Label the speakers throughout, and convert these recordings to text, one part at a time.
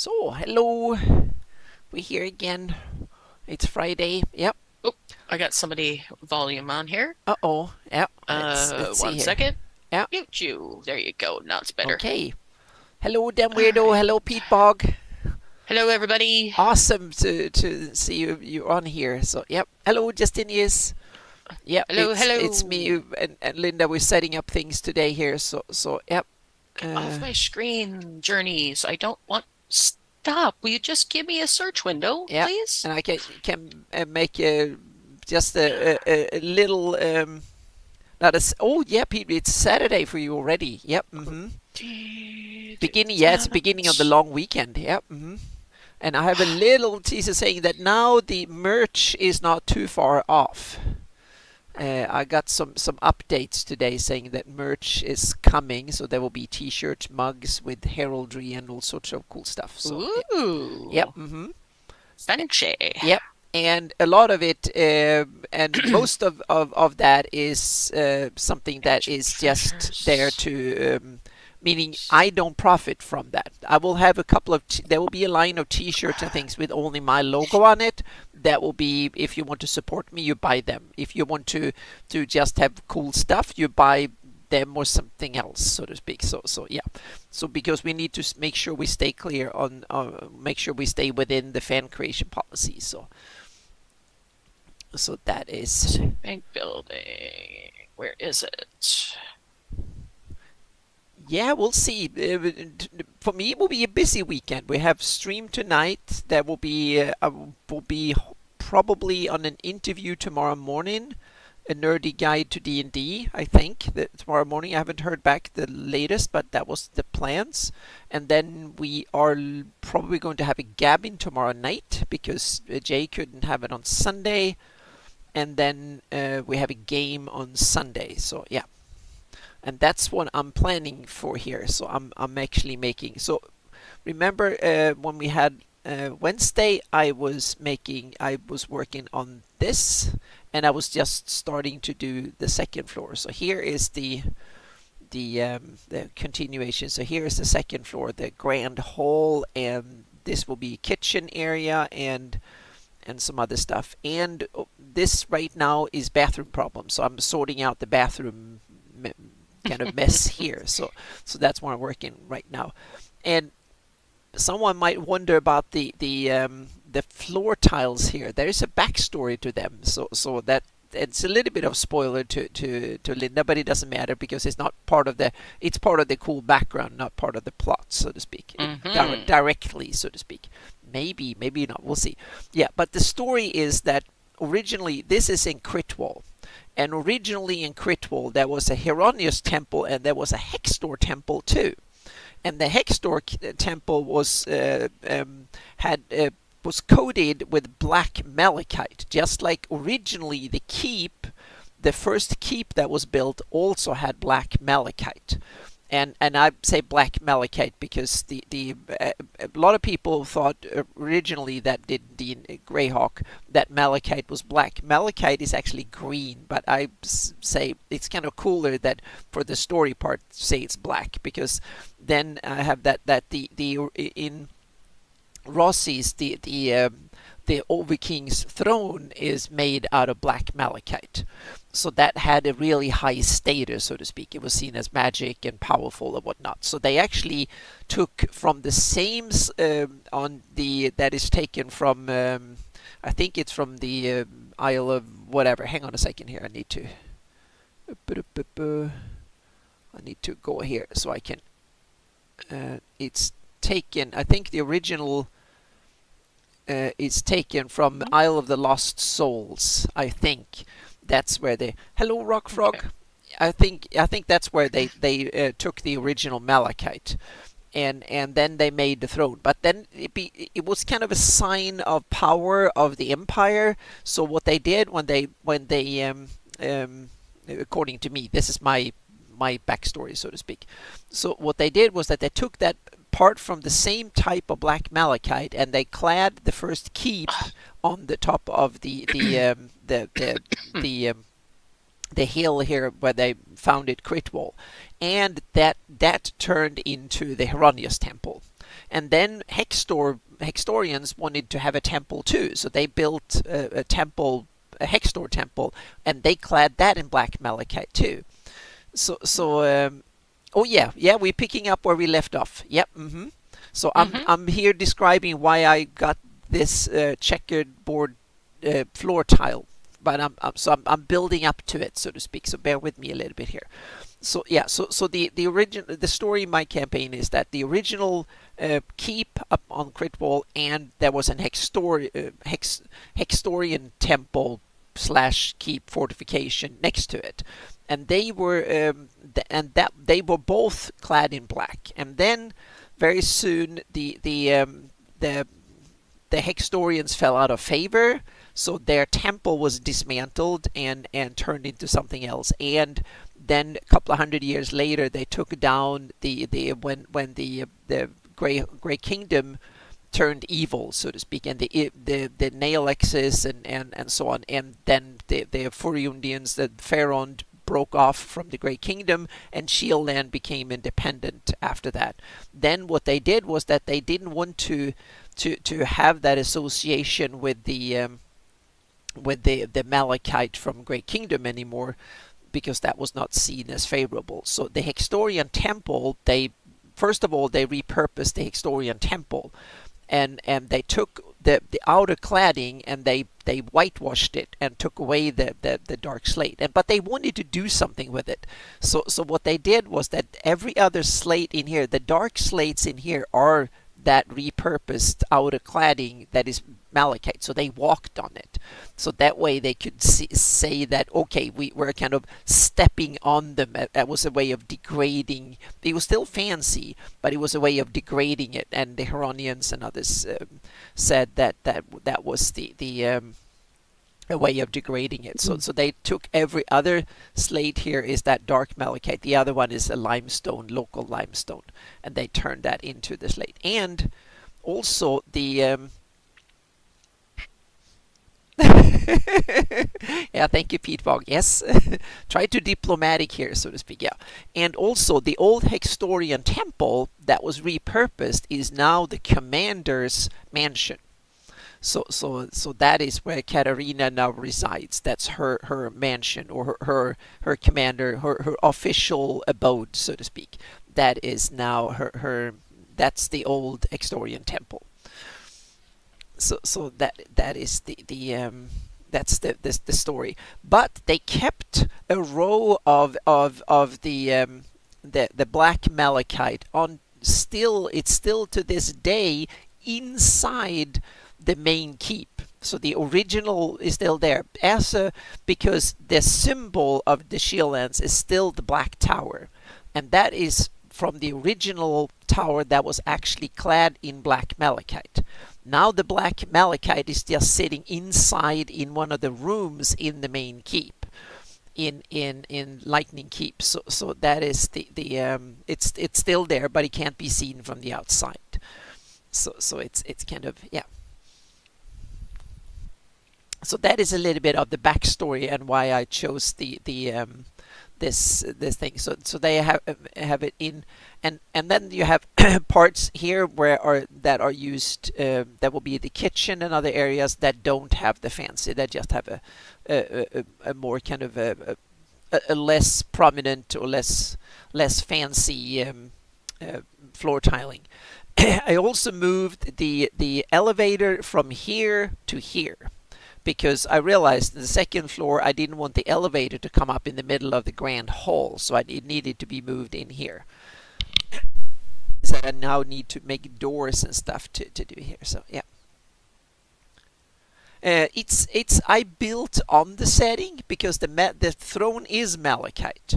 Speaker 1: So, hello. We're here again. It's Friday. Yep.
Speaker 2: Oh, I got somebody volume on here.
Speaker 1: Uh-oh. Yep. Let's see
Speaker 2: One
Speaker 1: here.
Speaker 2: second.
Speaker 1: Yep.
Speaker 2: Mute you. There you go. Now it's better.
Speaker 1: Okay. Hello, Dan
Speaker 2: All
Speaker 1: Weirdo.
Speaker 2: right.
Speaker 1: Hello, Pete Bog.
Speaker 2: Hello, everybody.
Speaker 1: Awesome to see you on here. So, yep. Hello, Justinius. Yep.
Speaker 2: Hello,
Speaker 1: It's me
Speaker 2: hello.
Speaker 1: and Linda. We're setting up things today here. So yep.
Speaker 2: Off my screen, Journey. So I don't want. Stop. Will you just give me a search window,
Speaker 1: Yep.
Speaker 2: please?
Speaker 1: And I can make just a little not a. Oh yeah, Pete. It's Saturday for you already. Yep. Mm-hmm. Beginning, yeah, it's the beginning of the long weekend. Yep. Mm-hmm. And I have a little teaser saying that now the merch is not too far off. I got some updates today saying that merch is coming, so there will be T-shirts, mugs with heraldry and all sorts of cool stuff. So, yep.
Speaker 2: Ooh.
Speaker 1: Mm-hmm.
Speaker 2: Fancy.
Speaker 1: Yep. And a lot of it, and most of that is something that is just there to, meaning I don't profit from that. I will have a couple of, there will be a line of T-shirts and things with only my logo on it. That will be, if you want to support me, you buy them. If you want to just have cool stuff, you buy them or something else, so to speak. So yeah. So because we need to make sure we stay clear on, make sure we stay within the fan creation policy. So that is
Speaker 2: Bank building. Where is it?
Speaker 1: yeah, we'll see. For me, it will be a busy weekend. We have stream tonight. There will be probably on an interview tomorrow morning, a nerdy guide to D&D. I think that tomorrow morning. I haven't heard back the latest, but that was the plans. And then we are probably going to have a gabbing tomorrow night because Jay couldn't have it on Sunday. And then we have a game on Sunday. So yeah. And that's what I'm planning for here. So I'm actually making. So remember when we had Wednesday, I was working on this, and I was just starting to do the second floor. So here is the continuation. So here is the second floor, the grand hall, and this will be kitchen area and some other stuff. And this right now is bathroom problems. So I'm sorting out the bathroom kind of mess here. So that's what I'm working right now. And someone might wonder about the floor tiles here. There is a backstory to them. So that it's a little bit of spoiler to Linda, but it doesn't matter because it's not part of it's part of the cool background, not part of the plot, so to speak. Directly, so to speak. Maybe not. We'll see. Yeah, but the story is that originally this is in Critwall. And originally in Critwall there was a Hieronymus temple and there was a Hextor temple too. And the Hextor temple was was coated with black malachite, just like originally the first keep that was built also had black malachite. And I say black malachite because a lot of people thought originally that did the Greyhawk that malachite was black. Malachite is actually green, but I say it's kind of cooler that for the story part say it's black because then I have that the in Rossi's the Overking's throne is made out of black malachite. So that had a really high status, so to speak. It was seen as magic and powerful and whatnot. So they actually took from the same that is taken from I think it's from the Isle of whatever. Hang on a second here. I need to go here so I can. It's taken. I think the original. Is taken from Isle of the Lost Souls. I think that's where they. Hello, Rock Frog.
Speaker 2: Okay.
Speaker 1: I think that's where they took the original malachite, and then they made the throne. But then it was kind of a sign of power of the empire. So what they did when they according to me, this is my backstory, so to speak. So what they did was that they took that part from the same type of black malachite and they clad the first keep on the top of the hill here where they founded Critwall, and that turned into the Hieronymus temple. And then Hextorians wanted to have a temple too, so they built a temple, a Hextor temple, and they clad that in black malachite too. Oh yeah, we're picking up where we left off. Yep. So I'm here describing why I got this checkered board floor tile, but I'm building up to it, so to speak. So bear with me a little bit here. So yeah, so the story in my campaign is that the original keep up on Critwall, and there was an Hextorian temple / keep fortification next to it, and they were they were both clad in black. And then very soon the Hextorians fell out of favor, so their temple was dismantled and turned into something else. And then a couple of hundred years later, they took down when the Grey Kingdom turned evil, so to speak, and the Naelexes and so on, and then the Furiundians, the Pharaon, broke off from the Grey Kingdom, and Shieldland became independent after that. Then what they did was that they didn't want to have that association with the Malachite from Grey Kingdom anymore, because that was not seen as favorable. So the Hextorian temple, first of all they repurposed the Hextorian temple, and they took the outer cladding and they whitewashed it and took away the dark slate. But they wanted to do something with it. So what they did was that every other slate in here, the dark slates in here, are that repurposed outer cladding that is malachite. So they walked on it. So that way they could say that, okay, we're kind of stepping on them. That was a way of degrading. It was still fancy, but it was a way of degrading it. And the Heronians and others said that was a way of degrading it. So they took every other slate here is that dark malachite. The other one is a limestone, local limestone, and they turned that into the slate. And also the yeah, thank you, Pete Bog. Yes, try to diplomatic here, so to speak. Yeah, and also the old Hextorian temple that was repurposed is now the commander's mansion. So that is where Katarina now resides. That's her mansion, or her commander, her official abode, so to speak. That is now her that's the old Hextorian temple. So that is that's the story. But they kept a row of the black malachite on. It's still to this day inside the main keep. So the original is still there, because the symbol of the Shieldlands is still the black tower, and that is from the original tower that was actually clad in black malachite. Now the black malachite is just sitting inside in one of the rooms in the main keep, in Lightning Keep. So that is the it's still there, but it can't be seen from the outside. So it's kind of, yeah. So that is a little bit of the backstory and why I chose this thing. So they have it in, and then you have parts here that are used. That will be the kitchen and other areas that don't have the fancy. That just have a more kind of a less prominent or less fancy floor tiling. I also moved the elevator from here to here, because I realized in the second floor I didn't want the elevator to come up in the middle of the grand hall, so it needed to be moved in here. So I now need to make doors and stuff to do here. So yeah, I built on the setting because the throne is malachite,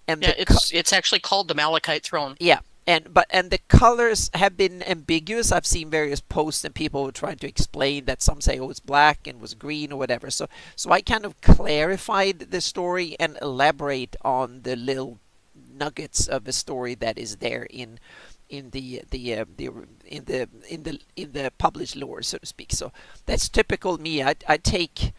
Speaker 1: and
Speaker 2: yeah, it's actually called the Malachite throne.
Speaker 1: Yeah. And the colors have been ambiguous. I've seen various posts and people trying to explain that. Some say, oh, it's black and was green or whatever. So I kind of clarified the story and elaborate on the little nuggets of the story that is there in the published lore, so to speak. So that's typical me. I take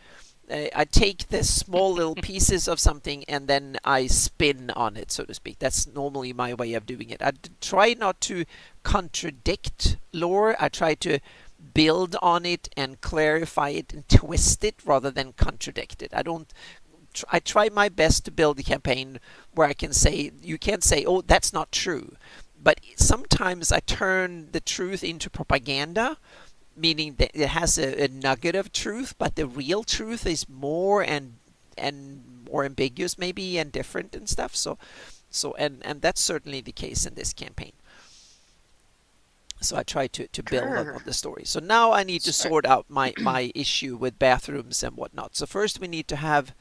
Speaker 1: I take the small little pieces of something and then I spin on it, so to speak. That's normally my way of doing it. I try not to contradict lore. I try to build on it and clarify it and twist it rather than contradict it. I try my best to build a campaign where I can say, you can't say, oh, that's not true. But sometimes I turn the truth into propaganda, meaning that it has a nugget of truth, but the real truth is more and more ambiguous maybe and different and stuff. And that's certainly the case in this campaign. So I try to build on the story. So now I need to sort out my issue with bathrooms and whatnot. So first we need to have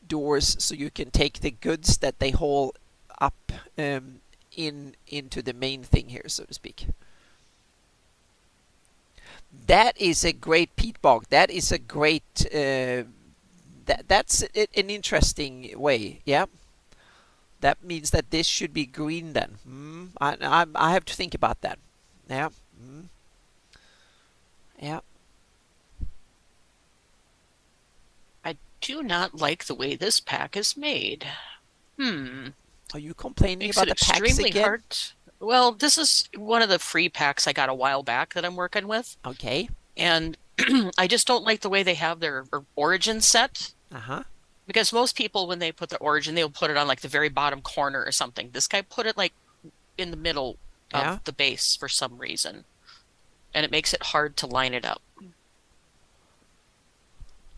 Speaker 1: doors so you can take the goods that they haul up into the main thing here, so to speak. That is a great peat bog. That is a great. That's an interesting way. Yeah. That means that this should be green then. I have to think about that. Yeah. Yeah.
Speaker 2: I do not like the way this pack is made.
Speaker 1: Are you complaining
Speaker 2: Makes
Speaker 1: about
Speaker 2: it
Speaker 1: the packs
Speaker 2: extremely
Speaker 1: again?
Speaker 2: hard. Well, this is one of the free packs I got a while back that I'm working with.
Speaker 1: Okay.
Speaker 2: And I just don't like the way they have their origin set.
Speaker 1: Uh-huh.
Speaker 2: Because most people, when they put the origin, they'll put it on like the very bottom corner or something. This guy put it like in the middle of the base for some reason. And it makes it hard to line it up.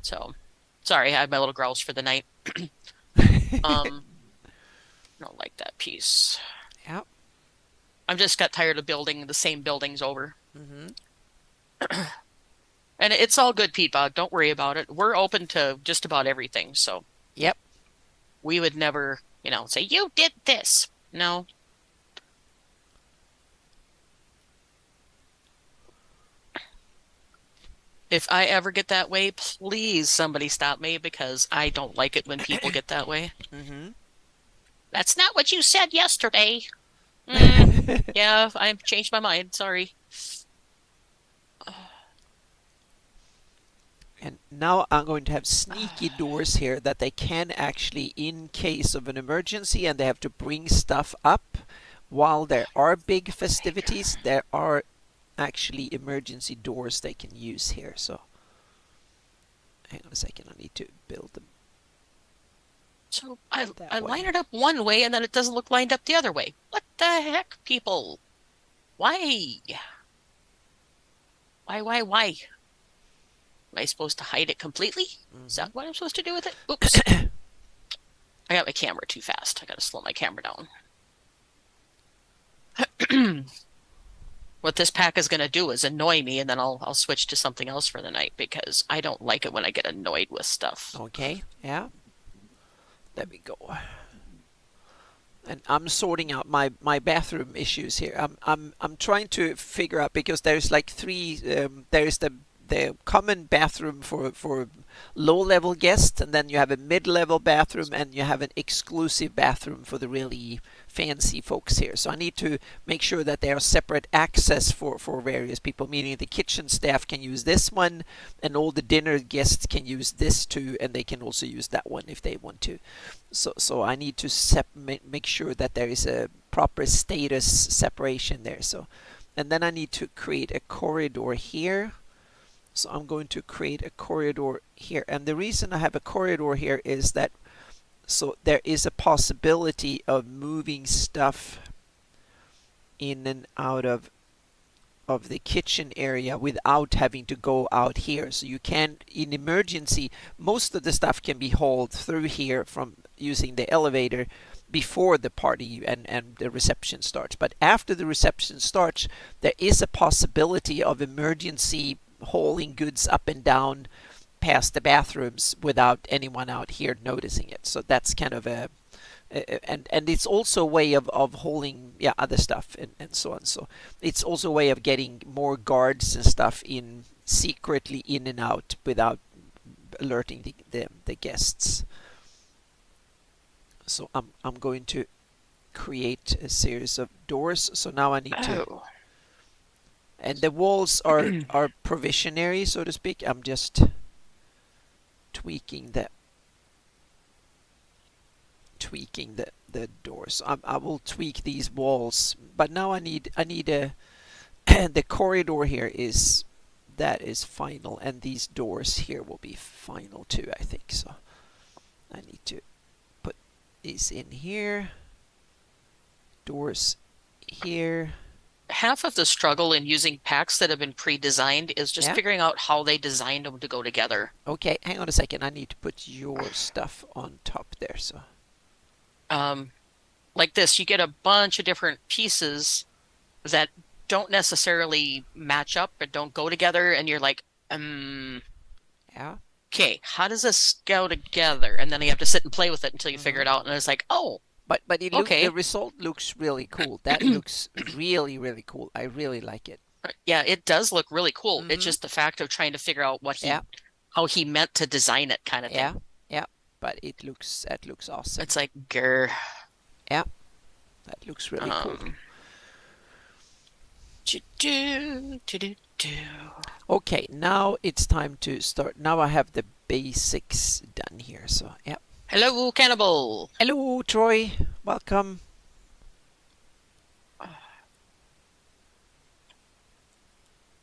Speaker 2: So, sorry, I have my little growls for the night. I don't like that piece.
Speaker 1: Yeah.
Speaker 2: I've just got tired of building the same buildings over.
Speaker 1: Mm-hmm.
Speaker 2: And it's all good, Pete Bog. Don't worry about it. We're open to just about everything. So,
Speaker 1: yep.
Speaker 2: We would never, say, you did this. No. If I ever get that way, please somebody stop me because I don't like it when people get that way.
Speaker 1: Mm-hmm.
Speaker 2: That's not what you said yesterday. Yeah, I've changed my mind. Sorry.
Speaker 1: And now I'm going to have sneaky doors here that they can actually, in case of an emergency and they have to bring stuff up, while there are big festivities, there are actually emergency doors they can use here. So hang on a second, I need to build them.
Speaker 2: So I line it up one way and then it doesn't look lined up the other way. What the heck, people? Why? Why? Am I supposed to hide it completely? Is that what I'm supposed to do with it? Oops. I got my camera too fast. I got to slow my camera down. What this pack is going to do is annoy me, and then I'll switch to something else for the night because I don't like it when I get annoyed with stuff.
Speaker 1: Okay, yeah. There we go. And I'm sorting out my bathroom issues here. I'm trying to figure out, because there's like three. There's the common bathroom for low-level guests, and then you have a mid-level bathroom, and you have an exclusive bathroom for the really fancy folks here. So I need to make sure that there are separate access for various people, meaning the kitchen staff can use this one, and all the dinner guests can use this too, and they can also use that one if they want to. So I need to make sure that there is a proper status separation there. So, and then I need to create a corridor here. So I'm going to create a corridor here, and the reason I have a corridor here is that so there is a possibility of moving stuff in and out of the kitchen area without having to go out here. So you can, in emergency, most of the stuff can be hauled through here from using the elevator before the party and the reception starts. But after the reception starts, there is a possibility of emergency hauling goods up and down past the bathrooms without anyone out here noticing it. So that's kind of and it's also a way of hauling other stuff and so on. So it's also a way of getting more guards and stuff in secretly in and out without alerting the guests. So I'm going to create a series of doors. So now I need to. And the walls are provisionary, so to speak. I'm just tweaking the doors. I will tweak these walls, but now I need a the corridor here is final, and these doors here will be final too, I think. So I need to put these in here, doors here.
Speaker 2: Half of the struggle in using packs that have been pre-designed is just figuring out how they designed them to go together.
Speaker 1: Okay, hang on a second. I need to put your stuff on top there. So,
Speaker 2: like this, you get a bunch of different pieces that don't necessarily match up or don't go together, and you're like,
Speaker 1: yeah.
Speaker 2: Okay, how does this go together? And then you have to sit and play with it until you figure it out, and it's like, oh.
Speaker 1: But the result looks really cool. That looks really, really cool. I really like it.
Speaker 2: Yeah, it does look really cool. It's just the fact of trying to figure out how he meant to design it, kind of thing.
Speaker 1: Yeah. But that looks awesome.
Speaker 2: It's like, grr.
Speaker 1: Yeah, that looks really cool. Okay, now it's time to start. Now I have the basics done here. So yeah.
Speaker 2: Hello, Cannibal.
Speaker 1: Hello, Troy. Welcome.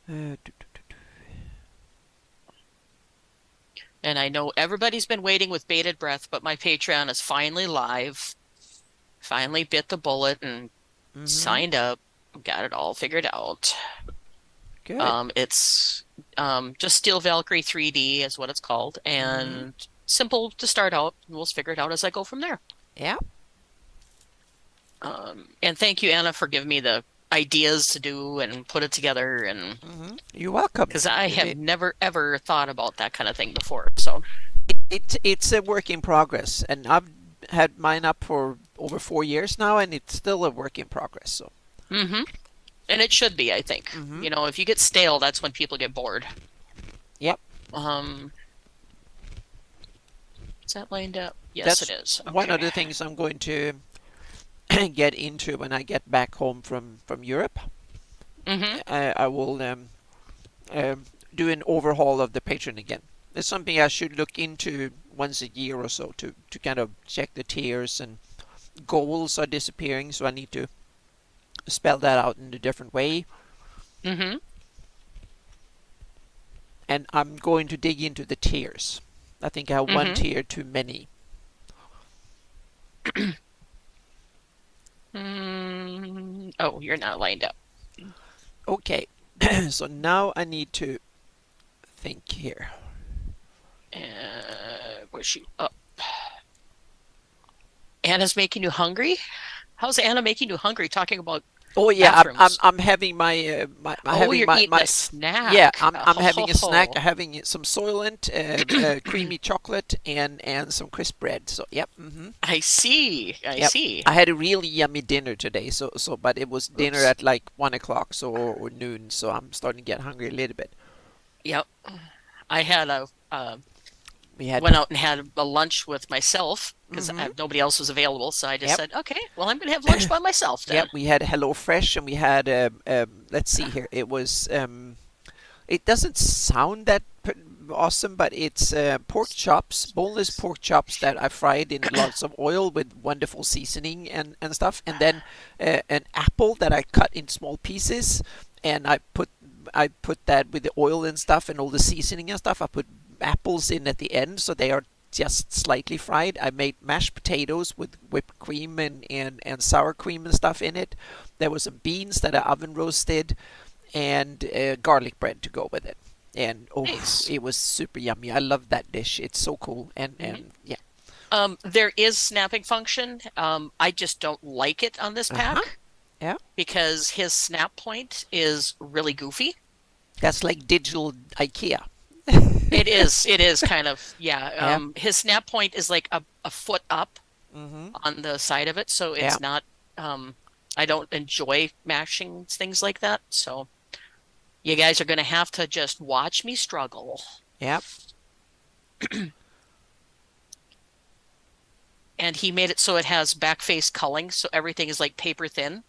Speaker 2: And I know everybody's been waiting with bated breath, but my Patreon is finally live. Finally bit the bullet and signed up. Got it all figured out.
Speaker 1: Good.
Speaker 2: It's just Steel Valkyrie 3D is what it's called, and simple to start out. We'll figure it out as I go from there.
Speaker 1: Yeah.
Speaker 2: And thank you, Anna, for giving me the ideas to do and put it together. And
Speaker 1: you're welcome.
Speaker 2: Because I have never ever thought about that kind of thing before. So
Speaker 1: it's a work in progress, and I've had mine up for over 4 years now, and it's still a work in progress. So.
Speaker 2: And it should be, I think. You know, if you get stale, that's when people get bored.
Speaker 1: Yep.
Speaker 2: Is that lined up? Yes, it is. Okay.
Speaker 1: One of the things I'm going to get into when I get back home from Europe. I will do an overhaul of the Patreon again. It's something I should look into once a year or so to kind of check the tiers, and goals are disappearing, so I need to spell that out in a different way. And I'm going to dig into the tiers. I think I have one tier too many.
Speaker 2: Oh, you're not lined up.
Speaker 1: Okay. So now I need to think here.
Speaker 2: Push you up. Anna's making you hungry? How's Anna making you hungry? Talking about
Speaker 1: I'm having my
Speaker 2: eating a snack.
Speaker 1: Yeah, I'm having a snack. I'm having some Soylent, creamy chocolate, and some crisp bread. So yep.
Speaker 2: I see. I see.
Speaker 1: I had a really yummy dinner today. But it was dinner at like 1 o'clock, or noon. So I'm starting to get hungry a little bit.
Speaker 2: Yep. I had went out and had a lunch with myself because nobody else was available. So I just said, okay, well, I'm going to have lunch by myself then.
Speaker 1: Yep, we had HelloFresh, and we had, let's see here, it was, it doesn't sound that awesome, but it's pork chops, boneless pork chops that I fried in lots of oil with wonderful seasoning and stuff, and then an apple that I cut in small pieces, and I put that with the oil and stuff and all the seasoning and stuff. I put apples in at the end, so they are just slightly fried. I made mashed potatoes with whipped cream and sour cream and stuff in it. There was some beans that I oven roasted, and garlic bread to go with it. And nice. It was super yummy. I love that dish. It's so cool. And yeah.
Speaker 2: There is snapping function. I just don't like it on this pack.
Speaker 1: Yeah.
Speaker 2: Because his snap point is really goofy.
Speaker 1: That's like digital IKEA.
Speaker 2: It is kind of, yeah. His snap point is like a foot up on the side of it, so it's not, I don't enjoy mashing things like that, so you guys are going to have to just watch me struggle.
Speaker 1: Yep.
Speaker 2: And he made it so it has back face culling, so everything is like paper thin.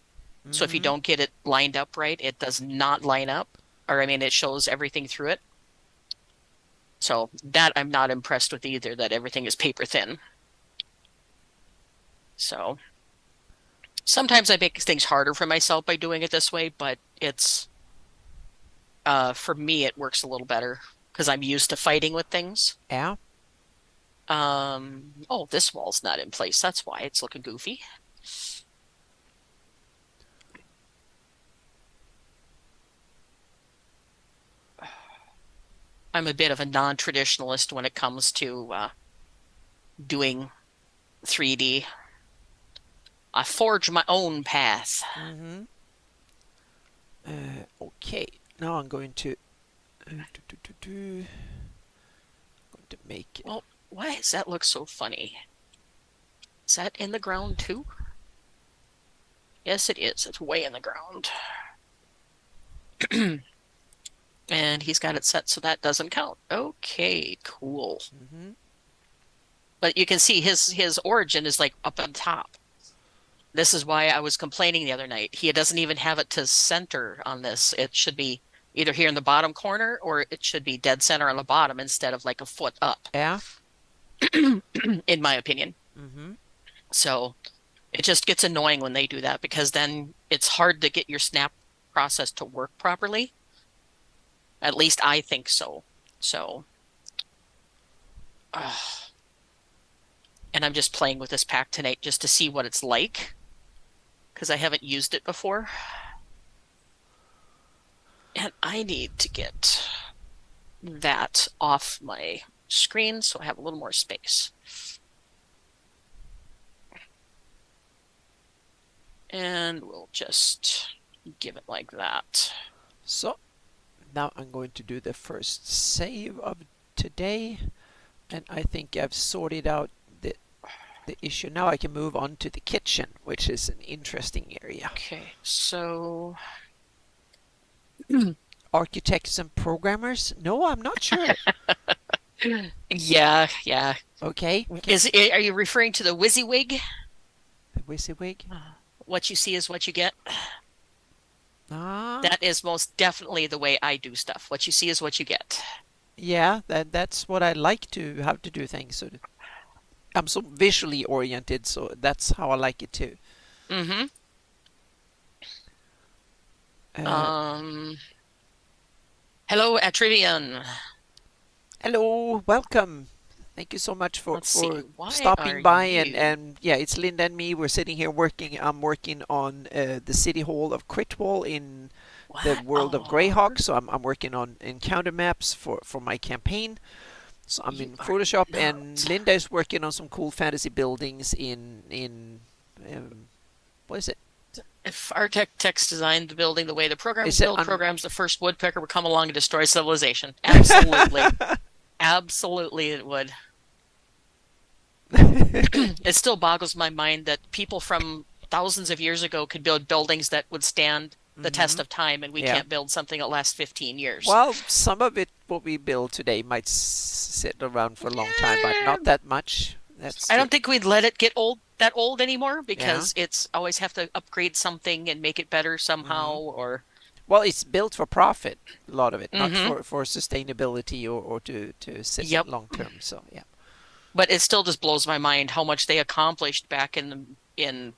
Speaker 2: So if you don't get it lined up right, it does not line up. Or, I mean, it shows everything through it. So that I'm not impressed with either, that everything is paper thin. So sometimes I make things harder for myself by doing it this way, but it's for me it works a little better because I'm used to fighting with things.
Speaker 1: Yeah.
Speaker 2: Oh, this wall's not in place. That's why it's looking goofy. I'm a bit of a non-traditionalist when it comes to doing 3D. I forge my own path.
Speaker 1: Mm-hmm. Okay, now I'm going to make it.
Speaker 2: Well, why does that look so funny? Is that in the ground too? Yes, it is. It's way in the ground. And he's got it set so that doesn't count. Okay, cool.
Speaker 1: Mm-hmm.
Speaker 2: But you can see his origin is like up on top. This is why I was complaining the other night. He doesn't even have it to center on this. It should be either here in the bottom corner or it should be dead center on the bottom instead of like a foot up.
Speaker 1: Yeah.
Speaker 2: In my opinion.
Speaker 1: Mm-hmm.
Speaker 2: So it just gets annoying when they do that because then it's hard to get your snap process to work properly. At least I think so. So, and I'm just playing with this pack tonight just to see what it's like because I haven't used it before. And I need to get that off my screen so I have a little more space. And we'll just give it like that.
Speaker 1: So now I'm going to do the first save of today, and I think I've sorted out the issue. Now I can move on to the kitchen, which is an interesting area.
Speaker 2: Okay, so
Speaker 1: architects and programmers? No, I'm not sure.
Speaker 2: Yeah.
Speaker 1: Okay.
Speaker 2: Are you referring to the WYSIWYG?
Speaker 1: The WYSIWYG?
Speaker 2: What you see is what you get.
Speaker 1: Ah.
Speaker 2: That is most definitely the way I do stuff. What you see is what you get.
Speaker 1: Yeah, that's what I like to have to do things. So I'm so visually oriented, so that's how I like it too.
Speaker 2: Mm-hmm. Hello, Atrivian.
Speaker 1: Hello, welcome. Thank you so much for stopping by, and yeah, it's Linda and me. We're sitting here working. I'm working on the City Hall of Critwall in the world of Greyhawk. So I'm working on encounter maps for my campaign. So I'm in Photoshop, and Linda is working on some cool fantasy buildings in what is it?
Speaker 2: If architects designed the building the way the programs build programs, the first woodpecker would come along and destroy civilization. Absolutely. Absolutely it would. It still boggles my mind that people from thousands of years ago could build buildings that would stand the test of time, and we can't build something that lasts 15 years.
Speaker 1: Well, some of it, what we build today, might sit around for a long time, but not that much.
Speaker 2: I don't think we'd let it get that old anymore because it's always have to upgrade something and make it better somehow, or...
Speaker 1: Well, it's built for profit, a lot of it, not for sustainability or to sit long term. So yeah.
Speaker 2: But it still just blows my mind how much they accomplished back in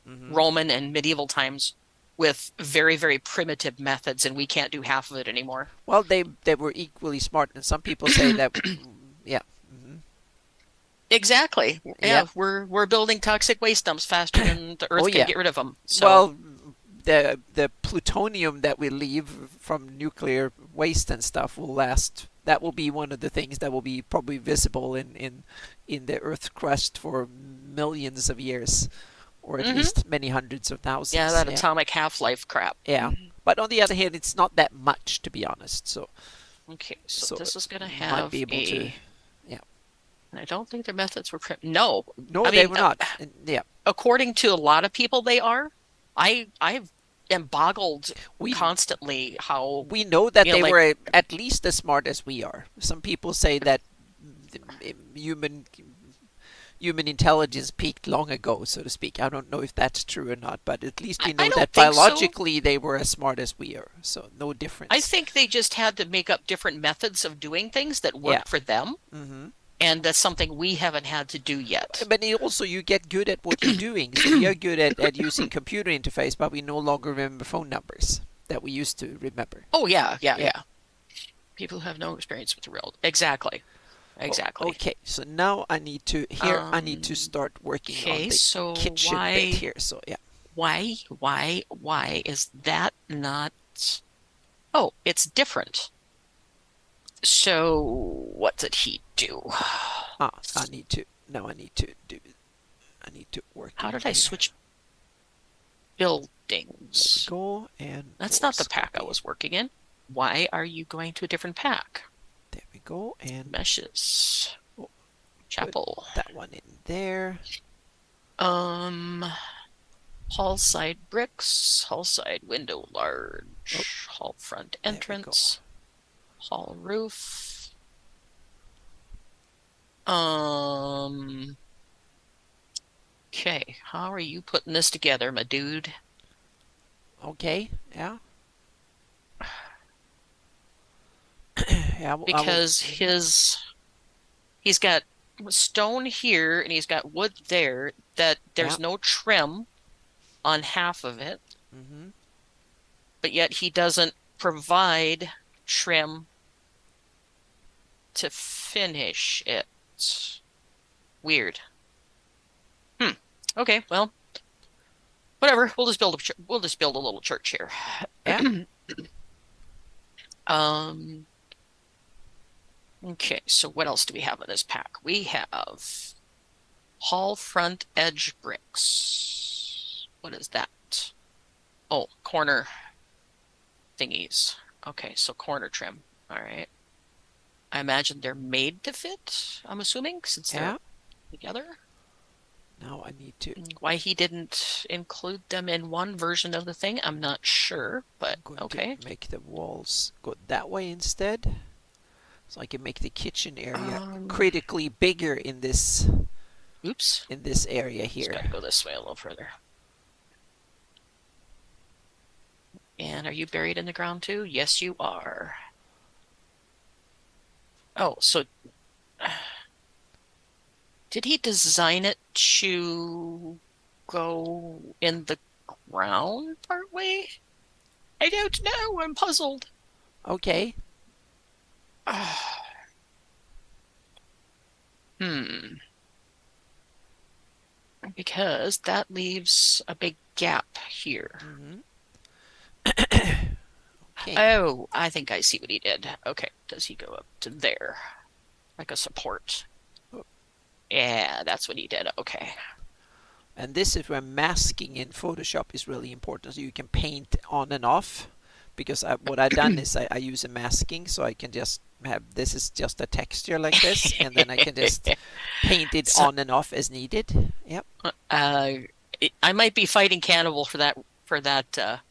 Speaker 2: Roman and medieval times with very, very primitive methods, and we can't do half of it anymore.
Speaker 1: Well, they were equally smart, and some people say that. Yeah. Mm-hmm.
Speaker 2: Exactly. Yeah, we're building toxic waste dumps faster than the Earth can get rid of them. So.
Speaker 1: Well, the plutonium that we leave from nuclear waste and stuff will last. That will be one of the things that will be probably visible in the Earth's crust for millions of years, or at least many hundreds of thousands.
Speaker 2: Yeah, that atomic half-life crap.
Speaker 1: Yeah, but on the other hand, it's not that much, to be honest. So.
Speaker 2: Okay, so this is going to have
Speaker 1: might be able to.
Speaker 2: I don't think their methods were No,
Speaker 1: they were not.
Speaker 2: According to a lot of people, they are. I am boggled constantly how
Speaker 1: we know that they were at least as smart as we are. Some people say that human human intelligence peaked long ago, so to speak. I don't know if that's true or not, but at least we
Speaker 2: I
Speaker 1: know
Speaker 2: don't
Speaker 1: that
Speaker 2: think so.
Speaker 1: biologically they were as smart as we are, so no difference.
Speaker 2: I think they just had to make up different methods of doing things that
Speaker 1: Yeah.
Speaker 2: worked for them. And that's something we haven't had to do yet.
Speaker 1: But also you get good at what you're doing. So we are good at using computer interface, but we no longer remember phone numbers that we used to remember.
Speaker 2: Oh, yeah. People who have no experience with the real. Exactly.
Speaker 1: Okay, so now I need to I need to start working on the kitchen bit here. So yeah.
Speaker 2: Why is that not? Oh, it's different. So what did he do?
Speaker 1: I need to work.
Speaker 2: How did I switch buildings?
Speaker 1: Go, and
Speaker 2: that's not the pack I was working in. Why are you going to a different pack?
Speaker 1: There we go. And
Speaker 2: meshes. Chapel.
Speaker 1: Put that one in there.
Speaker 2: Hall side bricks, hall side window large, hall front entrance, hall roof. Okay, how are you putting this together, my dude?
Speaker 1: Okay, yeah.
Speaker 2: Because he's got stone here and he's got wood there, that there's no trim on half of it, but yet he doesn't provide trim to finish it. Weird. Okay, well, whatever. We'll just build a little church here.
Speaker 1: Yeah.
Speaker 2: Okay, so what else do we have in this pack? We have hall front edge bricks. What is that? Oh, corner thingies. Okay, so corner trim. All right. I imagine they're made to fit, I'm assuming, since they're together.
Speaker 1: Now I need to...
Speaker 2: Why he didn't include them in one version of the thing, I'm not sure, but okay.
Speaker 1: To make the walls go that way instead. So I can make the kitchen area critically bigger in this...
Speaker 2: Oops.
Speaker 1: In this area here.
Speaker 2: Just gotta go this way a little further. And are you buried in the ground too? Yes, you are. Oh, so... Did he design it to go in the ground partway? I don't know. I'm puzzled.
Speaker 1: Okay.
Speaker 2: Because that leaves a big gap here. Okay. Oh, I think I see what he did. Okay. Does he go up to there? Like a support? Yeah, that's what he did. Okay.
Speaker 1: And this is where masking in Photoshop is really important. So you can paint on and off. Because what I've done is I use a masking, so I can just have, this is just a texture like this, and then I can just paint it on and off as needed. Yep.
Speaker 2: I might be fighting Cannibal for that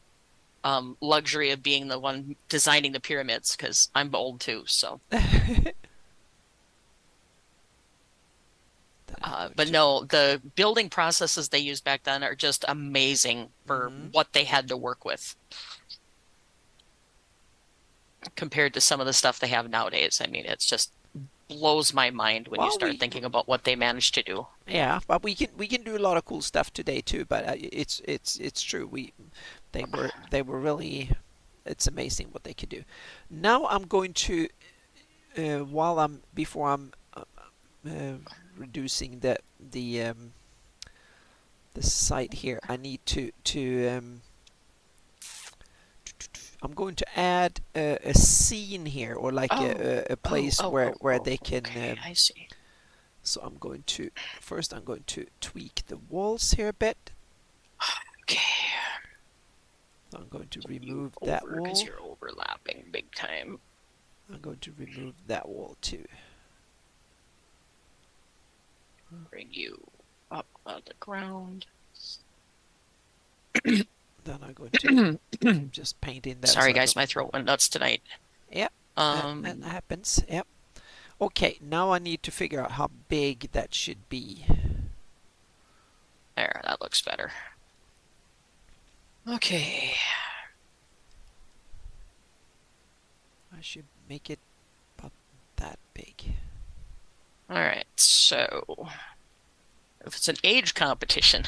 Speaker 2: luxury of being the one designing the pyramids, because I'm old too. So. But no, the building processes they used back then are just amazing for what they had to work with. Compared to some of the stuff they have nowadays. I mean, it's just blows my mind when you start thinking about what they managed to do.
Speaker 1: Yeah, but we can do a lot of cool stuff today too. But it's true. They were really, it's amazing what they could do. Now I'm going to before I'm reducing the site here, I need to I'm going to add a scene here, or like a place where they can...
Speaker 2: Okay, I see.
Speaker 1: So I'm going to... First I'm going to tweak the walls here a bit.
Speaker 2: Okay.
Speaker 1: So I'm going to remove that wall.
Speaker 2: Because you're overlapping big time.
Speaker 1: I'm going to remove that wall too.
Speaker 2: Bring you up on the ground.
Speaker 1: Then I'm going to just paint in that.
Speaker 2: Sorry guys, my throat went nuts tonight.
Speaker 1: Yep, that happens. Yep. Okay, now I need to figure out how big that should be.
Speaker 2: There, that looks better. Okay.
Speaker 1: I should make it about that big.
Speaker 2: All right, so if it's an age competition,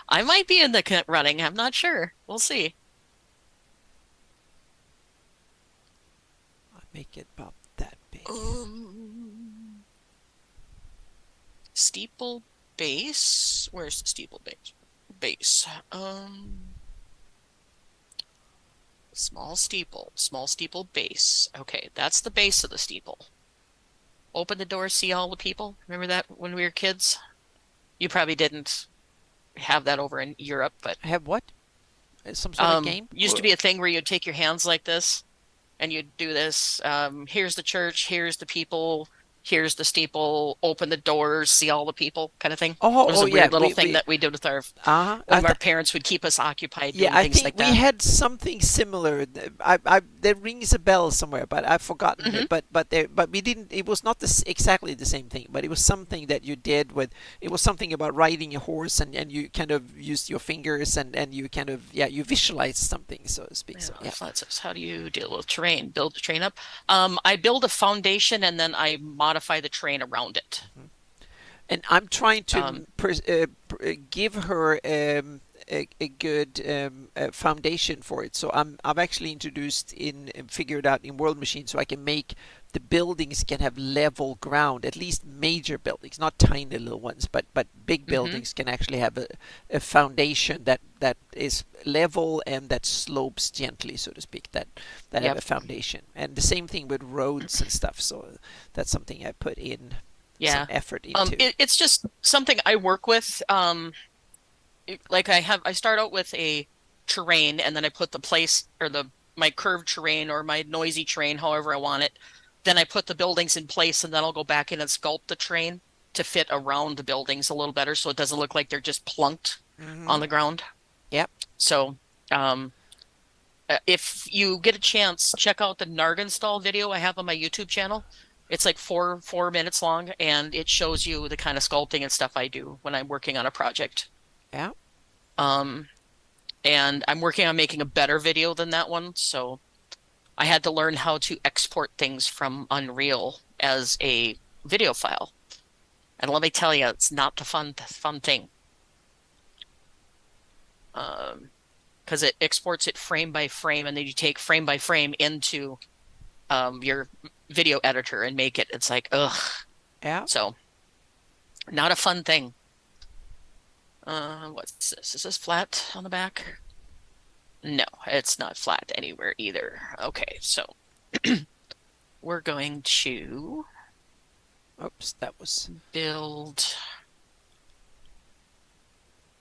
Speaker 2: I might be in the running. I'm not sure. We'll see.
Speaker 1: I'll make it about that big.
Speaker 2: Steeple base. Where's the steeple base? Base. Small steeple base. Okay, that's the base of the steeple. Open the door, see all the people. Remember that when we were kids? You probably didn't have that over in Europe, but
Speaker 1: Have what? Some sort of game?
Speaker 2: Used to be a thing where you'd take your hands like this and you'd do this. Here's the church, here's the people, here's the steeple, open the doors, see all the people kind of thing.
Speaker 1: Oh,
Speaker 2: It was a
Speaker 1: yeah.
Speaker 2: weird little thing that we did with our our parents would keep us occupied
Speaker 1: Yeah,
Speaker 2: doing
Speaker 1: I
Speaker 2: things
Speaker 1: think
Speaker 2: like
Speaker 1: we
Speaker 2: that.
Speaker 1: had something similar. There rings a bell somewhere, but I've forgotten it. But we didn't. It was not exactly the same thing, but it was something that you did with. It was something about riding a horse, and you kind of used your fingers, and you kind of you visualized something, so to speak. So
Speaker 2: How do you deal with terrain? Build the terrain up. I build a foundation and then I modify the terrain around it.
Speaker 1: And I'm trying to give her a good foundation for it. So I've actually introduced figured out in World Machine, so I can make the buildings can have level ground, at least major buildings, not tiny little ones, but big buildings can actually have a foundation that is level and that slopes gently, so to speak, that have a foundation. And the same thing with roads and stuff. So that's something I put in some effort into.
Speaker 2: It's just something I work with. Like I start out with a terrain and then I put the place or my curved terrain or my noisy terrain, however I want it. Then I put the buildings in place and then I'll go back in and sculpt the terrain to fit around the buildings a little better so it doesn't look like they're just plunked on the ground.
Speaker 1: Yep.
Speaker 2: So if you get a chance, check out the Narginstall video I have on my YouTube channel. It's like 4 minutes long, and it shows you the kind of sculpting and stuff I do when I'm working on a project.
Speaker 1: Yeah.
Speaker 2: And I'm working on making a better video than that one, so I had to learn how to export things from Unreal as a video file. And let me tell you, it's not the fun thing. Because it exports it frame by frame, and then you take frame by frame into your video editor and make it. It's like, ugh.
Speaker 1: Yeah.
Speaker 2: So, not a fun thing. What's this? Is this flat on the back? No, it's not flat anywhere either. Okay, so we're going to
Speaker 1: oops, that was
Speaker 2: build.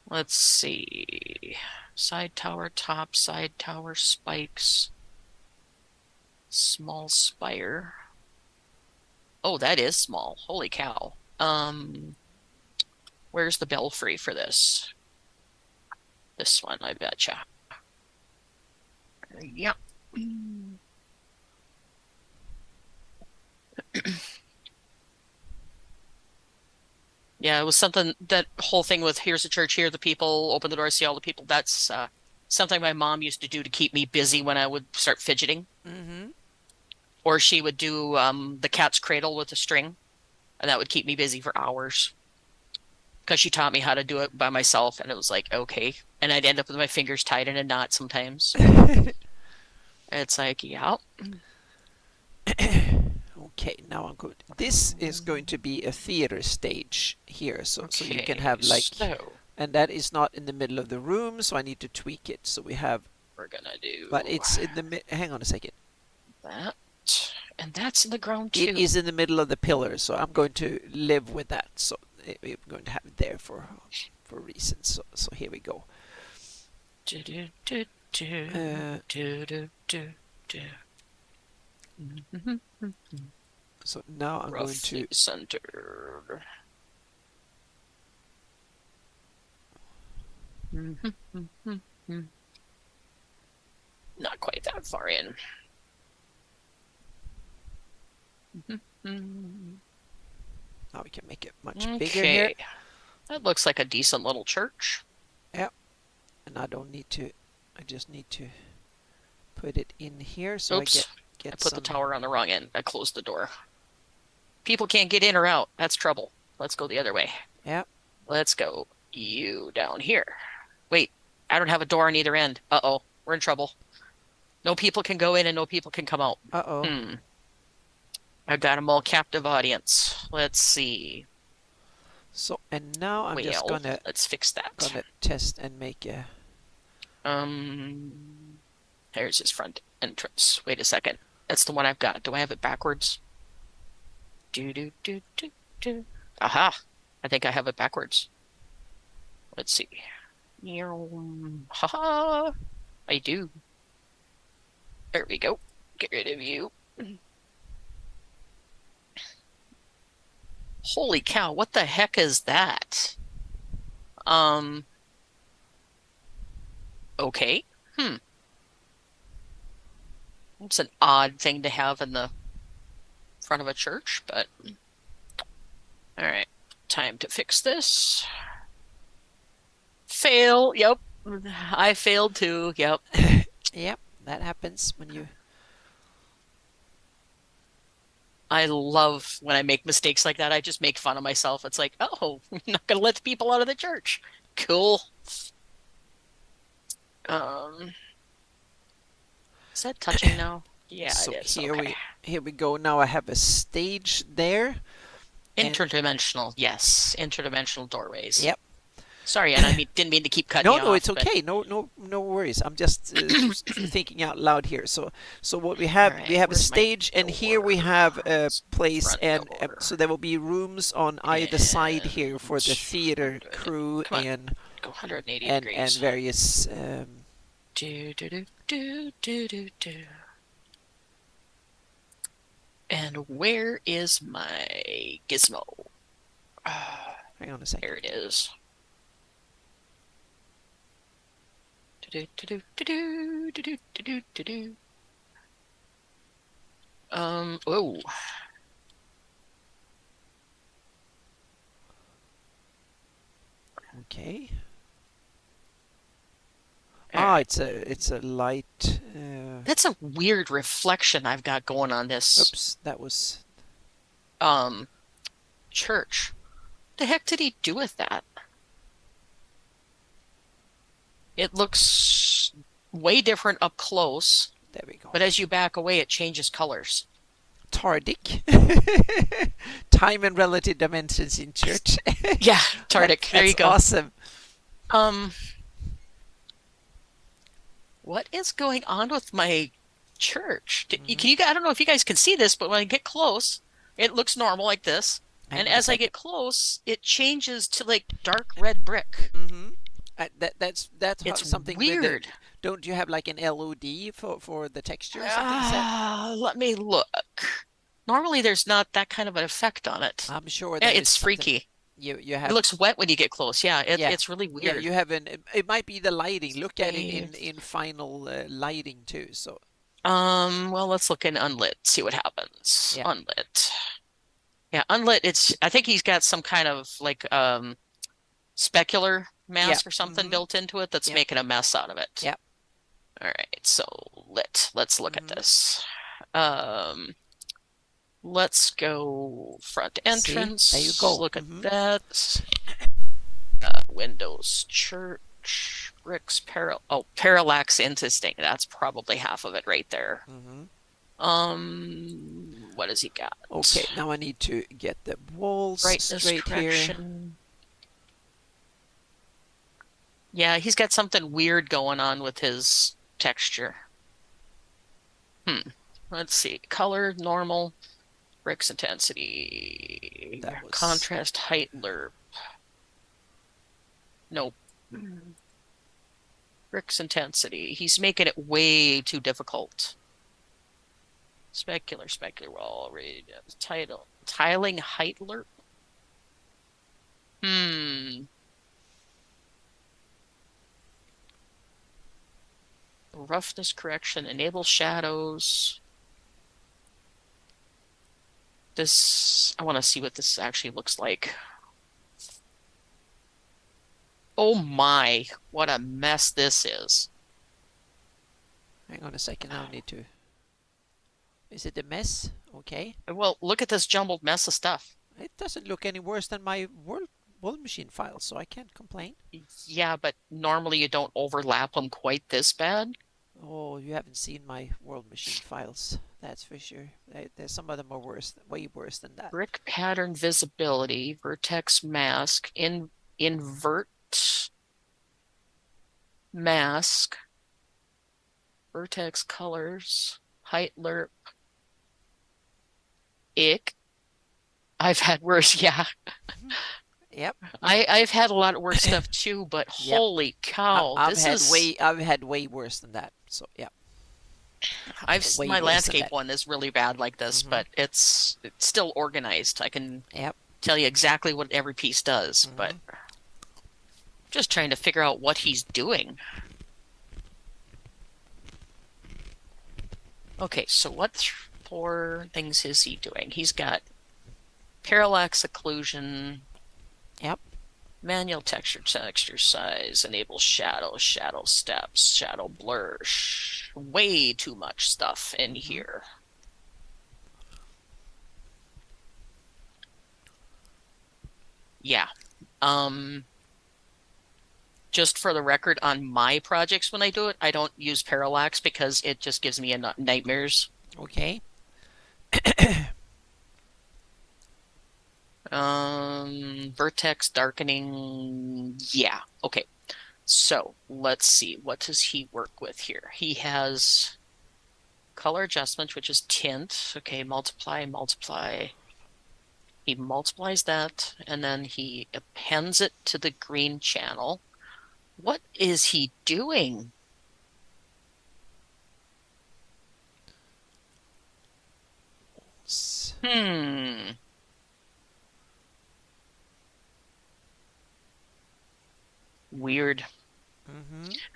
Speaker 2: Let's see. Side tower, top, side tower, spikes. Small spire. Oh, that is small. Holy cow. Where's the belfry for this? This one, I betcha. Yep. Yeah, it was something, that whole thing with here's the church, here are the people, open the door, see all the people. That's something my mom used to do to keep me busy when I would start fidgeting. Or she would do the cat's cradle with a string, and that would keep me busy for hours. Because she taught me how to do it by myself, and it was like, okay. And I'd end up with my fingers tied in a knot sometimes. It's like, yeah.
Speaker 1: Okay, now I'm good. This is going to be a theater stage here, so you can have like, and that is not in the middle of the room, so I need to tweak it. So we have,
Speaker 2: we're gonna do,
Speaker 1: but it's in the hang on a second.
Speaker 2: That, and that's in the ground too.
Speaker 1: It is in the middle of the pillar, so I'm going to live with that. So we're going to have it there for reasons. So here we go. So now I'm going to
Speaker 2: centered. Not quite that far in.
Speaker 1: Now we can make it much bigger here.
Speaker 2: That looks like a decent little church.
Speaker 1: Yep. And I don't need to. I just need to put it in here so I
Speaker 2: Oops, I
Speaker 1: get
Speaker 2: put the
Speaker 1: some.
Speaker 2: tower on the wrong end. I closed the door. People can't get in or out. That's trouble. Let's go the other way.
Speaker 1: Yep.
Speaker 2: Let's go you down here. Wait, I don't have a door on either end. Uh-oh, we're in trouble. No people can go in and no people can come out.
Speaker 1: Uh-oh.
Speaker 2: I've got them all captive audience. Let's see.
Speaker 1: So, and now I'm just gonna
Speaker 2: let's fix that.
Speaker 1: test and make a.
Speaker 2: There's his front entrance. Wait a second. That's the one I've got. Do I have it backwards? Do do do do do. Aha! I think I have it backwards. Let's see. Haha! I do. There we go. Get rid of you. Holy cow, what the heck is that? Okay. It's an odd thing to have in the front of a church, but all right. Time to fix this. Fail. Yep. I failed too. Yep.
Speaker 1: Yep, that happens when you.
Speaker 2: I love when I make mistakes like that. I just make fun of myself. It's like, oh, I'm not gonna let the people out of the church. Cool. Is that touching now? Yeah,
Speaker 1: So
Speaker 2: it is.
Speaker 1: here we go. Now I have a stage there.
Speaker 2: Interdimensional, yes. Interdimensional doorways.
Speaker 1: Yep.
Speaker 2: Sorry, and didn't mean to keep cutting you off.
Speaker 1: No, it's okay. No worries. I'm just thinking out loud here. So what we have,
Speaker 2: Right,
Speaker 1: we have a
Speaker 2: where's my
Speaker 1: stage, and here we have a place,
Speaker 2: Front
Speaker 1: and
Speaker 2: door.
Speaker 1: so there will be rooms on either side here for the
Speaker 2: And
Speaker 1: theater crew
Speaker 2: Come on.
Speaker 1: and
Speaker 2: Go 180
Speaker 1: and
Speaker 2: degrees.
Speaker 1: various.
Speaker 2: Do, do, do, do, do, do, do. And where is my gizmo?
Speaker 1: Hang on a second.
Speaker 2: There it is. Do, do, do, do, do, do, do, do, do, do. Oh.
Speaker 1: Okay. Ah, it's a light.
Speaker 2: That's a weird reflection I've got going on this.
Speaker 1: Oops, that was.
Speaker 2: Church. What the heck did he do with that? It looks way different up close.
Speaker 1: There we go.
Speaker 2: But as you back away, it changes colors.
Speaker 1: Tardic. Time and relative dimensions in church.
Speaker 2: Yeah, Tardic. There you go.
Speaker 1: Awesome.
Speaker 2: What is going on with my church? I don't know if you guys can see this, but when I get close, it looks normal like this. And as I get close, it changes to like dark red brick.
Speaker 1: That's
Speaker 2: it's
Speaker 1: something
Speaker 2: weird.
Speaker 1: Don't you have like an LOD for the texture or something?
Speaker 2: Let me look. Normally, there's not that kind of an effect on it.
Speaker 1: I'm sure
Speaker 2: that it's freaky.
Speaker 1: You have.
Speaker 2: It looks wet when you get close. Yeah, it's really weird.
Speaker 1: Yeah, you have it might be the lighting. Look at it in final lighting too. So.
Speaker 2: Well, let's look in unlit. See what happens.
Speaker 1: Yeah.
Speaker 2: Unlit. Yeah, unlit. I think he's got some kind of like specular mask or something built into it that's making a mess out of it.
Speaker 1: Yep.
Speaker 2: All right, so lit. Let's look at this. Let's go front entrance.
Speaker 1: See? There you go.
Speaker 2: Look at that. Windows, church, bricks, parallax interesting. That's probably half of it right there. What has he got?
Speaker 1: Okay, now I need to get the walls
Speaker 2: Brightness
Speaker 1: straight
Speaker 2: correction. Here. Yeah, he's got something weird going on with his texture. Let's see. Color, normal, bricks intensity, contrast, height, lerp. Nope. Bricks intensity. He's making it way too difficult. Specular wall, tiling, height, lerp. Roughness correction, enable shadows. I want to see what this actually looks like. Oh my, what a mess this is.
Speaker 1: Hang on a second. Now I need to. Is it a mess? Okay.
Speaker 2: Well, look at this jumbled mess of stuff.
Speaker 1: It doesn't look any worse than my world machine files, so I can't complain.
Speaker 2: Yeah, but normally you don't overlap them quite this bad.
Speaker 1: Oh, you haven't seen my world machine files. That's for sure. There's some of them are worse, way worse than that.
Speaker 2: Brick pattern visibility, vertex mask, invert mask, vertex colors, height lerp, ick. I've had worse, yeah.
Speaker 1: Yep.
Speaker 2: I've had a lot of worse stuff too, but
Speaker 1: Yep.
Speaker 2: holy cow,
Speaker 1: I've
Speaker 2: this
Speaker 1: had
Speaker 2: is
Speaker 1: way worse than that. So yeah. Way
Speaker 2: my
Speaker 1: worse than
Speaker 2: landscape
Speaker 1: that.
Speaker 2: one is really bad like this, but it's still organized. I can
Speaker 1: Yep.
Speaker 2: tell you exactly what every piece does, but just trying to figure out what he's doing. Okay, so what four things is he doing? He's got parallax occlusion.
Speaker 1: Yep.
Speaker 2: Manual texture size, enable shadow, shadow steps, shadow blur. Way too much stuff in here. Yeah. Just for the record, on my projects when I do it, I don't use parallax because it just gives me nightmares.
Speaker 1: Okay.
Speaker 2: Vertex darkening. Yeah. Okay. So let's see. What does he work with here? He has color adjustment, which is tint. Okay. Multiply, multiply. He multiplies that and then he appends it to the green channel. What is he doing? Weird.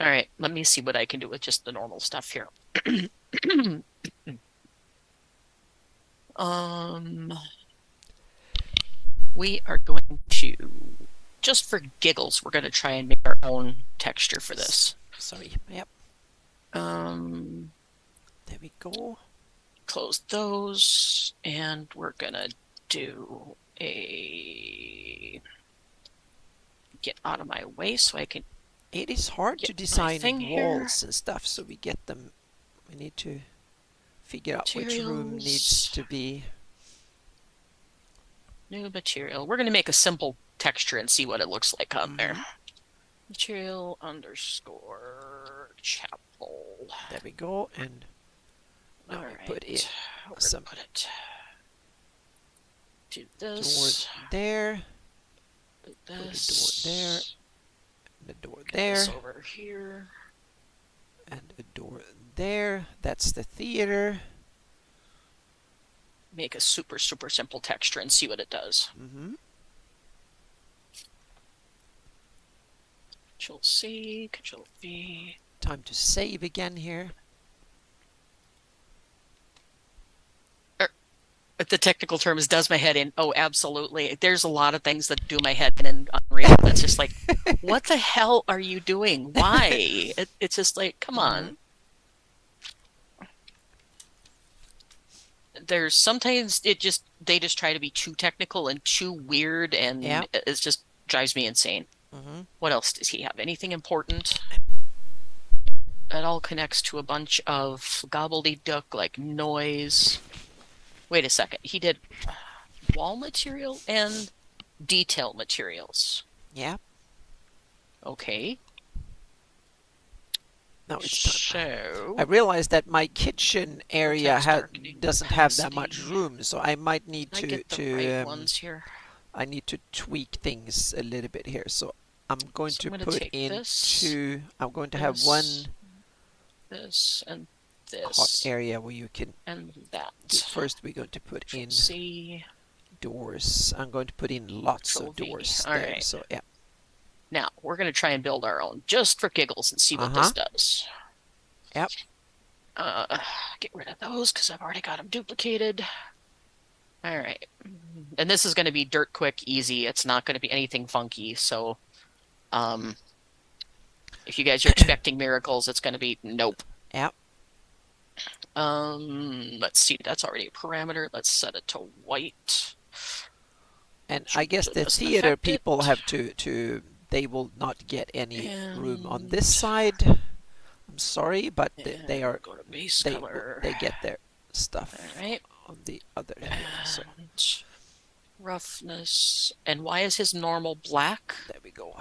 Speaker 2: All right, let me see what I can do with just the normal stuff here. We are going to, just for giggles, we're going to try and make our own texture for this.
Speaker 1: Sorry. Yep. There we go.
Speaker 2: Close those, and we're going to do a get out of my way so I can.
Speaker 1: It is hard to design walls and stuff, so we get them. We need to figure out which room needs to be.
Speaker 2: New material. We're going to make a simple texture and see what it looks like on there. Material underscore chapel.
Speaker 1: There we go. And now we put in some.
Speaker 2: Put it. Do this.
Speaker 1: Door there.
Speaker 2: Put this.
Speaker 1: Put a door there. And a door there.
Speaker 2: This over here.
Speaker 1: And a door there. That's the theater.
Speaker 2: Make a super simple texture and see what it does. Control C, Control V.
Speaker 1: Time to save again here.
Speaker 2: The technical term is does my head in. Oh, absolutely. There's a lot of things that do my head in Unreal. It's just like, what the hell are you doing? Why? It's just like, come on. There's sometimes they just try to be too technical and too weird, and it just drives me insane. What else does he have? Anything important? That all connects to a bunch of gobbledygook like noise. Wait a second. He did wall material and detail materials.
Speaker 1: Yeah.
Speaker 2: Okay.
Speaker 1: Now it's time. I realized that my kitchen area doesn't have that much room, so I might need I need to tweak things a little bit here. So I'm going to put in two. I'm going to have one.
Speaker 2: This and this
Speaker 1: hot area where you can.
Speaker 2: And that.
Speaker 1: First, we're going to put in
Speaker 2: C.
Speaker 1: doors. I'm going to put in lots of doors there.
Speaker 2: Right.
Speaker 1: So yeah.
Speaker 2: Now, we're going to try and build our own, just for giggles, and see what this does.
Speaker 1: Yep.
Speaker 2: Get rid of those, because I've already got them duplicated. All right. And this is going to be dirt quick, easy. It's not going to be anything funky, so If you guys are expecting miracles, it's going to be nope.
Speaker 1: Yeah.
Speaker 2: Let's see. That's already a parameter. Let's set it to white.
Speaker 1: And I guess the theater people have to they will not get any room on this side. I'm sorry, but they are
Speaker 2: go to base color.
Speaker 1: They get their stuff
Speaker 2: right
Speaker 1: on the other here. So
Speaker 2: roughness. And why is his normal black?
Speaker 1: There we go.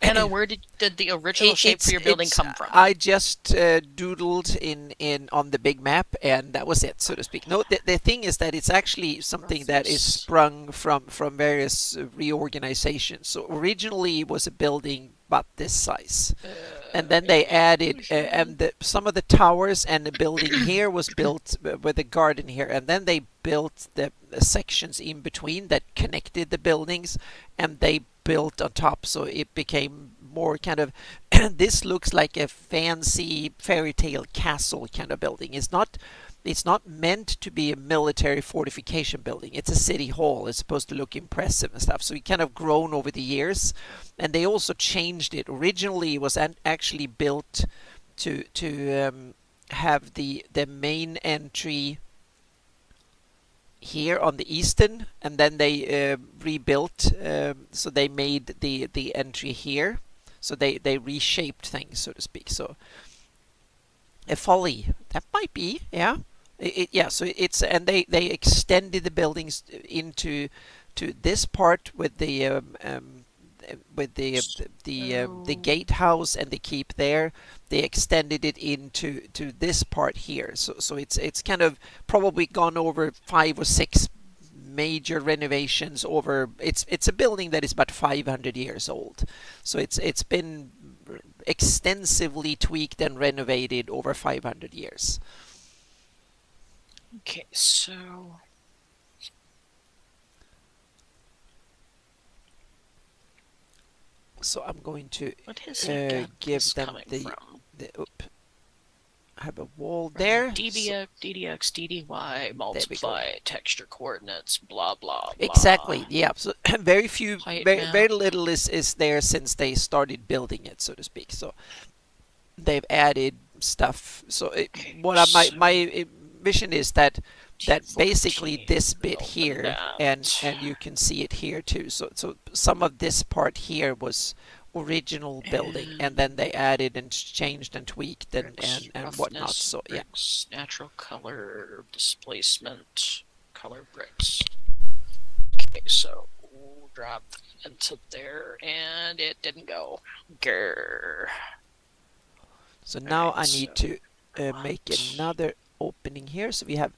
Speaker 2: Anna, where did the original shape for your building come from?
Speaker 1: I just doodled in on the big map, and that was it, so to speak. No, the thing is that it's actually something that is sprung from various reorganizations. So originally it was a building about this size, and then they added some of the towers and the building here was built with a garden here, and then they built the sections in between that connected the buildings, and they built on top, so it became more kind of this looks like a fancy fairy tale castle kind of building. It's not meant to be a military fortification building. It's a city hall. It's supposed to look impressive and stuff. So it kind of grown over the years, and they also changed it. Originally it was actually built to have the main entry here on the eastern, and then they rebuilt, so they made the entry here, so they reshaped things, so to speak. So a folly that might be, yeah, so it's, and they extended the buildings into this part with the gatehouse and the keep there. They extended it into this part here, so it's kind of probably gone over 5 or 6 major renovations over. It's a building that is about 500 years old, so it's been extensively tweaked and renovated over 500 years.
Speaker 2: Okay, so
Speaker 1: I'm going to
Speaker 2: give them
Speaker 1: have a wall there.
Speaker 2: DBX, DDX, DDY, multiply, texture coordinates, blah, blah, blah.
Speaker 1: Exactly, yeah. So very little is there since they started building it, so to speak. So they've added stuff. So my vision is that basically this bit here, and you can see it here too. So some of this part here was original building, and then they added and changed and tweaked and whatnot. So yeah,
Speaker 2: natural color, displacement, color bricks. Okay, so we'll drop into there, and it didn't go. Grr.
Speaker 1: So now I need to make another opening here, so we have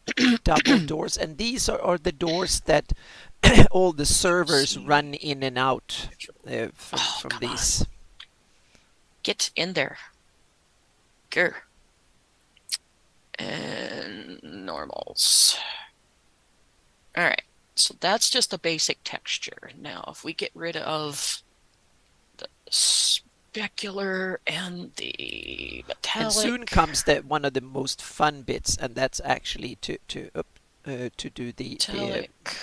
Speaker 1: double doors, and these are the doors that all the servers run in and out from these.
Speaker 2: Get in there. Grr. And normals. Alright, so that's just a basic texture. Now, if we get rid of the specular and the metallic.
Speaker 1: And soon comes one of the most fun bits, and that's actually to do the metallic.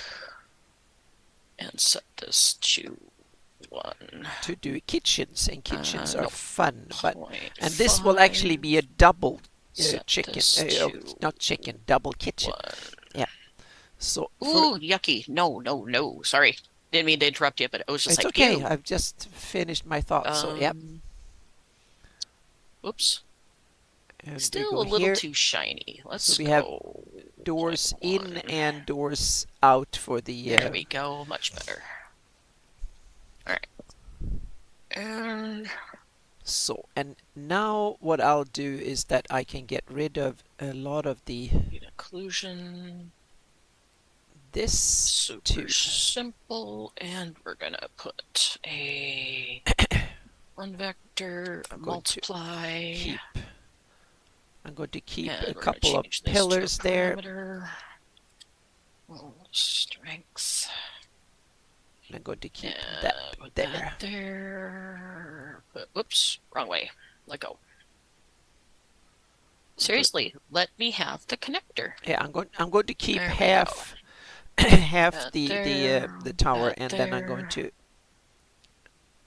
Speaker 2: And set this to 1.
Speaker 1: To do kitchens, and kitchens are fun, and this will actually be a double chicken, not chicken, double kitchen. 1. Yeah. So.
Speaker 2: Yucky! No. Sorry, didn't mean to interrupt you, but it was just
Speaker 1: it's
Speaker 2: like.
Speaker 1: Okay. I've just finished my thoughts. So yeah.
Speaker 2: Oops. And still a little here. Too shiny.
Speaker 1: We have doors in and doors out for the.
Speaker 2: There we go. Much better. All right. And
Speaker 1: and now what I'll do is that I can get rid of a lot of the
Speaker 2: occlusion.
Speaker 1: This
Speaker 2: super simple, and we're gonna put a one vector, multiply.
Speaker 1: I'm going to keep a couple of pillars there.
Speaker 2: Strength.
Speaker 1: I'm going to keep that there.
Speaker 2: Whoops, wrong way. Let go. Seriously, let me have the connector.
Speaker 1: Yeah, I'm going to keep half half
Speaker 2: there,
Speaker 1: the tower,
Speaker 2: that
Speaker 1: and then I'm going
Speaker 2: there.
Speaker 1: to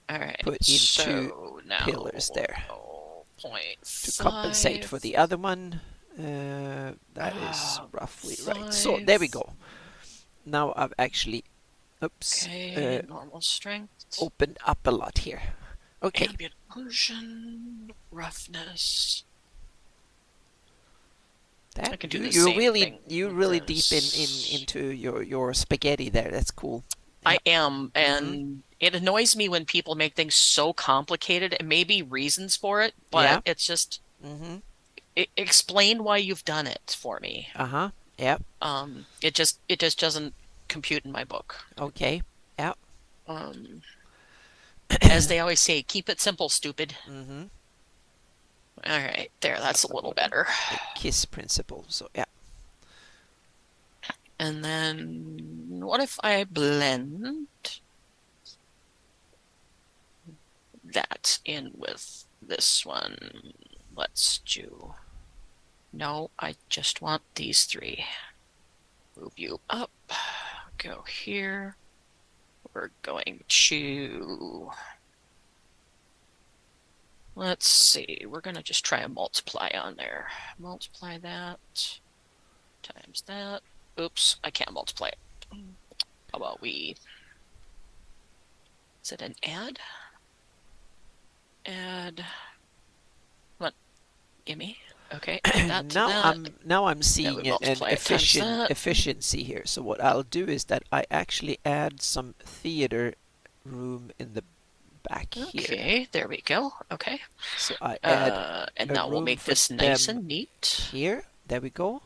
Speaker 2: All right,
Speaker 1: put in two
Speaker 2: so now
Speaker 1: pillars there
Speaker 2: point
Speaker 1: to compensate for the other one. That is roughly right. So there we
Speaker 2: 5.
Speaker 1: go. Now I've actually, oops,
Speaker 2: Okay, normal strength.
Speaker 1: opened up a lot here. Okay.
Speaker 2: Ambient illusion, roughness.
Speaker 1: That
Speaker 2: I can do the
Speaker 1: you're
Speaker 2: same
Speaker 1: really
Speaker 2: thing
Speaker 1: deep into your spaghetti there. That's cool.
Speaker 2: I
Speaker 1: Yep.
Speaker 2: am, and it annoys me when people make things so complicated, and maybe reasons for it, but
Speaker 1: Yeah.
Speaker 2: it's just
Speaker 1: Mm-hmm.
Speaker 2: explain why you've done it for me.
Speaker 1: Uh-huh. Yep.
Speaker 2: It just doesn't compute in my book.
Speaker 1: Okay. Yep.
Speaker 2: Um, as they always say, keep it simple, stupid.
Speaker 1: Mm-hmm.
Speaker 2: All right, there, that's a little better.
Speaker 1: The KISS principle. So yeah.
Speaker 2: And then what if I blend that in with this one? Let's do. No, I just want these 3. Move you up. Go here. We're going to. Let's see. We're going to just try a multiply on there. Multiply that times that. Oops, I can't multiply it. How about we. Is it an add? Add. What? Gimme. Okay, add that to that.
Speaker 1: Now I'm seeing an
Speaker 2: it
Speaker 1: efficiency here. So what I'll do is that I actually add some theater room in the back here.
Speaker 2: Okay, there we go. Okay.
Speaker 1: So I add
Speaker 2: and now we'll make this nice and neat.
Speaker 1: Here, there we go.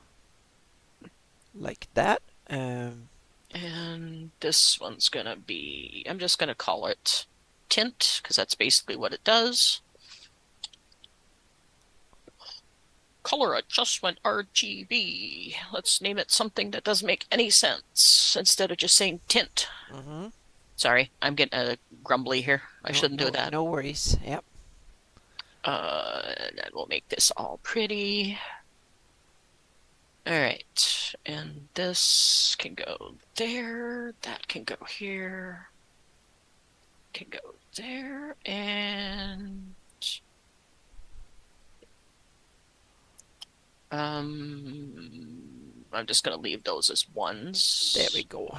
Speaker 1: Like that.
Speaker 2: And this one's gonna be, I'm just gonna call it tint, because that's basically what it does. Color adjustment RGB. Let's name it something that doesn't make any sense instead of just saying tint.
Speaker 1: Mm-hmm.
Speaker 2: Sorry, I'm getting grumbly here. I shouldn't do that.
Speaker 1: No worries. Yep.
Speaker 2: And we'll make this all pretty. All right, and this can go there. That can go here. Can go there, and I'm just gonna leave those as 1s.
Speaker 1: There we go.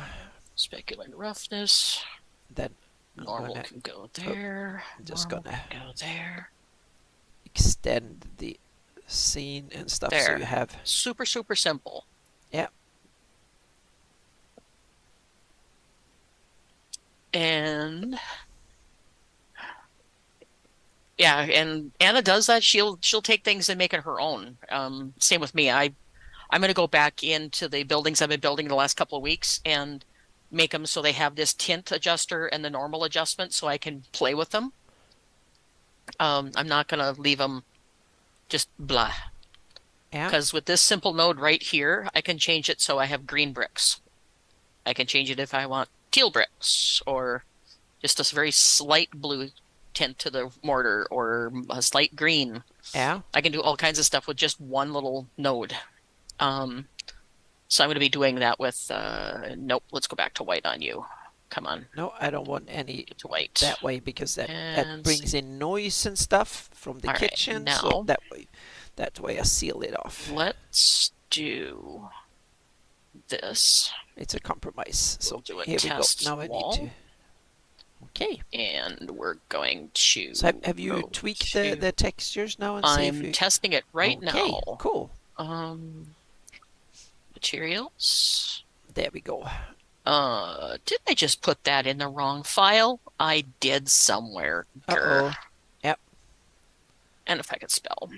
Speaker 2: Specular roughness.
Speaker 1: Then
Speaker 2: normal can go there.
Speaker 1: I'm just gonna
Speaker 2: go there.
Speaker 1: Extend the scene and stuff
Speaker 2: there.
Speaker 1: So you have
Speaker 2: super simple.
Speaker 1: Yeah.
Speaker 2: And yeah, and Anna does that. She'll take things and make it her own. Same with me. I'm going to go back into the buildings I've been building the last couple of weeks and make them so they have this tint adjuster and the normal adjustment so I can play with them. I'm not going to leave them just blah.
Speaker 1: Yeah.
Speaker 2: Because with this simple node right here, I can change it so I have green bricks. I can change it if I want teal bricks or just a very slight blue tint to the mortar or a slight green.
Speaker 1: Yeah.
Speaker 2: I can do all kinds of stuff with just one little node. So I'm going to be doing that with, nope, let's go back to white on you. Come on.
Speaker 1: No, I don't want any
Speaker 2: to white.
Speaker 1: That way because that brings in noise and stuff from the kitchen.
Speaker 2: Right, now,
Speaker 1: so that way I seal it off.
Speaker 2: Let's do this.
Speaker 1: It's a compromise. So
Speaker 2: we'll do a
Speaker 1: here
Speaker 2: test
Speaker 1: we go. Now
Speaker 2: wall.
Speaker 1: I need to. Okay.
Speaker 2: And we're going to.
Speaker 1: So have you tweaked the textures now? And
Speaker 2: I'm testing it right now.
Speaker 1: Cool.
Speaker 2: Materials.
Speaker 1: There we go.
Speaker 2: Did I just put that in the wrong file? I did somewhere.
Speaker 1: Uh-oh. Yep.
Speaker 2: And if I could spell.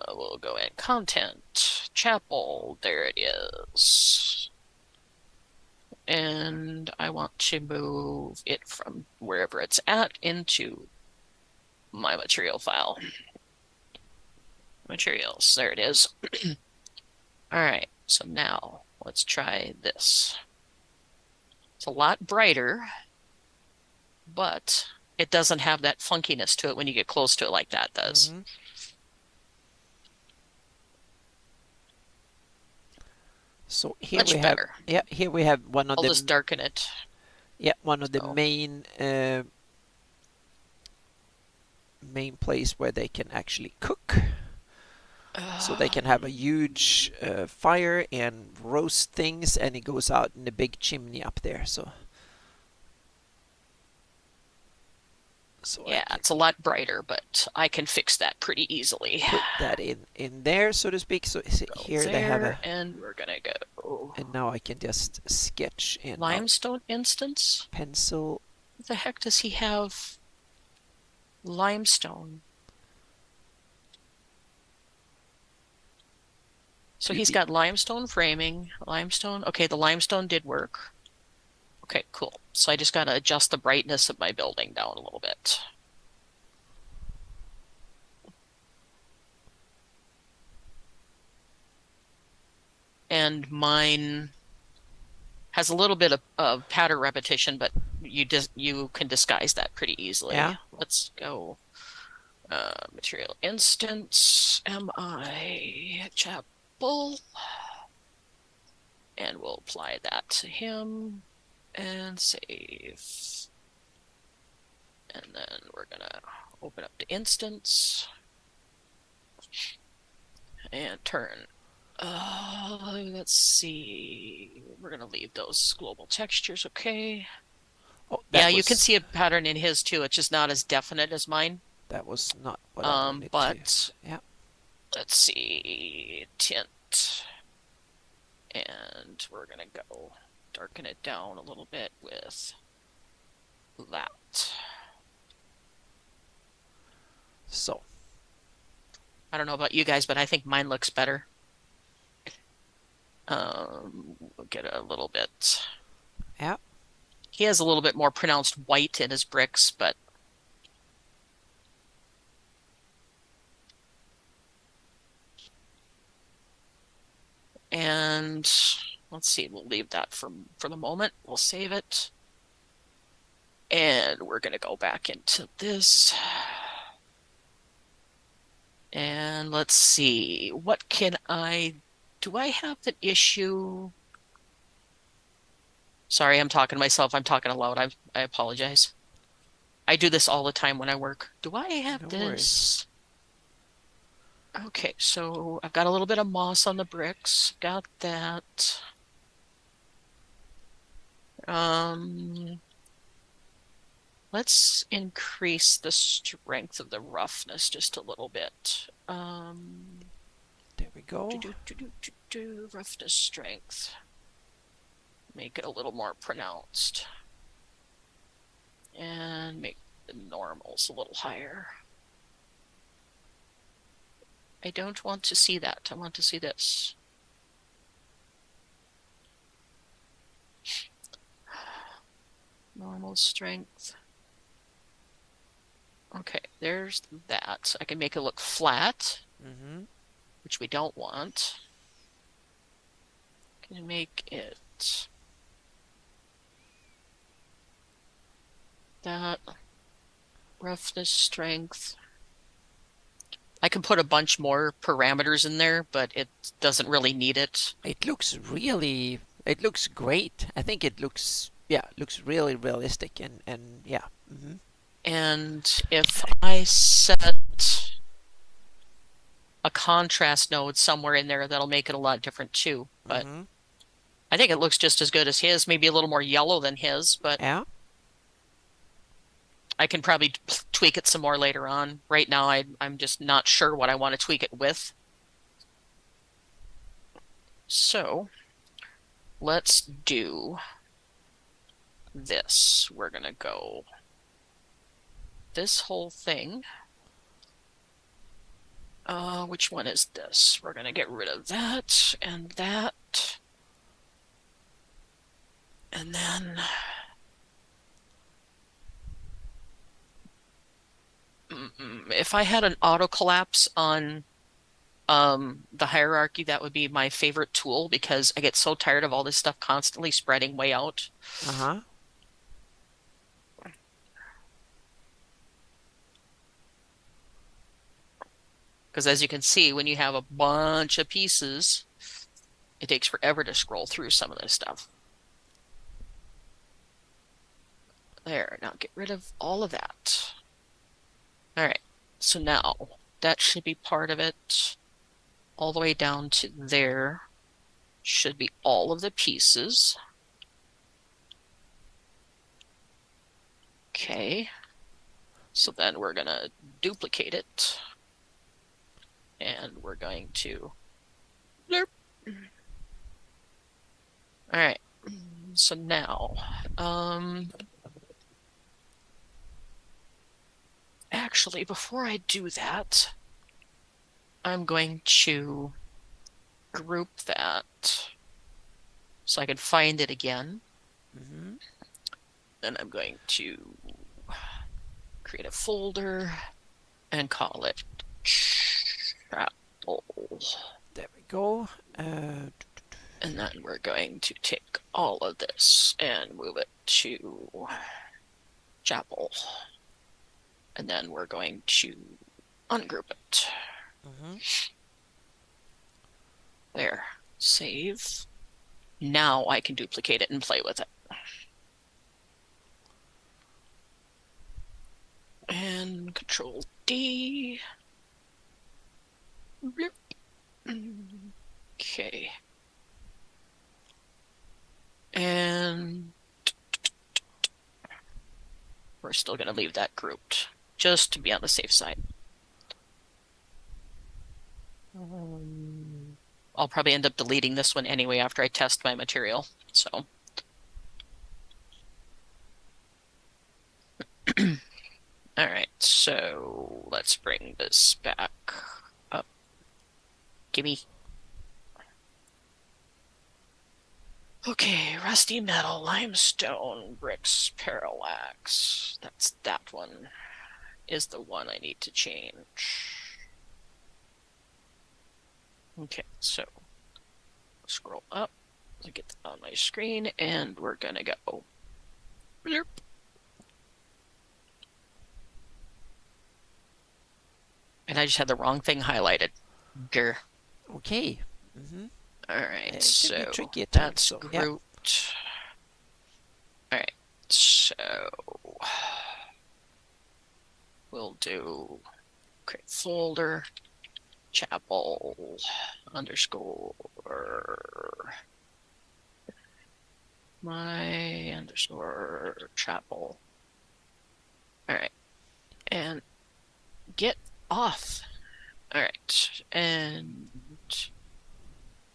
Speaker 2: We'll go in content, chapel, there it is. And I want to move it from wherever it's at into my material file. Materials, there it is. All right, so now let's try this. It's a lot brighter, but it doesn't have that funkiness to it when you get close to it like that does.
Speaker 1: Mm-hmm. So here we
Speaker 2: Much
Speaker 1: have,
Speaker 2: better.
Speaker 1: yeah, here we have one of
Speaker 2: I'll
Speaker 1: the,
Speaker 2: just darken it.
Speaker 1: yeah, one of the
Speaker 2: So.
Speaker 1: main place where they can actually cook. So they can have a huge fire and roast things, and it goes out in the big chimney up there. So
Speaker 2: Yeah,
Speaker 1: I can
Speaker 2: it's a lot brighter, but I can fix that pretty easily.
Speaker 1: put that in there, so to speak. So here they have
Speaker 2: There,
Speaker 1: a,
Speaker 2: and we're gonna go
Speaker 1: and now I can just sketch in a
Speaker 2: limestone instance.
Speaker 1: pencil.
Speaker 2: What the heck does he have? Limestone. So he's got limestone framing, limestone. Okay, the limestone did work. Okay, cool. So I just got to adjust the brightness of my building down a little bit. And mine has a little bit of pattern repetition, but you can disguise that pretty easily.
Speaker 1: Yeah.
Speaker 2: Let's go. Material instance, mi chapel, and we'll apply that to him and save. And then we're gonna open up the instance and turn. Let's see. We're gonna leave those global textures, okay?
Speaker 1: Oh,
Speaker 2: Yeah, you can see a pattern in his too. It's just not as definite as mine.
Speaker 1: That was not what I wanted
Speaker 2: But
Speaker 1: to. Yeah.
Speaker 2: let's see, tint, and we're gonna go darken it down a little bit with that.
Speaker 1: So
Speaker 2: I don't know about you guys, but I think mine looks better. We'll get a little bit.
Speaker 1: yeah.
Speaker 2: He has a little bit more pronounced white in his bricks, but and let's see, we'll leave that for the moment. We'll save it. And we're gonna go back into this. And let's see, what can do I have an issue? Sorry, I'm talking to myself. I'm talking aloud. I apologize. I do this all the time when I work. Do I have
Speaker 1: No
Speaker 2: this?
Speaker 1: worries.
Speaker 2: Okay, so I've got a little bit of moss on the bricks. Got that. Let's increase the strength of the roughness just a little bit.
Speaker 1: There we go.
Speaker 2: Roughness strength. Make it a little more pronounced. And make the normals a little higher. I don't want to see that. I want to see this. Normal strength. Okay, there's that. I can make it look flat, which we don't want. Can make it that roughness strength. I can put a bunch more parameters in there, but it doesn't really need it.
Speaker 1: It looks great. I think it looks, yeah, looks really realistic and yeah.
Speaker 2: And if I set a contrast node somewhere in there, that'll make it a lot different too. But I think it looks just as good as his, maybe a little more yellow than his, but
Speaker 1: yeah.
Speaker 2: I can probably tweak it some more later on. Right now, I'm just not sure what I want to tweak it with. So let's do this. We're going to go this whole thing. Which one is this? We're going to get rid of that and that. And then if I had an auto collapse on the hierarchy, that would be my favorite tool because I get so tired of all this stuff constantly spreading way out. Because as you can see, when you have a bunch of pieces, It takes forever to scroll through some of this stuff. There, now get rid of all of that. All right, so now that should be part of it. All the way down to there should be all of the pieces. Okay, so then we're gonna duplicate it. And we're going to blurp. All right, so now, actually, before I do that, I'm going to group that so I can find it again. Then I'm going to create a folder and call it chapel.
Speaker 1: There we go.
Speaker 2: And then we're going to take all of this and move it to chapel. And then we're going to ungroup it. There. Save. Now I can duplicate it and play with it. And Control D. Okay. And we're still going to leave that grouped, just to be on the safe side. I'll probably end up deleting this one anyway after I test my material, so. All right, so let's bring this back up. Gimme. Okay, rusty metal, limestone, bricks, parallax. That's that one is the one I need to change. Okay, so scroll up to get that on my screen, and we're gonna go blurp. And I just had the wrong thing highlighted. Grr.
Speaker 1: Okay.
Speaker 2: All right, so
Speaker 1: tricky
Speaker 2: that's
Speaker 1: so,
Speaker 2: grouped.
Speaker 1: Yeah.
Speaker 2: All right, so we'll do create folder, chapel underscore my underscore chapel. All right, and get off. All right, and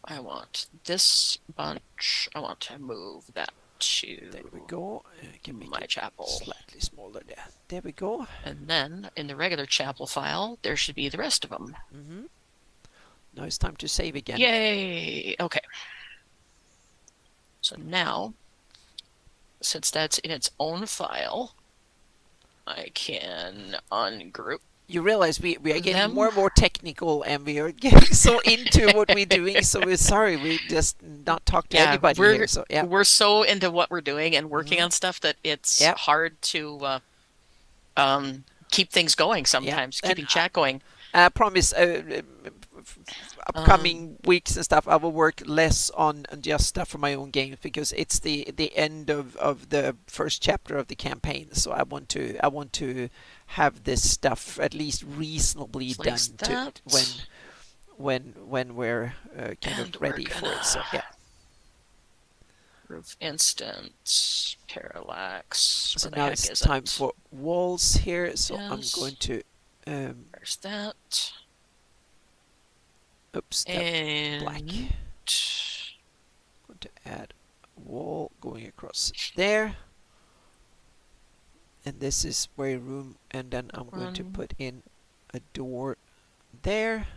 Speaker 2: I want this bunch. I want to move that to.
Speaker 1: There we go. Can make
Speaker 2: my chapel
Speaker 1: slightly smaller there. There we go.
Speaker 2: And then in the regular chapel file, there should be the rest of them.
Speaker 1: Now it's time to save again.
Speaker 2: Yay! Okay. So now, since that's in its own file, I can ungroup.
Speaker 1: You realize we are getting more and more technical, and we are getting so into what we're doing. So we're sorry, we just not talk to anybody here. So yeah,
Speaker 2: we're so into what we're doing and working on stuff that it's hard to keep things going sometimes. Keeping chat going.
Speaker 1: I promise. Upcoming weeks and stuff, I will work less on just stuff for my own games, because it's the end of the first chapter of the campaign. So I want to have this stuff at least reasonably done to when we're kind of ready for it. So yeah.
Speaker 2: Roof instance, parallax.
Speaker 1: So now it's time for walls here. So I'm going to.
Speaker 2: There's that.
Speaker 1: Oops,
Speaker 2: and
Speaker 1: black. I'm going to add a wall going across there. And this is where room, and then I'm going to put in a door there.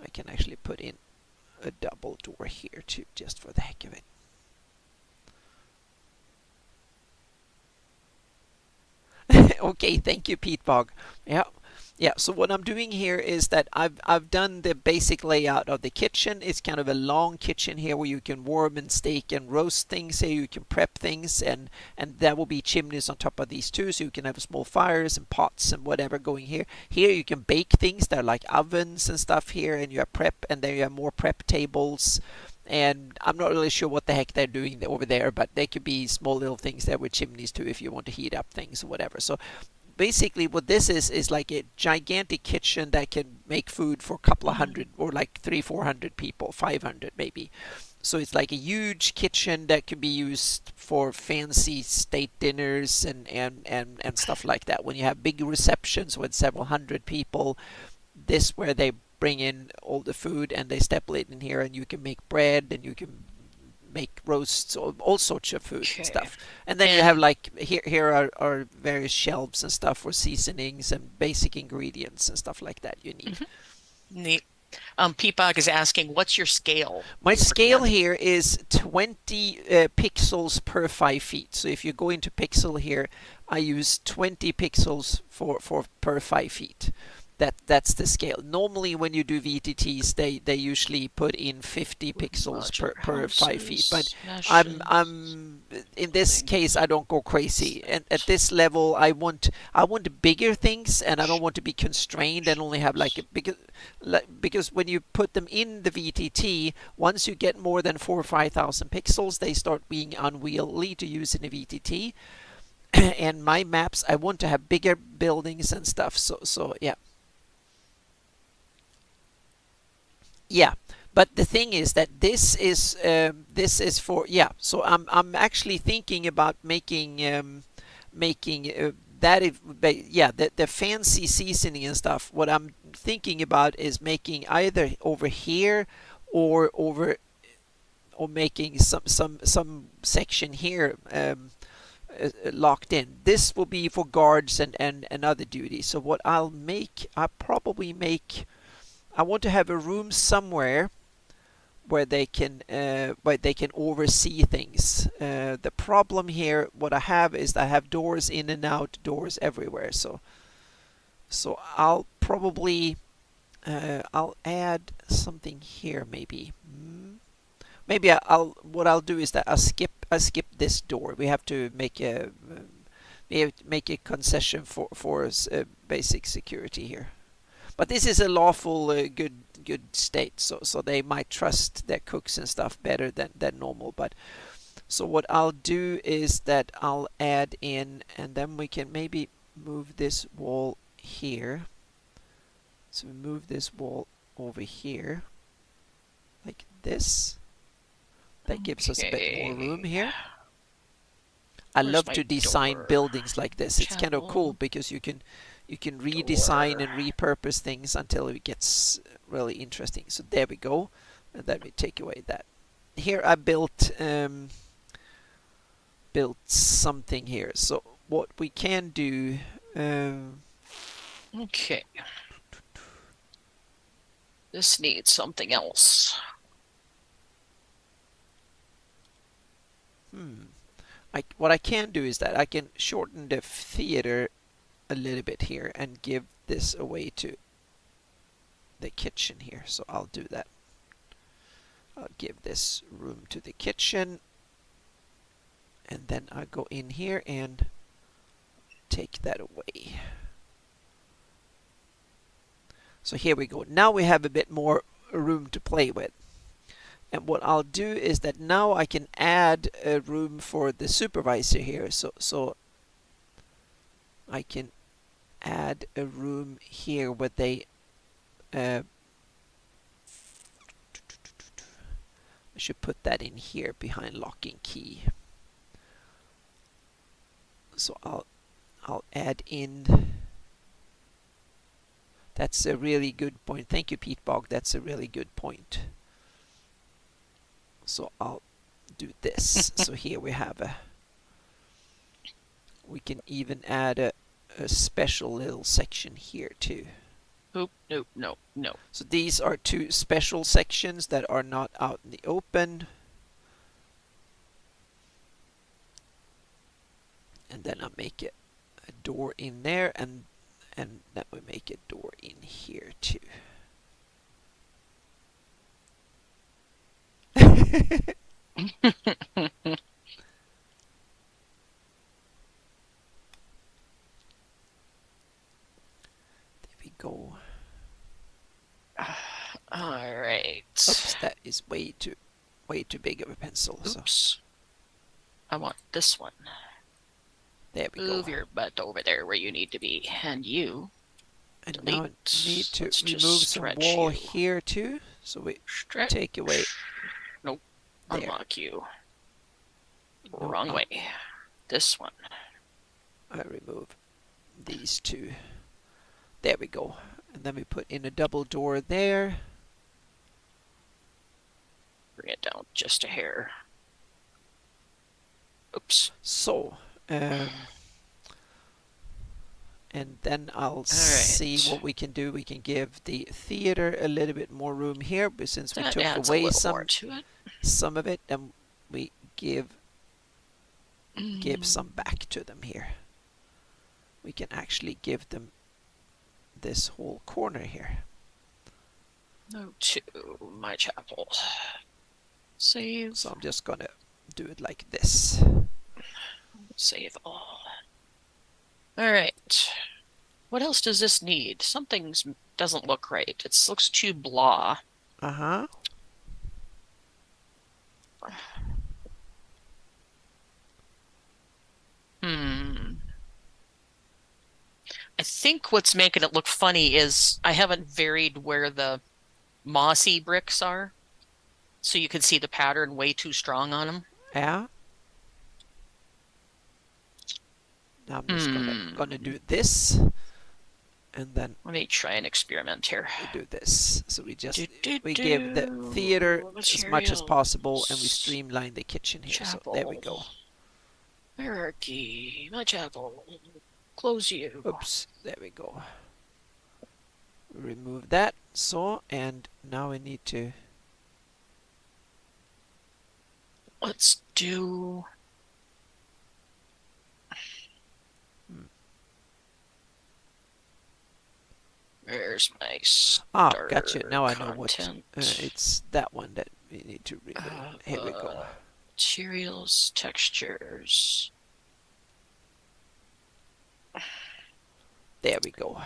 Speaker 1: I can actually put in a double door here too, just for the heck of it. Okay, thank you, Pete Bog. Yeah. Yeah, so what I'm doing here is that I've done the basic layout of the kitchen. It's kind of a long kitchen here where you can warm and steak and roast things here. You can prep things, and there will be chimneys on top of these too, so you can have small fires and pots and whatever going here. Here you can bake things. They're like ovens and stuff here, and you have prep, and then you have more prep tables. And I'm not really sure what the heck they're doing over there, but they could be small little things there with chimneys too if you want to heat up things or whatever. So basically what this is like a gigantic kitchen that can make food for a couple of hundred, or like 300-400 people, 500 maybe. So it's like a huge kitchen that can be used for fancy state dinners and stuff like that. When you have big receptions with several hundred people, this where they bring in all the food and they staple it in here, and you can make bread and you can make roasts, all sorts of food and stuff. And then you have like here are various shelves and stuff for seasonings and basic ingredients and stuff like that you need.
Speaker 2: Neat. Peapog is asking, what's your scale?
Speaker 1: My scale here is 20 pixels per 5 feet. So if you go into pixel here, I use 20 pixels for per 5 feet. That's the scale. Normally when you do VTTs, they usually put in 50 pixels per 5 feet. But I'm in this case I don't go crazy. And at this level I want bigger things, and I don't want to be constrained and only have like because when you put them in the VTT, once you get more than 4,000 or 5,000 pixels, they start being unwieldy to use in a VTT. And my maps, I want to have bigger buildings and stuff. So yeah. Yeah, but the thing is that this is for, yeah. So I'm actually thinking about making that if, yeah, the fancy seasoning and stuff. What I'm thinking about is making either over here or making some section here locked in. This will be for guards and other duties. So what I'll probably make. I want to have a room somewhere where they can oversee things. The problem here, what I have is I have doors in and out, doors everywhere. So I'll probably I'll add something here maybe. Maybe what I'll do is that I'll skip this door. We have to make a concession for basic security here. But this is a lawful, good state, so they might trust their cooks and stuff better than normal. But so what I'll do is that I'll add in, and then we can maybe move this wall here. So we move this wall over here, like this. That gives us a bit more room here. I love to design buildings like this. It's kind of cool because you can redesign and repurpose things until it gets really interesting. So there we go. And let me take away that. Here I built something here. So what we can do.
Speaker 2: Okay. This needs something else.
Speaker 1: What I can do is that I can shorten the theater a little bit here and give this away to the kitchen here. So I'll do that. I'll give this room to the kitchen, and then I'll go in here and take that away. So here we go. Now we have a bit more room to play with. And what I'll do is that now I can add a room for the supervisor here. So I can add a room here where they I should put that in here behind lock and key. So I'll add in. That's a really good point. Thank you, Pete Bog. That's a really good point. So I'll do this. So here we have we can even add a special little section here too.
Speaker 2: Oop, nope, no.
Speaker 1: So these are two special sections that are not out in the open. And then I'll make a door in there, and And then we make a door in here too. There we go.
Speaker 2: All right.
Speaker 1: Oops, that is way too big of a pencil.
Speaker 2: Oops.
Speaker 1: So.
Speaker 2: I want this one.
Speaker 1: There we
Speaker 2: Move
Speaker 1: go.
Speaker 2: your butt over there where you need to be. And you.
Speaker 1: And
Speaker 2: delete.
Speaker 1: now I need to
Speaker 2: Let's
Speaker 1: remove some wall
Speaker 2: you.
Speaker 1: here too. So we take away.
Speaker 2: Nope.
Speaker 1: There.
Speaker 2: Unlock you.
Speaker 1: No,
Speaker 2: Wrong way. This one.
Speaker 1: I remove these two. There we go. And then we put in a double door there.
Speaker 2: Bring it down just a hair. Oops.
Speaker 1: So, and then I'll see what we can do. We can give the theater a little bit more room here, but since we took away some of it, then we give some back to them here. We can actually give them this whole corner here.
Speaker 2: No to my chapel. Save.
Speaker 1: So I'm just gonna do it like this.
Speaker 2: Save all. All right. What else does this need? Something doesn't look right. It looks too blah.
Speaker 1: Uh-huh.
Speaker 2: I think what's making it look funny is I haven't varied where the mossy bricks are, so you can see the pattern way too strong on them.
Speaker 1: Yeah. Now I'm just gonna do this, and then
Speaker 2: let me try an experiment here.
Speaker 1: We do this, so we just we give the theater as much as possible, and we streamline the kitchen here.
Speaker 2: Chapel.
Speaker 1: So there we go.
Speaker 2: Hierarchy, my chapel. Close you.
Speaker 1: Oops, there we go. Remove that. So, and now we need to.
Speaker 2: Let's do. Where's my starter
Speaker 1: gotcha. Now I know
Speaker 2: content?
Speaker 1: what. It's that one that we need to remove. Here we go.
Speaker 2: Materials, textures.
Speaker 1: There we go.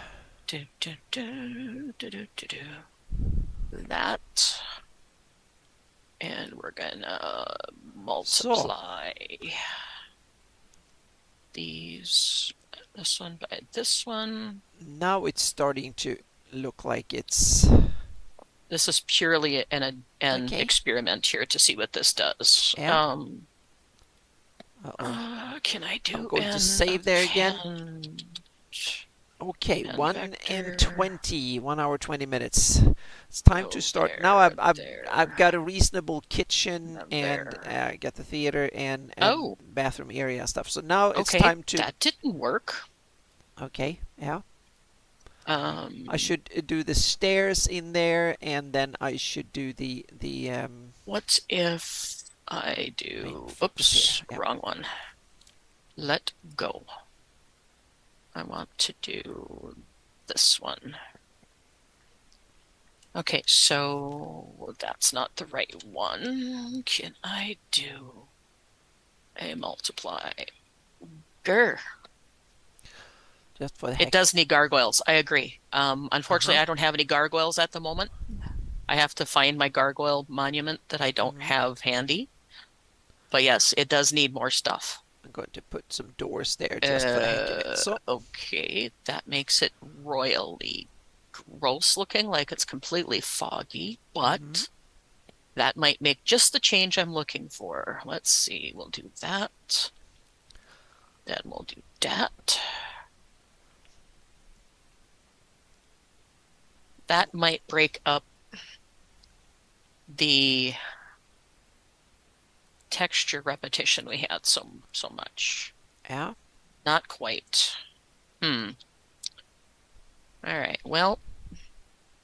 Speaker 2: That. And we're gonna multiply these, this one by this one.
Speaker 1: Now it's starting to look like it's...
Speaker 2: This is purely an experiment here to see what this does.
Speaker 1: Yeah.
Speaker 2: Can I do?
Speaker 1: I'm going to save there again. Okay, 1 and 20, 1 hour 20 minutes. It's time to start. Now I've got a reasonable kitchen and I got the theater and bathroom area and stuff. So now it's time to.
Speaker 2: That didn't work.
Speaker 1: Okay, yeah. I should do the stairs in there, and then I should do the.
Speaker 2: What if I do? Oops, wrong one. Let go. I want to do this one. Okay, so that's not the right one. Can I do a multiply? Grr.
Speaker 1: Just for the heck.
Speaker 2: It does need gargoyles. I agree. Unfortunately, I don't have any gargoyles at the moment. I have to find my gargoyle monument that I don't have handy. But yes, it does need more stuff.
Speaker 1: I'm going to put some doors there just for the heck of it. So,
Speaker 2: okay, that makes it royally gross looking, like it's completely foggy, but that might make just the change I'm looking for. Let's see, we'll do that. Then we'll do that. That might break up the texture repetition we had so much.
Speaker 1: Yeah.
Speaker 2: Not quite. All right. Well,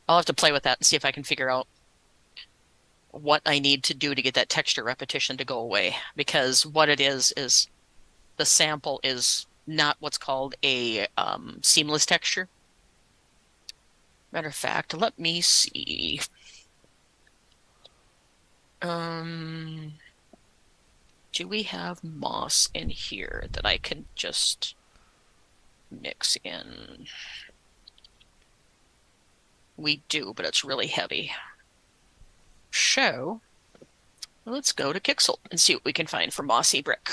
Speaker 2: I'll have to play with that and see if I can figure out what I need to do to get that texture repetition to go away. Because what it is the sample is not what's called a seamless texture. Matter of fact, let me see. Do we have moss in here that I can just mix in? We do, but it's really heavy. So let's go to Kixel and see what we can find for mossy brick.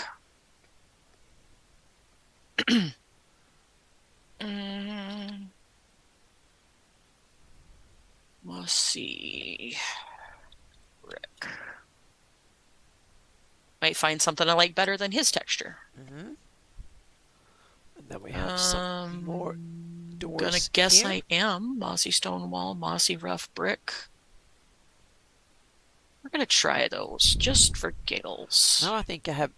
Speaker 2: Mossy brick. Might find something I like better than his texture.
Speaker 1: And then we have some more doors.
Speaker 2: Gonna guess
Speaker 1: here.
Speaker 2: I am. Mossy stone wall, mossy rough brick. We're gonna try those just for giggles.
Speaker 1: Now I think I have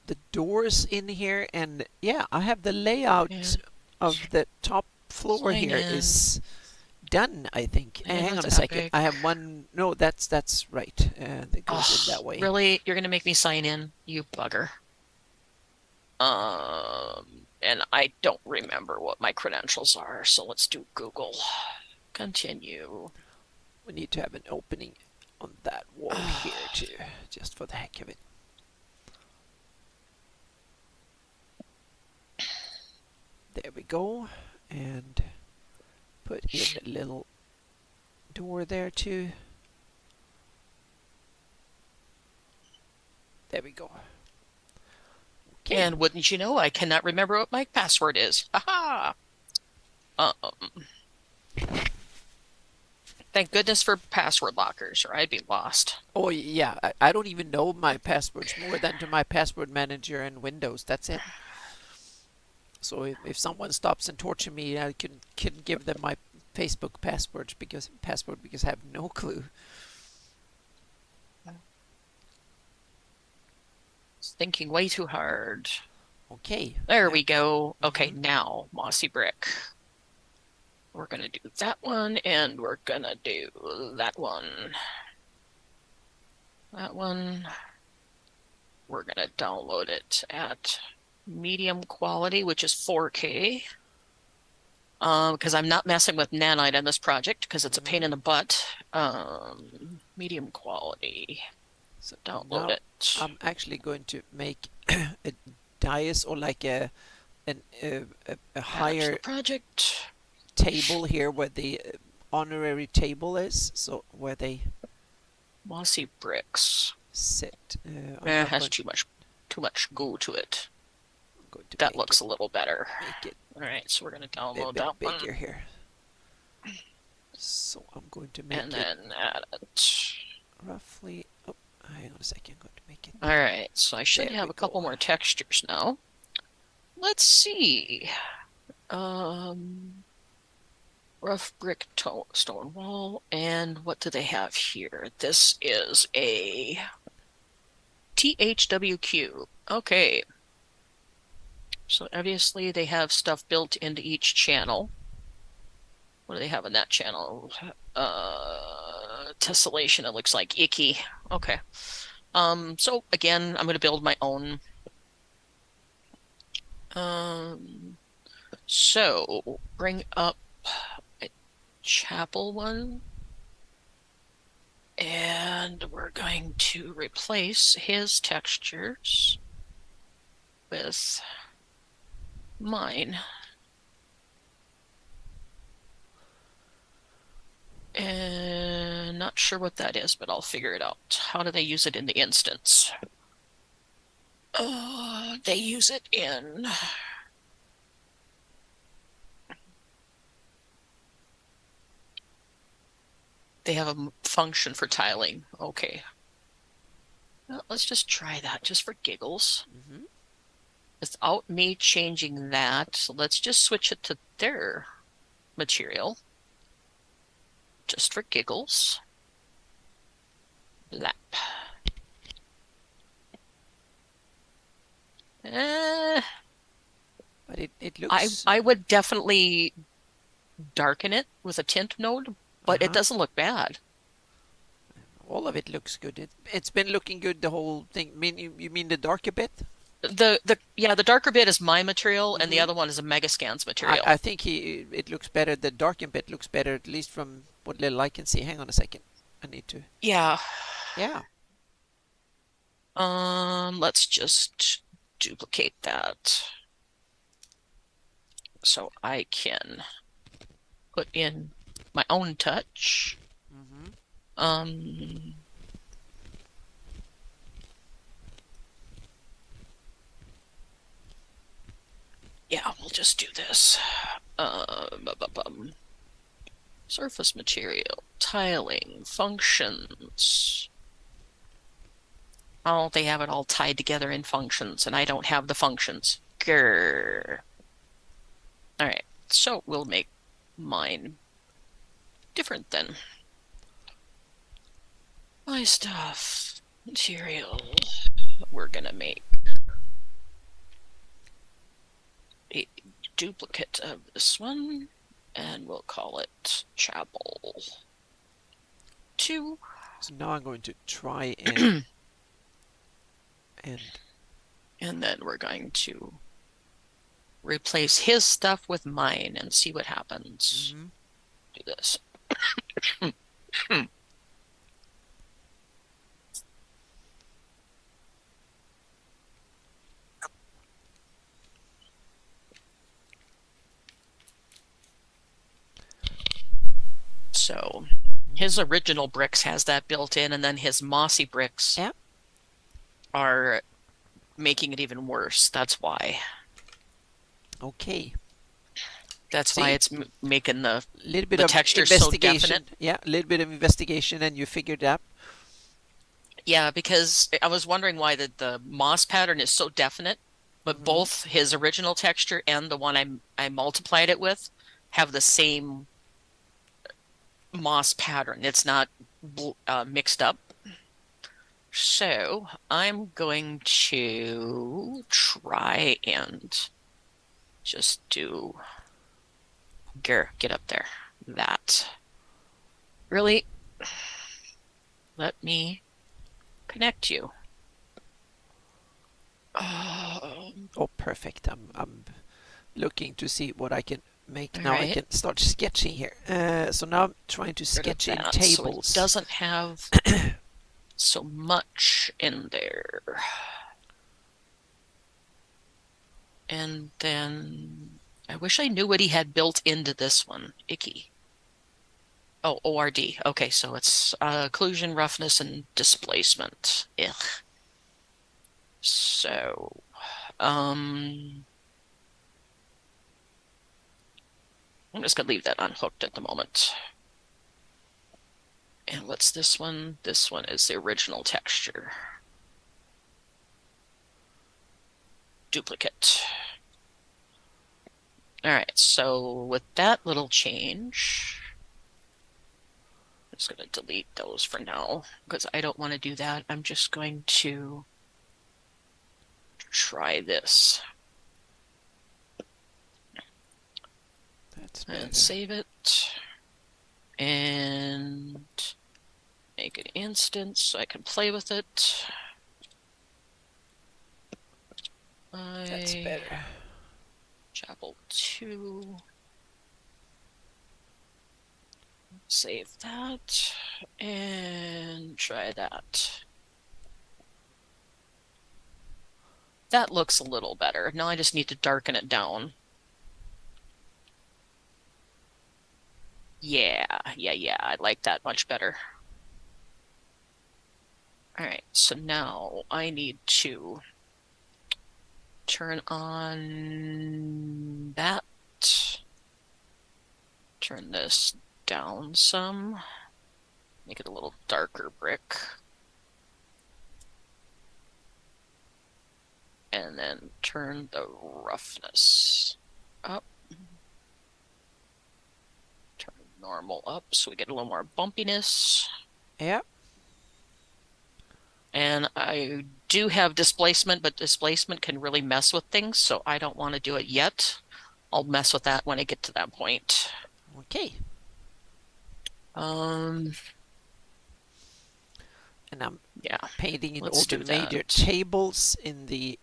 Speaker 1: the doors in here, and yeah, I have the layout of the top floor here is done, I think. Hang on a second. I have one. No, that's right. That goes in that way.
Speaker 2: Really? You're gonna make me sign in, you bugger. And I don't remember what my credentials are, so let's do Google. Continue.
Speaker 1: We need to have an opening on that wall here too, just for the heck of it. There we go, and put in a little door there too. There we go.
Speaker 2: Okay. And wouldn't you know, I cannot remember what my password is. Haha. Thank goodness for password lockers, or I'd be lost.
Speaker 1: Oh yeah, I don't even know my passwords more than to my password manager in Windows. That's it. So if someone stops and torture me, I can give them my Facebook password because I have no clue.
Speaker 2: It's thinking way too hard.
Speaker 1: Okay.
Speaker 2: There we go. Okay, now mossy brick. We're gonna do that one, and we're gonna do that one. That one. We're gonna download it at medium quality, which is 4K. Because I'm not messing with nanite on this project because it's a pain in the butt. Medium quality. So download it.
Speaker 1: I'm actually going to make a dais or like a higher
Speaker 2: project
Speaker 1: table here where the honorary table is. So where they
Speaker 2: mossy bricks
Speaker 1: sit.
Speaker 2: It has too much goo to it. That looks a little better. All right, so we're going to download that one.
Speaker 1: Bigger here. So I'm going to make
Speaker 2: and then add it
Speaker 1: roughly. Oh, hang on a second. I'm going to make it.
Speaker 2: All right, so I should have a couple more textures now. Let's see. Rough brick stone wall, and what do they have here? This is a THWQ. Okay. So obviously they have stuff built into each channel. What do they have in that channel? Tessellation, it looks like. Icky. Okay. So again, I'm going to build my own. So bring up a chapel one. And we're going to replace his textures with mine. And not sure what that is, but I'll figure it out. How do they use it in the instance? They use it in... They have a function for tiling. Okay. Well, let's just try that just for giggles. Without me changing that, so let's just switch it to their material. Just for giggles. Blap.
Speaker 1: But it looks...
Speaker 2: I would definitely darken it with a tint node, but it doesn't look bad.
Speaker 1: All of it looks good. It's been looking good the whole thing. You mean the darker bit?
Speaker 2: the darker bit is my material, and the
Speaker 1: Mm-hmm.
Speaker 2: other one is a Megascans material.
Speaker 1: I think it looks better. The darkened bit looks better, at least from what little I can see. Hang on a second. I need to.
Speaker 2: Yeah.
Speaker 1: Yeah.
Speaker 2: Let's just duplicate that so I can put in my own touch.
Speaker 1: Mm-hmm.
Speaker 2: Um, yeah, we'll just do this. Surface material, tiling, functions. Oh, they have it all tied together in functions, and I don't have the functions. Grr. All right, so we'll make mine different then. My stuff, material. We're gonna make a duplicate of this one, and we'll call it Chapel 2.
Speaker 1: So now I'm going to try and
Speaker 2: and then we're going to replace his stuff with mine and see what happens.
Speaker 1: mm-hmm.
Speaker 2: Do this. So his original bricks has that built in, and then his mossy bricks
Speaker 1: Yeah.
Speaker 2: are making it even worse. That's why.
Speaker 1: Okay.
Speaker 2: That's
Speaker 1: See?
Speaker 2: why it's making the
Speaker 1: Little bit
Speaker 2: the
Speaker 1: of
Speaker 2: texture so
Speaker 1: investigation.
Speaker 2: definite.
Speaker 1: Yeah, a little bit of investigation, and you figured it out.
Speaker 2: Yeah, because I was wondering why the moss pattern is so definite, but
Speaker 1: Mm-hmm.
Speaker 2: both his original texture and the one I multiplied it with have the same moss pattern. It's not mixed up. So I'm going to try and just do get up there. That. Really? Let me connect you.
Speaker 1: Oh, perfect. I'm looking to see what I can make.
Speaker 2: All
Speaker 1: Now I
Speaker 2: right.
Speaker 1: can start sketching here. So now I'm trying to sketch in tables.
Speaker 2: So it doesn't have so much in there. And then I wish I knew what he had built into this one. Icky. Oh, ORD. Okay, so it's occlusion, roughness, and displacement. Ugh. So, I'm just gonna leave that unhooked at the moment. And what's this one? This one is the original texture. Duplicate. All right, so with that little change, I'm just going to delete those for now because I don't want to do that. I'm just going to try this.
Speaker 1: That's better.
Speaker 2: And save it. And make an instance so I can play with it.
Speaker 1: That's better.
Speaker 2: Chapel 2. Save that and try that. That looks a little better. Now I just need to darken it down. Yeah, I like that much better. All right, so now I need to turn on that. Turn this down some. Make it a little darker brick. And then turn the roughness up. Turn normal up so we get a little more bumpiness.
Speaker 1: Yeah.
Speaker 2: And I do have displacement, but displacement can really mess with things, so I don't want to do it yet. I'll mess with that when I get to that point.
Speaker 1: Okay. And I'm painting in all the major tables in the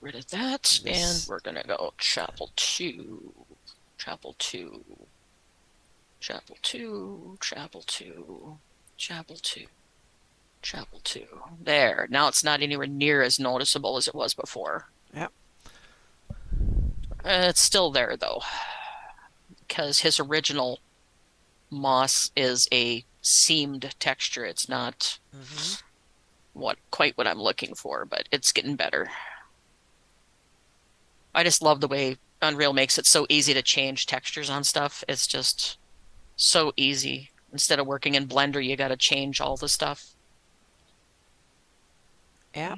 Speaker 2: rid of that, and
Speaker 1: This.
Speaker 2: we're gonna go chapel 2, chapel 2, chapel 2, chapel 2, chapel 2, chapel 2. There. Now it's not anywhere near as noticeable as it was before.
Speaker 1: Yep.
Speaker 2: It's still there though, because his original moss is a seamed texture. It's not quite what I'm looking for, but it's getting better. I just love the way Unreal makes it so easy to change textures on stuff. It's just so easy. Instead of working in Blender, you got to change all the stuff.
Speaker 1: Yeah.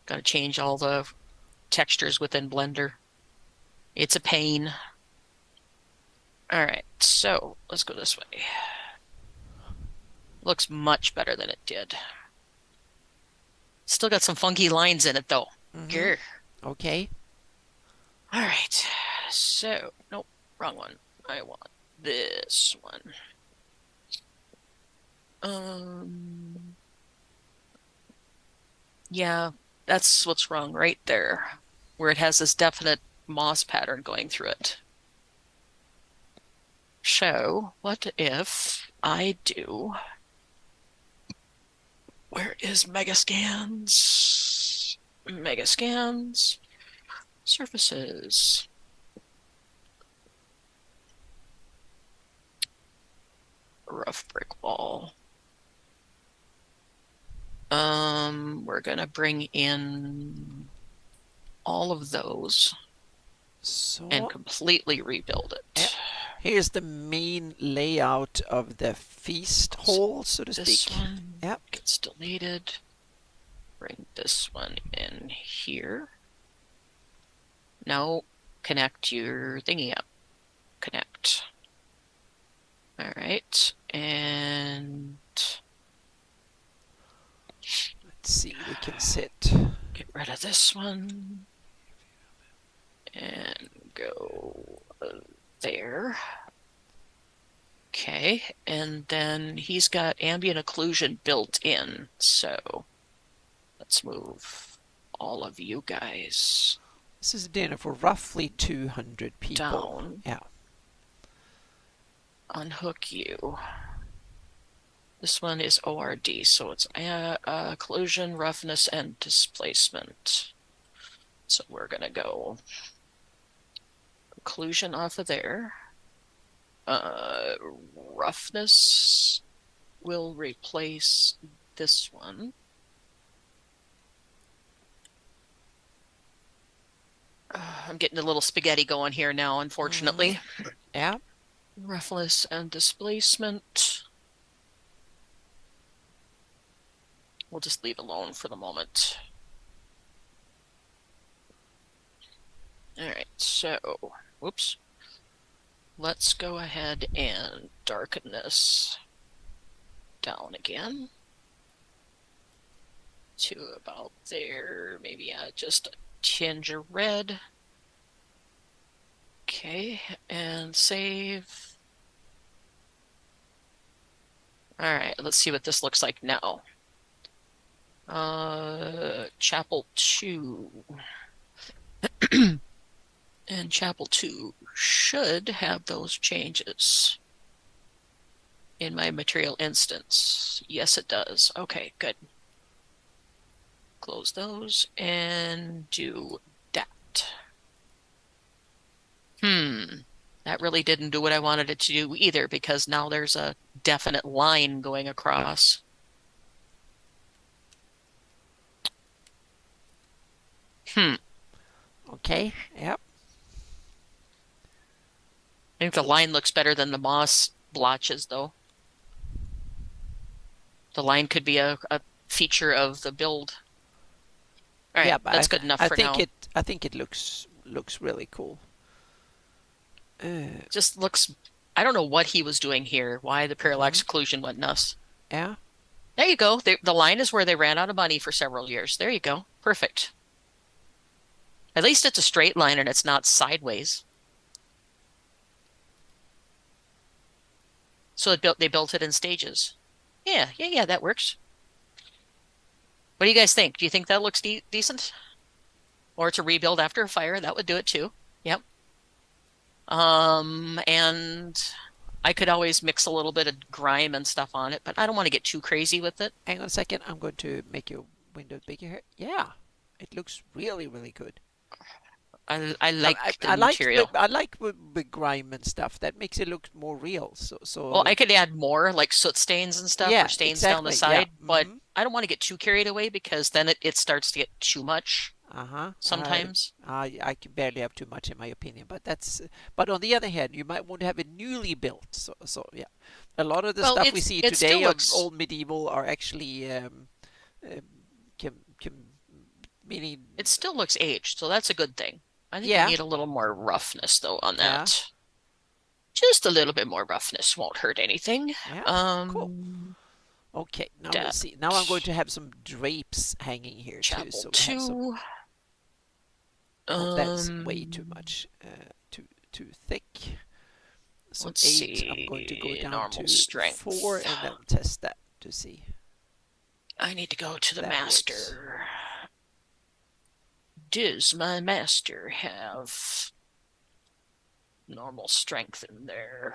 Speaker 2: Got to change all the textures within Blender. It's a pain. All right, so let's go this way. Looks much better than it did. Still got some funky lines in it though. Grr.
Speaker 1: Okay.
Speaker 2: All right, so nope, wrong one. I want this one. Yeah, that's what's wrong right there, where it has this definite moss pattern going through it. So, what if I do... Where is Megascans? Megascans. Surfaces. Rough brick wall. We're gonna bring in all of those and completely rebuild it.
Speaker 1: Here's the main layout of the feast hall, so to speak.
Speaker 2: This one gets deleted. Bring this one in here. Now connect your thingy up. Connect. All right, and
Speaker 1: let's see, we can
Speaker 2: get rid of this one and go there. Okay, and then he's got ambient occlusion built in, so let's move all of you guys.
Speaker 1: This is a dinner for roughly 200 people.
Speaker 2: Down.
Speaker 1: Yeah.
Speaker 2: Unhook you. This one is ORD, so it's occlusion, roughness, and displacement. So we're gonna go occlusion off of there. Roughness will replace this one. I'm getting a little spaghetti going here now, unfortunately.
Speaker 1: Yeah.
Speaker 2: Roughness and displacement. We'll just leave alone for the moment. All right, so, whoops. Let's go ahead and darken this down again to about there. Maybe just a tinge of red. Okay, and save. All right, let's see what this looks like now. Chapel 2. And Chapel 2 should have those changes in my material instance. Yes, it does. Okay, good. Close those and do that. That really didn't do what I wanted it to do either, because now there's a definite line going across.
Speaker 1: Okay, yep.
Speaker 2: I think the line looks better than the moss blotches, though. The line could be a feature of the build. All right,
Speaker 1: yeah, but
Speaker 2: that's good enough for now.
Speaker 1: I think it looks really cool.
Speaker 2: Just looks... I don't know what he was doing here, why the parallax occlusion went nuts.
Speaker 1: Yeah.
Speaker 2: There you go. The line is where they ran out of money for several years. There you go. Perfect. At least it's a straight line and it's not sideways. So they built it in stages. Yeah, that works. What do you guys think? Do you think that looks decent? Or to rebuild after a fire, that would do it too. Yep. And I could always mix a little bit of grime and stuff on it, but I don't want to get too crazy with it.
Speaker 1: Hang on a second. I'm going to make your window bigger here. Yeah, it looks really, really good.
Speaker 2: I like the
Speaker 1: I like
Speaker 2: material.
Speaker 1: the grime and stuff. That makes it look more real.
Speaker 2: Well,
Speaker 1: So
Speaker 2: I could add more like soot stains and stuff or
Speaker 1: yeah,
Speaker 2: stains down the
Speaker 1: exactly. Yeah.
Speaker 2: side, but I don't want to get too carried away because then it starts to get too much
Speaker 1: Uh-huh.
Speaker 2: sometimes.
Speaker 1: I can barely have too much in my opinion, but that's. But on the other hand, you might want to have it newly built. So yeah, a lot of the
Speaker 2: Well,
Speaker 1: stuff we see
Speaker 2: it still
Speaker 1: today of
Speaker 2: looks
Speaker 1: old medieval are actually um, can meaning
Speaker 2: it still looks aged, so that's a good thing. I think I
Speaker 1: yeah
Speaker 2: need a little more roughness though on
Speaker 1: yeah
Speaker 2: that. Just a little bit more roughness won't hurt anything.
Speaker 1: yeah cool.
Speaker 2: Um,
Speaker 1: Okay, now we'll
Speaker 2: that
Speaker 1: see. Now I'm going to have some drapes hanging here too,
Speaker 2: chapel
Speaker 1: so we have some.
Speaker 2: 2.
Speaker 1: Oh, that's way too much. Too thick. So
Speaker 2: Let's
Speaker 1: 8. I'm going to go
Speaker 2: see.
Speaker 1: down
Speaker 2: Normal
Speaker 1: to
Speaker 2: strength.
Speaker 1: 4 and then test that to see.
Speaker 2: I need to go to the
Speaker 1: That
Speaker 2: master.
Speaker 1: works.
Speaker 2: Does my master have normal strength in there?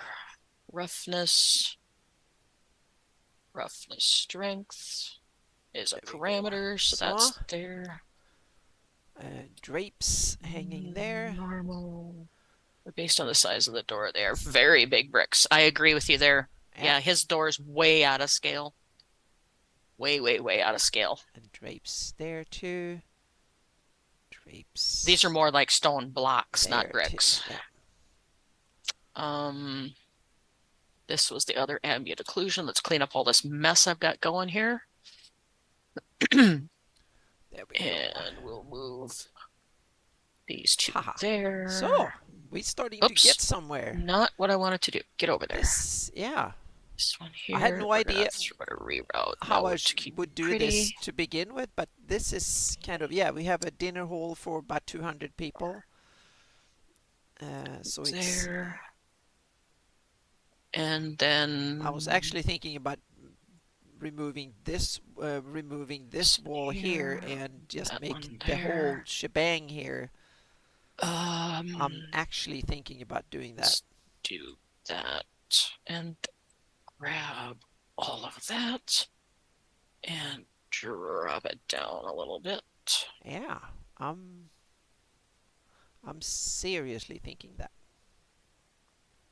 Speaker 2: Roughness. Roughness strength is a
Speaker 1: There we go.
Speaker 2: parameter, so that's there.
Speaker 1: Drapes hanging there.
Speaker 2: Normal. Based on the size of the door, they are very big bricks. I agree with you there. Yeah, his door's way out of scale. Way, way, way out of scale.
Speaker 1: And drapes there too. Drapes.
Speaker 2: These are more like stone blocks, not bricks.
Speaker 1: Yeah.
Speaker 2: This was the other ambient occlusion. Let's clean up all this mess I've got going here.
Speaker 1: There we go.
Speaker 2: And we'll move these two
Speaker 1: Haha.
Speaker 2: there.
Speaker 1: So we're starting to get somewhere.
Speaker 2: Not what I wanted to do. Get over there.
Speaker 1: Yeah.
Speaker 2: This one here.
Speaker 1: I had no idea
Speaker 2: reroute
Speaker 1: how I would do this to begin with, but this is kind of, yeah, we have a dinner hall for about 200 people. So it's
Speaker 2: there. And then
Speaker 1: I was actually thinking about removing this wall here and just make the whole shebang here. I'm actually thinking about doing that.
Speaker 2: Let's do that and grab all of that and drop it down a little bit.
Speaker 1: Yeah, I'm seriously thinking that.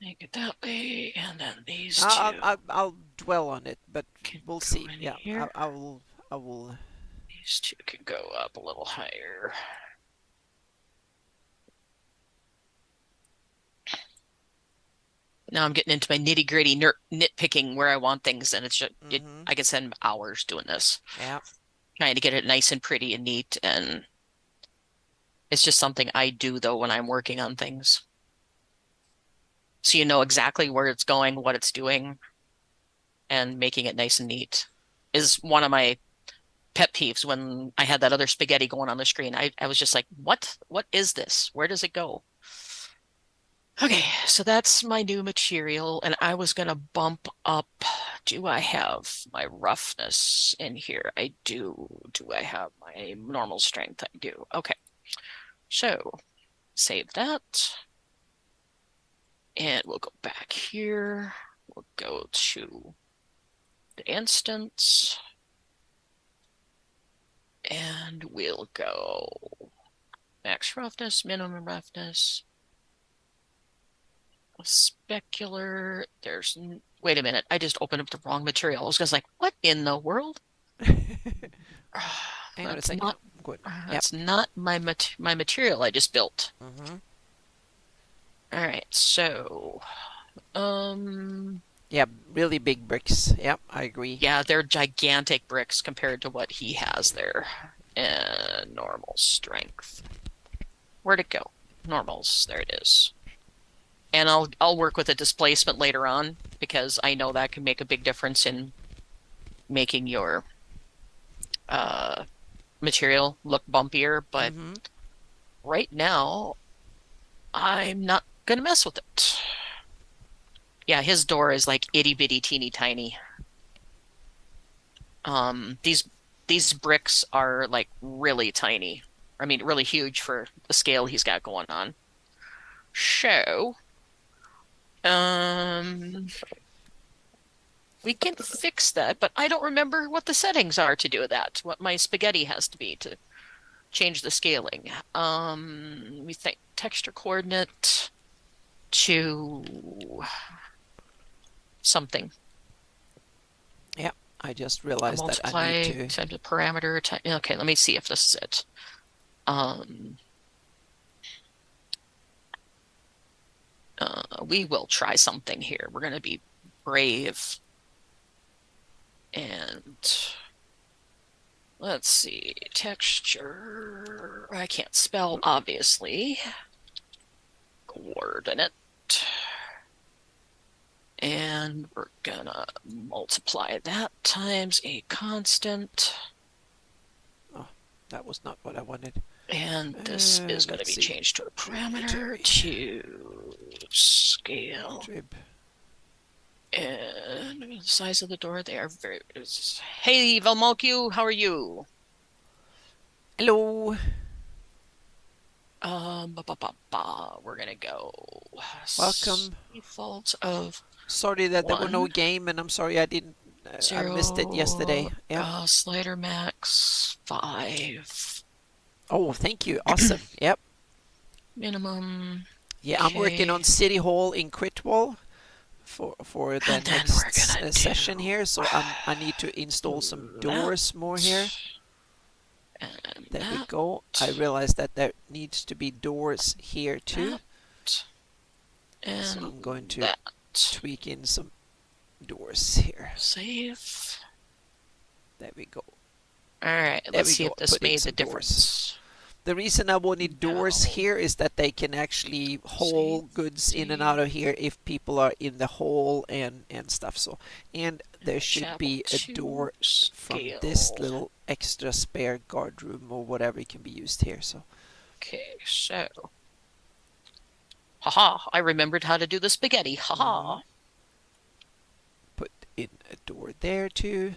Speaker 2: Make it that way, and then these
Speaker 1: I'll dwell on it, but we'll see. Yeah, I will.
Speaker 2: These two can go up a little higher. Now I'm getting into my nitty-gritty nitpicking where I want things, and it's just I could spend hours doing this.
Speaker 1: Yeah.
Speaker 2: Trying to get it nice and pretty and neat, and it's just something I do though when I'm working on things. So you know exactly where it's going, what it's doing, and making it nice and neat is one of my pet peeves. When I had that other spaghetti going on the screen, I was just like, what is this? Where does it go? Okay, so that's my new material, and I was gonna bump up. Do I have my roughness in here? I do. Do I have my normal strength? I do. Okay, so save that. And we'll go back here. We'll go to the instance. And we'll go max roughness, minimum roughness. Specular. There's. Wait a minute. I just opened up the wrong material. I was just like, what in the world?
Speaker 1: Hang on a second.
Speaker 2: Not,
Speaker 1: good.
Speaker 2: That's not my material I just built. All right, so,
Speaker 1: yeah, really big bricks. Yep, I agree.
Speaker 2: Yeah, they're gigantic bricks compared to what he has there. And normal strength. Where'd it go? Normals, there it is. And I'll work with a displacement later on because I know that can make a big difference in making your material look bumpier, but right now I'm not gonna mess with it. Yeah, his door is like itty bitty teeny tiny. These these bricks are like really tiny. I mean, really huge for the scale he's got going on. So, um, we can fix that, but I don't remember what the settings are to do that, what my spaghetti has to be to change the scaling. We think texture coordinate to something.
Speaker 1: Yeah, I just
Speaker 2: A
Speaker 1: realized that I
Speaker 2: multiply
Speaker 1: need to.
Speaker 2: times a parameter. Okay, let me see if this is it. We will try something here. We're going to be brave. And let's see, texture. I can't spell, obviously. Coordinate. And we're gonna multiply that times a constant.
Speaker 1: Oh, that was not what I wanted.
Speaker 2: And this is going to be changed to a parameter to scale. And the size of the door, they are very. Hey, Valmokyu, how are you?
Speaker 1: Hello.
Speaker 2: We're gonna go.
Speaker 1: Welcome.
Speaker 2: Default of.
Speaker 1: Sorry that there were no game, and I'm sorry I didn't. I missed it yesterday. Yeah.
Speaker 2: Slider max 5.
Speaker 1: Oh, thank you. Awesome. Yep.
Speaker 2: Minimum.
Speaker 1: Yeah, I'm working on City Hall in Critwall for the next session here, so I need to install some doors more here.
Speaker 2: And
Speaker 1: there we go. I realized that there needs to be doors here too.
Speaker 2: And
Speaker 1: so I'm going to tweak in some doors here.
Speaker 2: Save.
Speaker 1: There we go.
Speaker 2: All right, let's see if this made the difference.
Speaker 1: The reason I wanted doors here is that they can actually haul goods in and out of here if people are in the hall and stuff. So, and there should be a door from this little extra spare guard room or whatever it can be used here. So,
Speaker 2: okay, so, haha! I remembered how to do the spaghetti. Haha!
Speaker 1: Put in a door there too.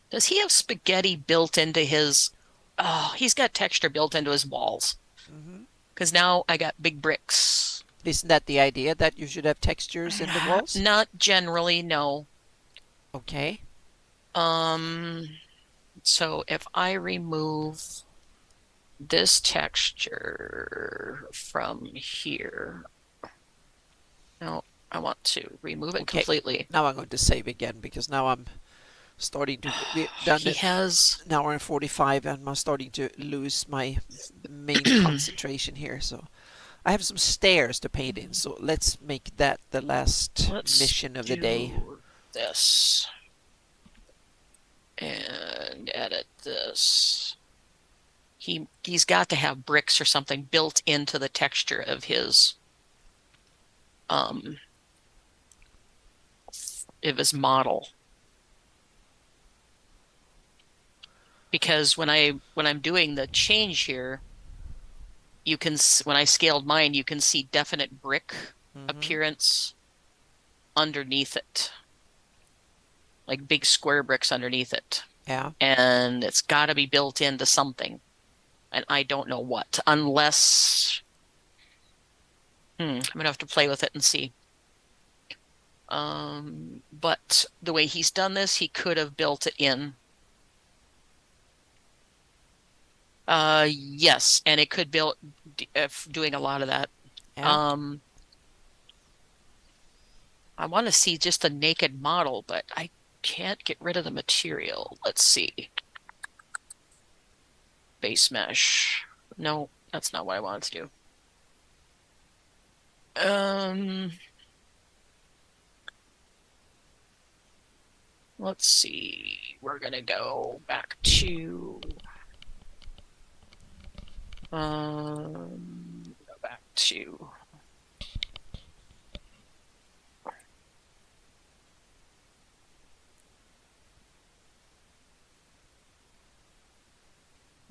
Speaker 2: Does he have spaghetti built into his... Oh, he's got texture built into his walls. Because now I got big bricks.
Speaker 1: Isn't that the idea, that you should have textures in the walls?
Speaker 2: Not generally, no.
Speaker 1: Okay.
Speaker 2: So if I remove this texture from here... No, I want to remove it completely.
Speaker 1: Now I'm going to save again, because now I'm starting to done
Speaker 2: he has
Speaker 1: an hour and 45 and I'm starting to lose my main concentration here. So I have some stairs to paint in, so let's make that the last mission of the day.
Speaker 2: This and edit this. He's got to have bricks or something built into the texture of his model. Because when I'm doing the change here, you can, when I scaled mine, you can see definite brick appearance underneath it, like big square bricks underneath it.
Speaker 1: Yeah.
Speaker 2: And it's got to be built into something, and I don't know what, unless I'm gonna have to play with it and see. But the way he's done this, he could have built it in. Yes, and it could build doing a lot of that.
Speaker 1: Yeah.
Speaker 2: I want to see just a naked model, but I can't get rid of the material. Let's see. Base mesh. No, that's not what I wanted to do. Let's see. We're gonna go back to go back to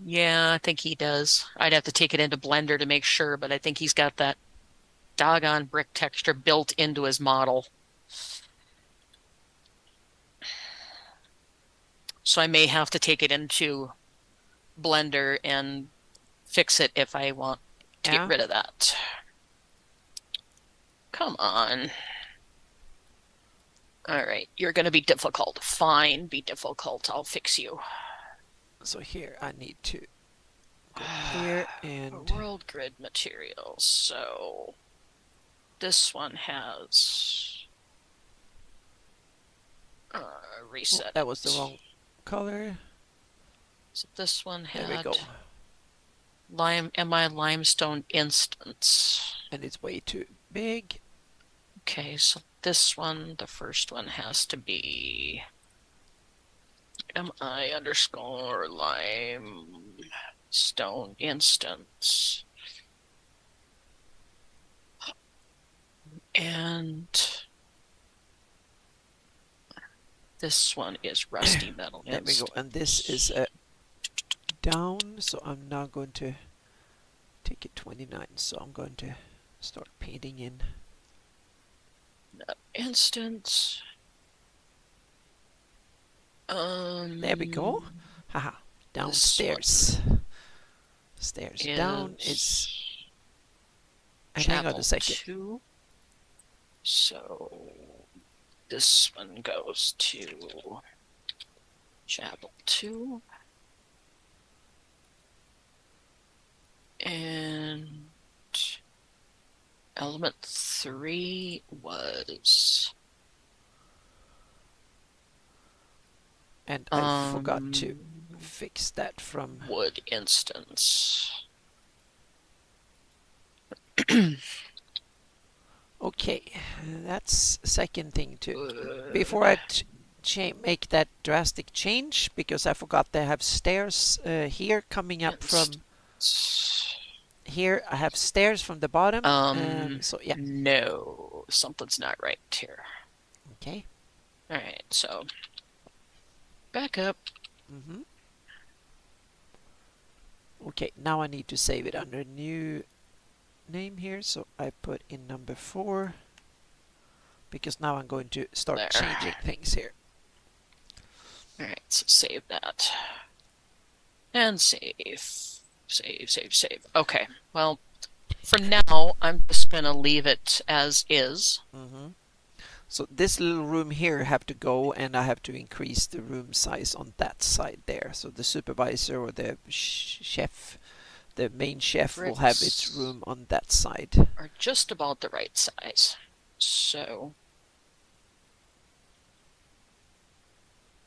Speaker 2: yeah, I think he does. I'd have to take it into Blender to make sure, but I think he's got that doggone brick texture built into his model. So I may have to take it into Blender and fix it if I want to get rid of that. Come on. All right, you're going to be difficult. Fine, be difficult. I'll fix you.
Speaker 1: So here I need to go here and
Speaker 2: world grid materials. So this one has reset.
Speaker 1: Oh, that was the wrong color.
Speaker 2: So this one had
Speaker 1: there we go.
Speaker 2: limestone instance.
Speaker 1: And it's way too big.
Speaker 2: Okay, so this one, the first one has to be mi_limestone instance. And this one is rusty metal.
Speaker 1: There we go. And this is a down, so I'm now going to take it 29. So I'm going to start painting in
Speaker 2: instance.
Speaker 1: There we go. Haha. Downstairs. Stairs down is. And hang on a second.
Speaker 2: 2. So this one goes to chapel 2. And element 3 was.
Speaker 1: And I forgot to fix that from
Speaker 2: wood instance.
Speaker 1: Okay, that's second thing too. Before I make that drastic change, because I forgot they have stairs here coming up from here. I have stairs from the bottom. So yeah.
Speaker 2: No, something's not right here.
Speaker 1: Okay.
Speaker 2: All right, so back up.
Speaker 1: Okay, now I need to save it under new name here, so I put in number 4 because now I'm going to start changing things here.
Speaker 2: Alright, so save that. And save. Okay, well, for now, I'm just going to leave it as is.
Speaker 1: So this little room here have to go, and I have to increase the room size on that side there. So the supervisor or the chef, the main chef, will have its room on that side.
Speaker 2: Are just about the right size. So,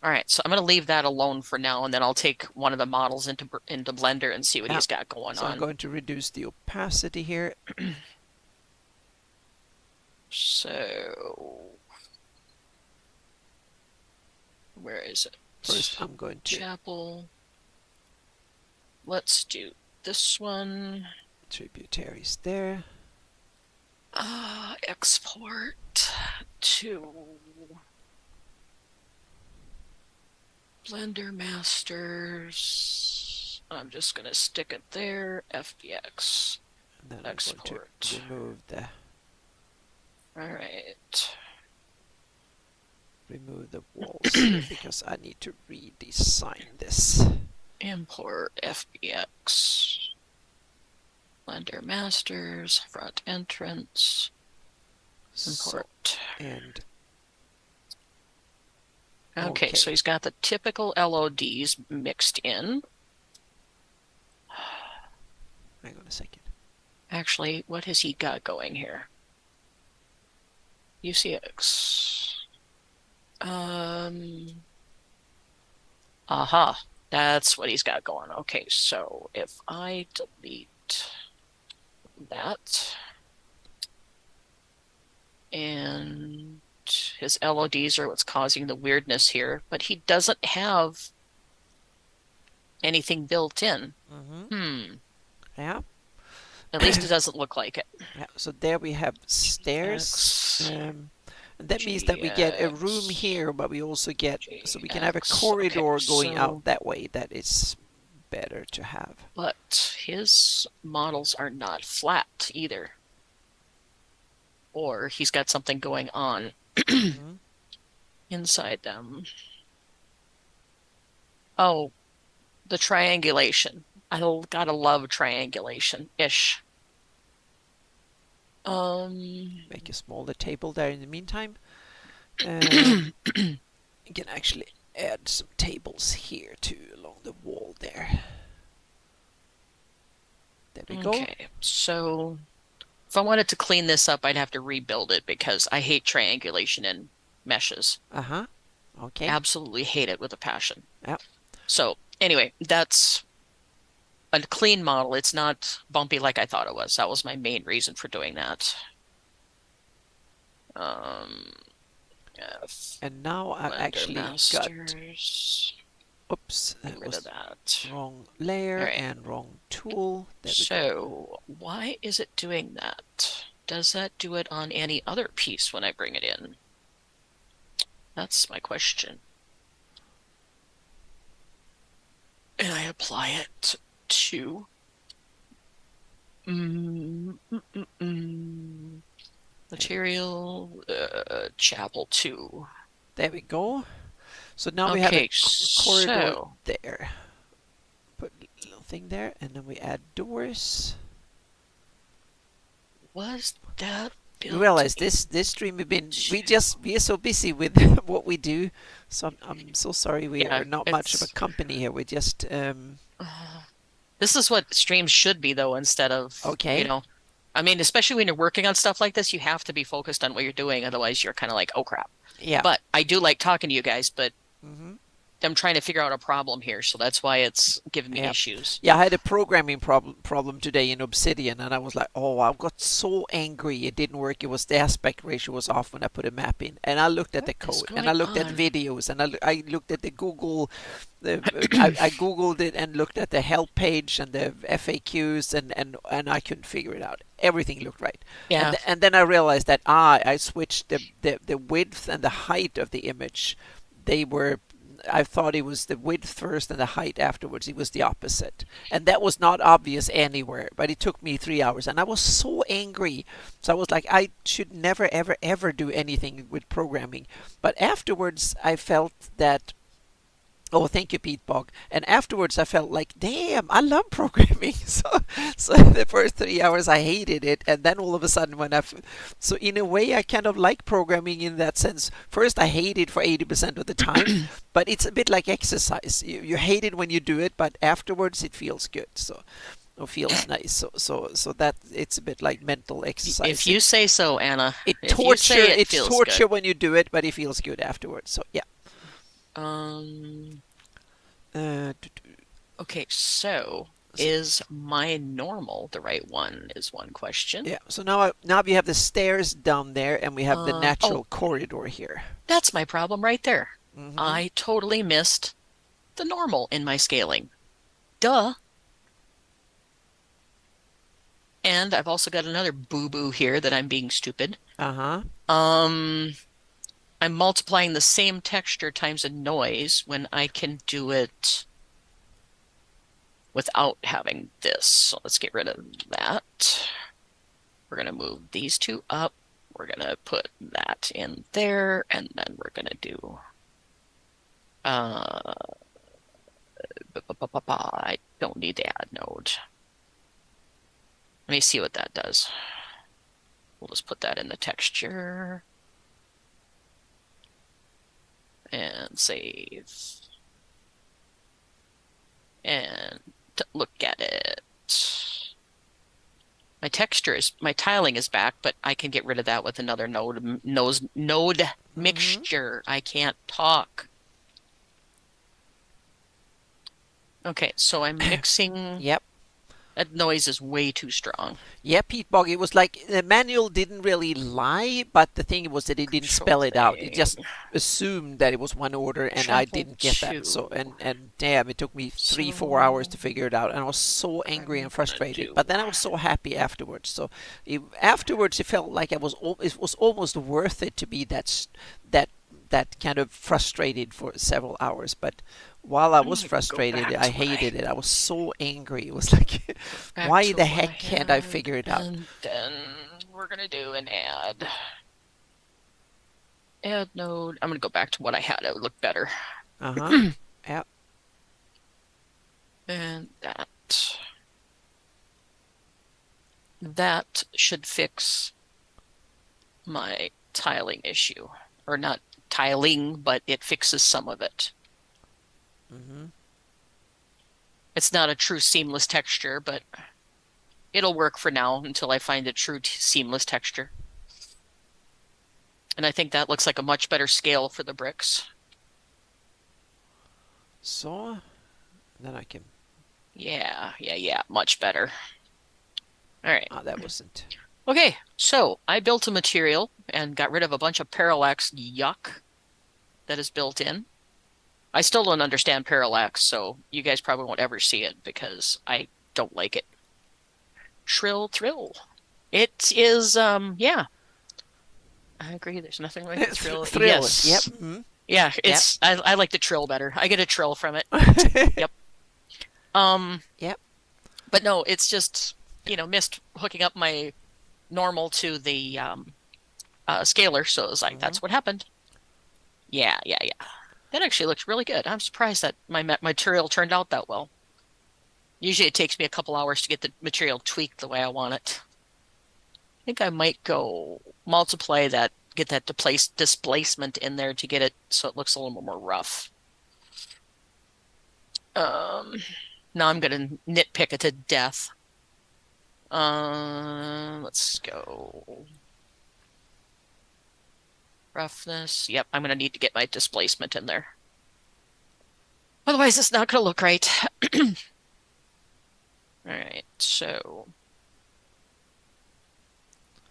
Speaker 2: all right. So I'm going to leave that alone for now, and then I'll take one of the models into Blender and see what he's got going on.
Speaker 1: So I'm going to reduce the opacity here.
Speaker 2: So, where is it?
Speaker 1: First, I'm going to
Speaker 2: chapel. Let's do this one.
Speaker 1: Tributaries there.
Speaker 2: Export to Blender Masters. I'm just going to stick it there. FBX.
Speaker 1: And then
Speaker 2: export.
Speaker 1: I'm going to remove the.
Speaker 2: All right.
Speaker 1: Remove the walls here because I need to redesign this.
Speaker 2: Import FBX. Blender Masters, front entrance. Import.
Speaker 1: And
Speaker 2: okay, so he's got the typical LODs mixed in.
Speaker 1: Hang on a second.
Speaker 2: Actually, what has he got going here? UCX. Aha, that's what he's got going. Okay, so if I delete that, and his LODs are what's causing the weirdness here, but he doesn't have anything built in.
Speaker 1: Yeah.
Speaker 2: At least it doesn't look like it.
Speaker 1: Yeah, so there we have stairs. And that means that we get a room here, but we also get, so we can have a corridor going out that way. That is better to have.
Speaker 2: But his models are not flat either. Or he's got something going on inside them. Oh, the triangulation. Gotta love triangulation-ish.
Speaker 1: Make a smaller table there in the meantime. You can actually add some tables here too along the wall there. There we go.
Speaker 2: Okay, so if I wanted to clean this up, I'd have to rebuild it because I hate triangulation in meshes.
Speaker 1: Uh-huh. Okay.
Speaker 2: Absolutely hate it with a passion.
Speaker 1: Yep.
Speaker 2: So anyway, that's a clean model. It's not bumpy like I thought it was. That was my main reason for doing that. F
Speaker 1: And now I've
Speaker 2: Blender
Speaker 1: actually got,
Speaker 2: Masters.
Speaker 1: oops,
Speaker 2: Get
Speaker 1: that
Speaker 2: rid of
Speaker 1: was
Speaker 2: that.
Speaker 1: wrong layer
Speaker 2: All right.
Speaker 1: and wrong tool. There we go.
Speaker 2: So why is it doing that? Does that do it on any other piece when I bring it in? That's my question. And I apply it to material chapel 2.
Speaker 1: There we go. So now we have a
Speaker 2: Okay,
Speaker 1: corridor
Speaker 2: so
Speaker 1: there. Put a little thing there, and then we add doors.
Speaker 2: was that
Speaker 1: You
Speaker 2: built
Speaker 1: realize this stream we are so busy with what we do, so I'm so sorry we
Speaker 2: Yeah,
Speaker 1: are not much of a company here. We just
Speaker 2: this is what streams should be though, instead of,
Speaker 1: okay.
Speaker 2: I mean, especially when you're working on stuff like this, you have to be focused on what you're doing. Otherwise, you're kind of like, oh crap.
Speaker 1: Yeah.
Speaker 2: But I do like talking to you guys, but
Speaker 1: Mm-hmm.
Speaker 2: I'm trying to figure out a problem here, so that's why it's giving me
Speaker 1: Yeah.
Speaker 2: issues.
Speaker 1: Yeah, I had a programming problem today in Obsidian, and I was like, oh, I got so angry it didn't work. It was the aspect ratio was off when I put a map in, and I looked at the
Speaker 2: What is
Speaker 1: code, and I
Speaker 2: going
Speaker 1: looked at
Speaker 2: on?
Speaker 1: videos, and I looked at the Google, I googled it and looked at the help page and the FAQs, and I couldn't figure it out. Everything looked right,
Speaker 2: Yeah.
Speaker 1: and then I realized that I switched the width and the height of the image. They were I thought it was the width first and the height afterwards. It was the opposite. And that was not obvious anywhere, but it took me 3 hours. And I was so angry. So I was like, I should never, ever, ever do anything with programming. But afterwards, I felt that, oh, thank you, Pete Bog. And afterwards, I felt like, damn, I love programming. So the first 3 hours, I hated it, and then all of a sudden, so in a way, I kind of like programming in that sense. First, I hate it for 80% of the time, but it's a bit like exercise. You hate it when you do it, but afterwards, it feels good. So it feels nice. So that it's a bit like mental exercise.
Speaker 2: If you say so, Anna.
Speaker 1: It's
Speaker 2: If you say it
Speaker 1: It's
Speaker 2: feels
Speaker 1: torture
Speaker 2: good.
Speaker 1: when you do it, but it feels good afterwards. So yeah. Uh,
Speaker 2: Okay, so is my normal the right one is one question.
Speaker 1: Yeah, so now we have the stairs down there, and we have the natural
Speaker 2: Oh,
Speaker 1: corridor here.
Speaker 2: that's my problem right there.
Speaker 1: Mm-hmm.
Speaker 2: I totally missed the normal in my scaling. Duh. And I've also got another boo-boo here that I'm being stupid.
Speaker 1: Uh-huh.
Speaker 2: I'm multiplying the same texture times a noise when I can do it without having this. So let's get rid of that. We're going to move these two up. We're going to put that in there, and then we're going to do I don't need the add node. Let me see what that does. We'll just put that in the texture and save. And look at it. My tiling is back, but I can get rid of that with another node mixture. I can't talk. Okay, so I'm mixing.
Speaker 1: Yep.
Speaker 2: That noise is way too strong.
Speaker 1: Yeah, Pete Bog, it was like the manual didn't really lie, but the thing was that it didn't spell it out. It just assumed that it was one order, and I didn't get that. So and damn, it took me 3-4 hours to figure it out, and I was so angry and frustrated. But then I was so happy afterwards. So afterwards, it felt like it was almost worth it to be that kind of frustrated for several hours. But while I was frustrated, I hated it. I was so angry. It was like, why the heck can't I figure it out?
Speaker 2: And then we're going to do an add. Add node. I'm going to go back to what I had. It would look better.
Speaker 1: Uh-huh. Yeah.
Speaker 2: And that should fix my tiling issue. Or not tiling, but it fixes some of it. It's not a true seamless texture, but it'll work for now until I find a true seamless texture. And I think that looks like a much better scale for the bricks.
Speaker 1: So, then I can...
Speaker 2: Yeah, much better. All right.
Speaker 1: Oh, that wasn't...
Speaker 2: Okay, so I built a material and got rid of a bunch of parallax yuck that is built in. I still don't understand parallax, so you guys probably won't ever see it because I don't like it. Trill thrill. It is, yeah. I agree. There's nothing like the trill.
Speaker 1: Thrill.
Speaker 2: Yes.
Speaker 1: Yep.
Speaker 2: Yeah, it's I like the trill better. I get a trill from it. Yep.
Speaker 1: Yep.
Speaker 2: But no, it's just, missed hooking up my normal to the scaler, so it was like that's what happened. Yeah. That actually looks really good. I'm surprised that my material turned out that well. Usually it takes me a couple hours to get the material tweaked the way I want it. I think I might go multiply that, get that displacement in there to get it so it looks a little more rough. Now I'm going to nitpick it to death. Let's go. Roughness. Yep, I'm going to need to get my displacement in there. Otherwise, it's not going to look right. All right, so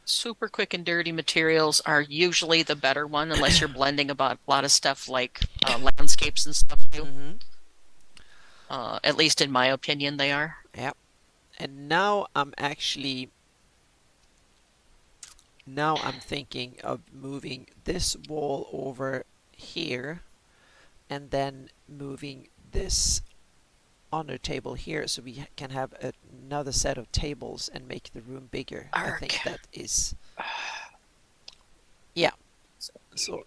Speaker 2: super quick and dirty materials are usually the better one, unless you're blending a lot of stuff like landscapes and stuff too. At least in my opinion, they are.
Speaker 1: Yep. And now I'm thinking of moving this wall over here and then moving this honor table here so we can have another set of tables and make the room bigger.
Speaker 2: Arc.
Speaker 1: I think that is... Yeah. So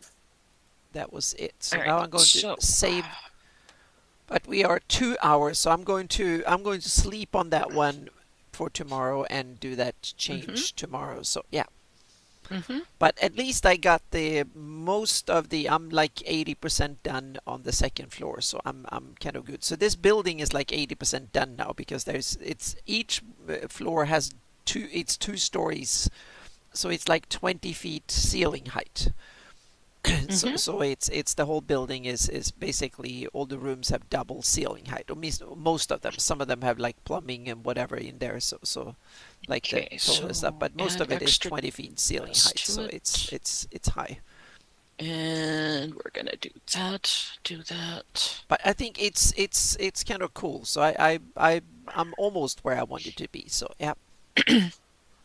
Speaker 1: that was it. So now I'm going to save... But we are 2 hours, so I'm going to sleep on that one for tomorrow and do that change tomorrow. So yeah. But at least I got most of I'm like 80% done on the second floor, so I'm kind of good. So this building is like 80% done now because each floor has two stories, so it's like 20 feet ceiling height. So it's the whole building is basically all the rooms have double ceiling height, or most of them. Some of them have like plumbing and whatever in there, so like the toilet stuff, but most of it is 20 feet ceiling height, so it's high.
Speaker 2: And we're gonna do that.
Speaker 1: But I think it's kind of cool. So I'm almost where I wanted to be. So yeah.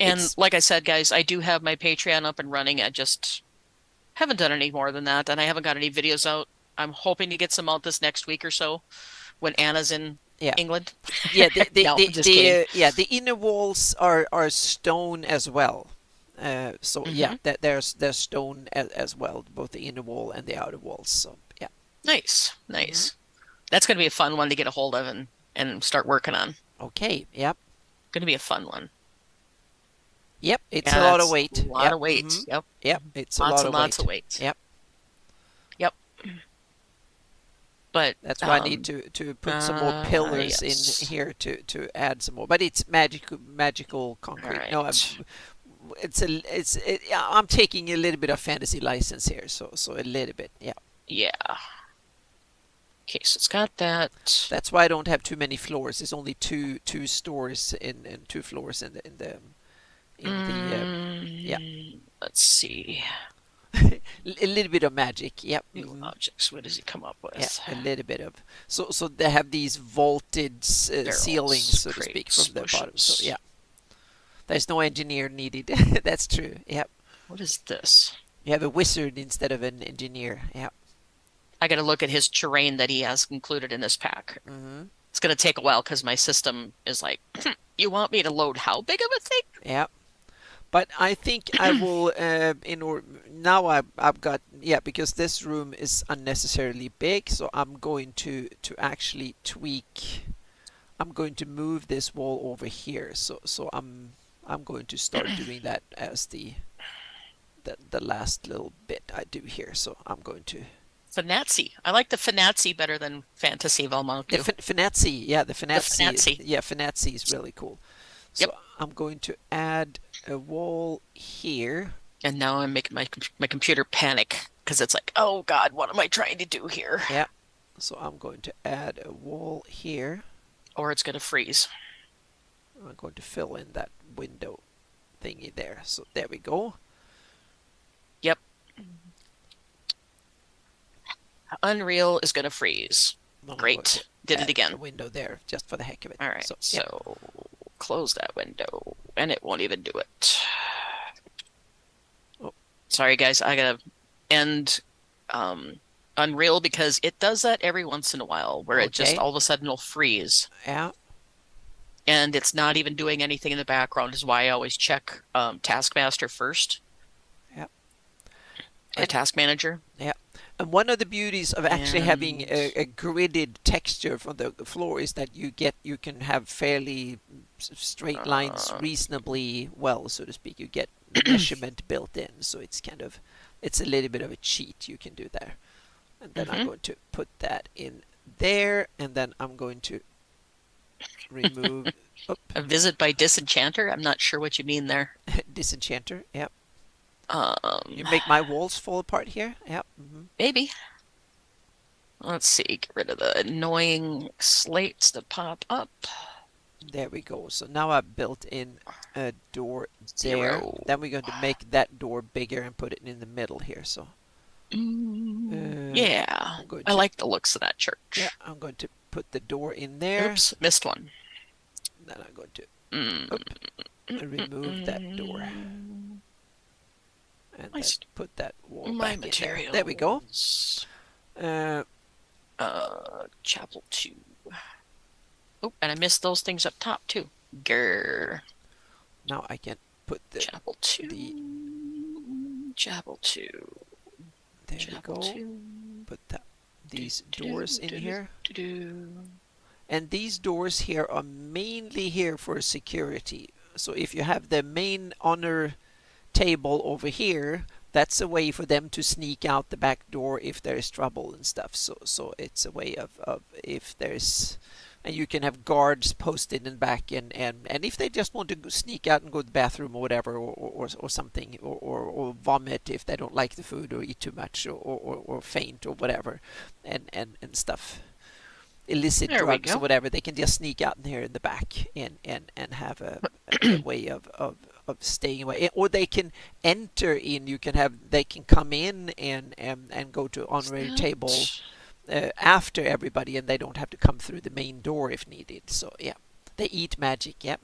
Speaker 2: And like I said, guys, I do have my Patreon up and running. I just haven't done any more than that, and I haven't got any videos out. I'm hoping to get some out this next week or so when Anna's in England.
Speaker 1: Yeah,
Speaker 2: the
Speaker 1: inner walls are stone as well. Yeah, there's stone as well, both the inner wall and the outer walls. So yeah.
Speaker 2: Nice. That's going to be a fun one to get a hold of and start working on.
Speaker 1: Okay. Yep.
Speaker 2: Going to be a fun one.
Speaker 1: Yep, it's a lot of weight.
Speaker 2: A lot of weight.
Speaker 1: Yep, it's
Speaker 2: lots
Speaker 1: a lot of
Speaker 2: lots
Speaker 1: weight.
Speaker 2: of weight.
Speaker 1: Yep.
Speaker 2: But
Speaker 1: that's why I need to put some more pillars in here to add some more. But it's magical concrete.
Speaker 2: Right.
Speaker 1: No, I'm taking a little bit of fantasy license here, so a little bit. Yeah.
Speaker 2: Yeah. Okay, so it's got that.
Speaker 1: That's why I don't have too many floors. It's only two stores and 2 floors in the yeah.
Speaker 2: Let's see.
Speaker 1: A little bit of magic. Yep.
Speaker 2: New objects. What does he come up with?
Speaker 1: Yeah, a little bit of. So they have these vaulted ceilings, so to speak, from the bottom. So yeah, there's no engineer needed. That's true. Yep.
Speaker 2: What is this?
Speaker 1: You have a wizard instead of an engineer. Yep.
Speaker 2: I got to look at his terrain that he has included in this pack. It's going to take a while because my system is like, you want me to load how big of a thing?
Speaker 1: Yep. But I think I will, now I've got, because this room is unnecessarily big, so I'm going to actually tweak I'm going to move this wall over here. So I'm going to start doing that as the last little bit I do here. So I'm going to
Speaker 2: Fanazzi. I like the Fanazzi better than Fantasy
Speaker 1: the
Speaker 2: Valmonku.
Speaker 1: Fanazzi, yeah, the
Speaker 2: The
Speaker 1: Fanazzi,
Speaker 2: Fanazzi.
Speaker 1: yeah, Fanazzi is really cool.
Speaker 2: Yep.
Speaker 1: So I'm going to add a wall here.
Speaker 2: And now I'm making my computer panic because it's like, oh God, what am I trying to do here?
Speaker 1: Yeah. So I'm going to add a wall here.
Speaker 2: Or it's going to freeze.
Speaker 1: I'm going to fill in that window thingy there. So there we go.
Speaker 2: Yep. Unreal is going to freeze. Great. Did it again.
Speaker 1: A window there just for the heck of it.
Speaker 2: All right. So
Speaker 1: yeah.
Speaker 2: close that window, and it won't even do it.
Speaker 1: Oh.
Speaker 2: Sorry, guys. I gotta end Unreal because it does that every once in a while, where it just all of a sudden will freeze.
Speaker 1: Yeah.
Speaker 2: And it's not even doing anything in the background. Is why I always check Taskmaster first.
Speaker 1: Yeah.
Speaker 2: The Task Manager.
Speaker 1: Yeah. And one of the beauties of actually having a gridded texture for the floor is that you can have fairly straight lines reasonably well, so to speak. You get measurement built in, so it's a little bit of a cheat you can do there. And then I'm going to put that in there, and then I'm going to remove
Speaker 2: a visit by Disenchanter. I'm not sure what you mean there.
Speaker 1: Disenchanter, yep. You make my walls fall apart here? Yep.
Speaker 2: Maybe. Let's see. Get rid of the annoying slates that pop up.
Speaker 1: There we go. So now I've built in a door there. Then we're going to make that door bigger and put it in the middle here. So.
Speaker 2: Yeah. I like the looks of that church.
Speaker 1: Yeah, I'm going to put the door in there.
Speaker 2: Oops, missed one.
Speaker 1: Then I'm going to remove that door. And let's put that wall back in there. There we go.
Speaker 2: Chapel 2. Oh, and I missed those things up top too. Grr.
Speaker 1: Now I can put the
Speaker 2: Chapel 2. Chapel 2.
Speaker 1: There we go. Put these doors in here. And these doors here are mainly here for security. So if you have the main honor table over here, that's a way for them to sneak out the back door if there's trouble and stuff. So it's a way of if there's, and you can have guards posted in back, and if they just want to sneak out and go to the bathroom or whatever, or something, or vomit if they don't like the food or eat too much, or faint or whatever, and stuff, illicit drugs or whatever, they can just sneak out in here in the back and have a way of staying away, or they can enter in. They can come in and go to honorary table after everybody, and they don't have to come through the main door if needed. So yeah, they eat magic. Yeah.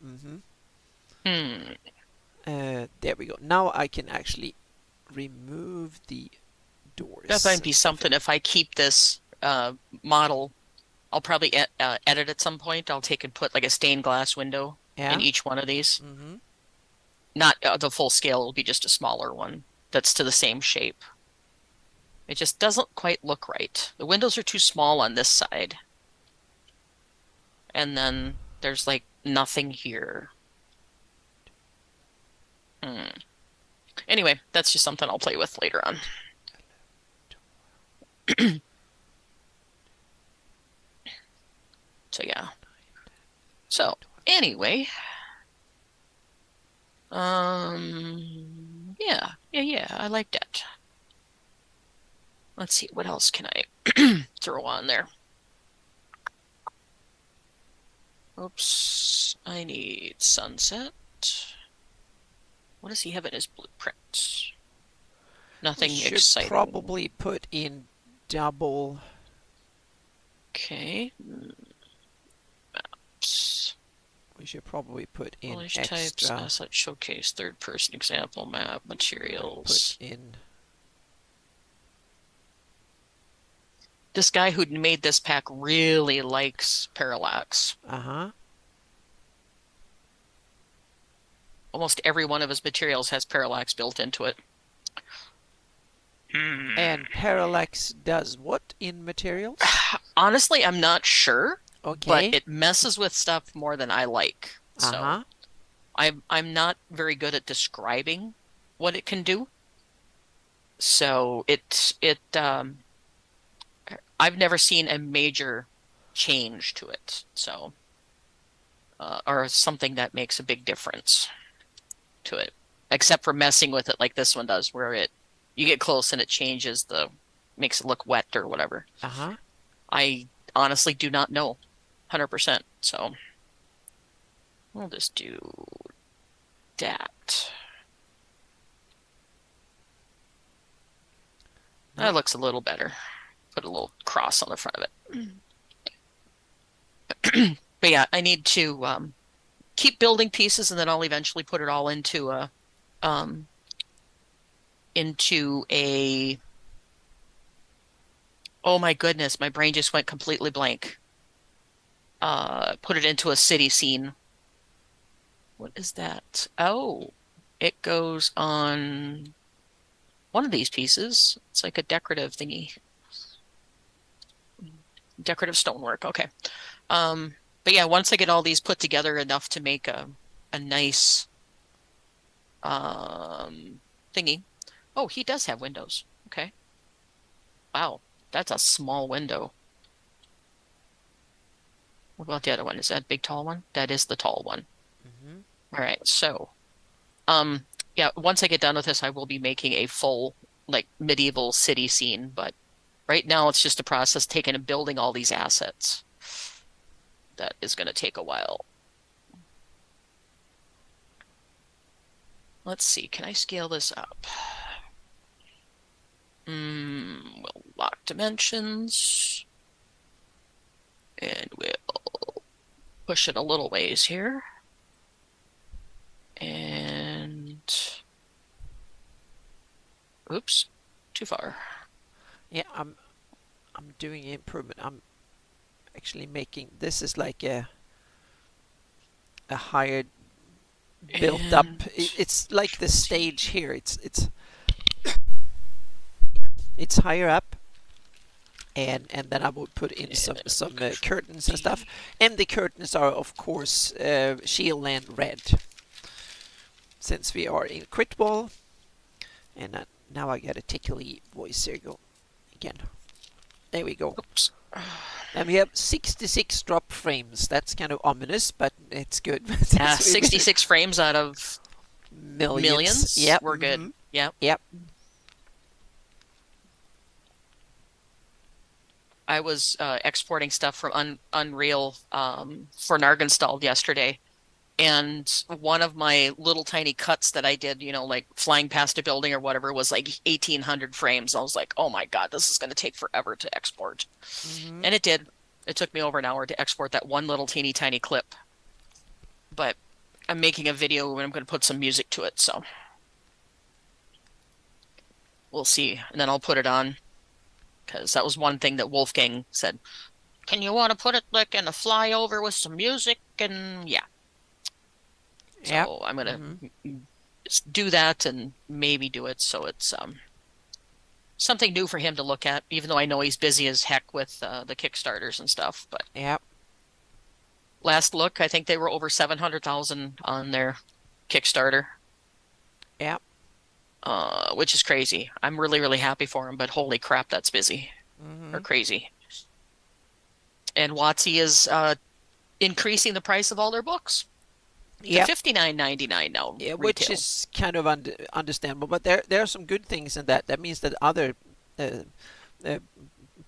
Speaker 1: There we go. Now I can actually remove the doors.
Speaker 2: That might be something. If I keep this model, I'll probably edit at some point. I'll take and put like a stained glass window in each one of these. Not the full scale, it'll be just a smaller one that's to the same shape. It just doesn't quite look right. The windows are too small on this side. And then there's like nothing here. Anyway, that's just something I'll play with later on. So yeah. So anyway. Yeah, I like that. Let's see, what else can I throw on there? Oops, I need sunset. What does he have in his blueprint? Nothing exciting.
Speaker 1: Probably put in double.
Speaker 2: Okay. Maps.
Speaker 1: We should probably put in
Speaker 2: Polish
Speaker 1: extra.
Speaker 2: Types, asset showcase, third-person example map, materials.
Speaker 1: Put in.
Speaker 2: This guy who made this pack really likes parallax. Almost every one of his materials has parallax built into it.
Speaker 1: And parallax does what in materials?
Speaker 2: Honestly, I'm not sure. but
Speaker 1: Okay.
Speaker 2: it messes with stuff more than I like. So
Speaker 1: Uh-huh.
Speaker 2: I'm not very good at describing what it can do. So I've never seen a major change to it. So or something that makes a big difference to it, except for messing with it like this one does, where you get close and it changes makes it look wet or whatever.
Speaker 1: Uh-huh.
Speaker 2: I honestly do not know 100%. So we'll just do that.
Speaker 1: No.
Speaker 2: That looks a little better. Put a little cross on the front of it. But yeah, I need to keep building pieces, and then I'll eventually put it all um, into a. Oh my goodness, my brain just went completely blank. Put it into a city scene. What is that? Oh, it goes on one of these pieces. It's like a decorative thingy. Decorative stonework. Okay. But yeah, once I get all these put together enough to make a nice thingy. Oh, he does have windows. Okay. Wow, that's a small window. What about the other one? Is that a big tall one? That is the tall one.
Speaker 1: Mm-hmm.
Speaker 2: All right, so um yeah, once I get done with this, I will be making a full like medieval city scene, but right now it's just a process taking and building all these assets. That is going to take a while. Let's see, can I scale this up? We'll lock dimensions and we'll push it a little ways here. And oops, too far.
Speaker 1: Yeah, I'm doing improvement. I'm actually making this is like a higher built up.
Speaker 2: And
Speaker 1: It's like the stage here. It's higher up, and then I would put in some curtains and stuff. And the curtains are of course Shieldland red, since we are in crit wall. And now I get a tickly voice here. Go again. There we go.
Speaker 2: oops.
Speaker 1: And we have 66 drop frames. That's kind of ominous, but it's good.
Speaker 2: 66 frames out of millions.
Speaker 1: Yep.
Speaker 2: We're good.
Speaker 1: Mm-hmm.
Speaker 2: Yep.
Speaker 1: Yep.
Speaker 2: I was exporting stuff from Unreal for Narginstalled yesterday, and one of my little tiny cuts that I did, like flying past a building or whatever, was like 1,800 frames. I was like, oh my God, this is going to take forever to export.
Speaker 1: Mm-hmm.
Speaker 2: And it did. It took me over an hour to export that one little teeny tiny clip. But I'm making a video and I'm going to put some music to it, so we'll see. And then I'll put it on, because that was one thing that Wolfgang said. Can you want to put it like in a flyover with some music? And yeah. So
Speaker 1: Yep.
Speaker 2: I'm going to
Speaker 1: Mm-hmm.
Speaker 2: do that and maybe do it so it's something new for him to look at, even though I know he's busy as heck with the Kickstarters and stuff. But
Speaker 1: Yep.
Speaker 2: last look, I think they were over 700,000 on their Kickstarter,
Speaker 1: Yep.
Speaker 2: which is crazy. I'm really, really happy for him, but holy crap, that's busy
Speaker 1: Mm-hmm.
Speaker 2: or crazy. And WotC is increasing the price of all their books to
Speaker 1: Yep.
Speaker 2: $59.99 now,
Speaker 1: Yeah, which
Speaker 2: retail.
Speaker 1: is kind of understandable, but there are some good things in that. That means that other uh, uh,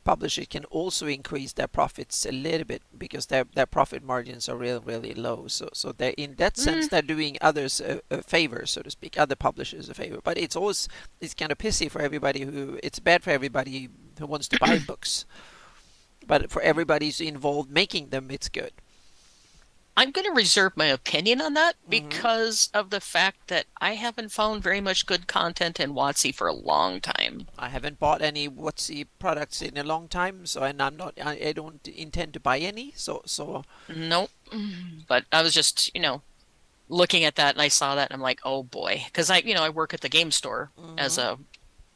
Speaker 1: publishers can also increase their profits a little bit, because their profit margins are really low. So they, in that sense, they're doing others a favor, so to speak, other publishers a favor. But it's kind of pissy for everybody it's bad for everybody who wants to buy books. But for everybody who's involved making them, it's good.
Speaker 2: I'm going to reserve my opinion on that
Speaker 1: Mm-hmm.
Speaker 2: because of the fact that I haven't found very much good content in WotC for a long time.
Speaker 1: I haven't bought any WotC products in a long time, so and I don't intend to buy any. So
Speaker 2: Nope. But I was just, looking at that and I saw that and I'm like, oh boy, because I work at the game store as
Speaker 1: mm-hmm.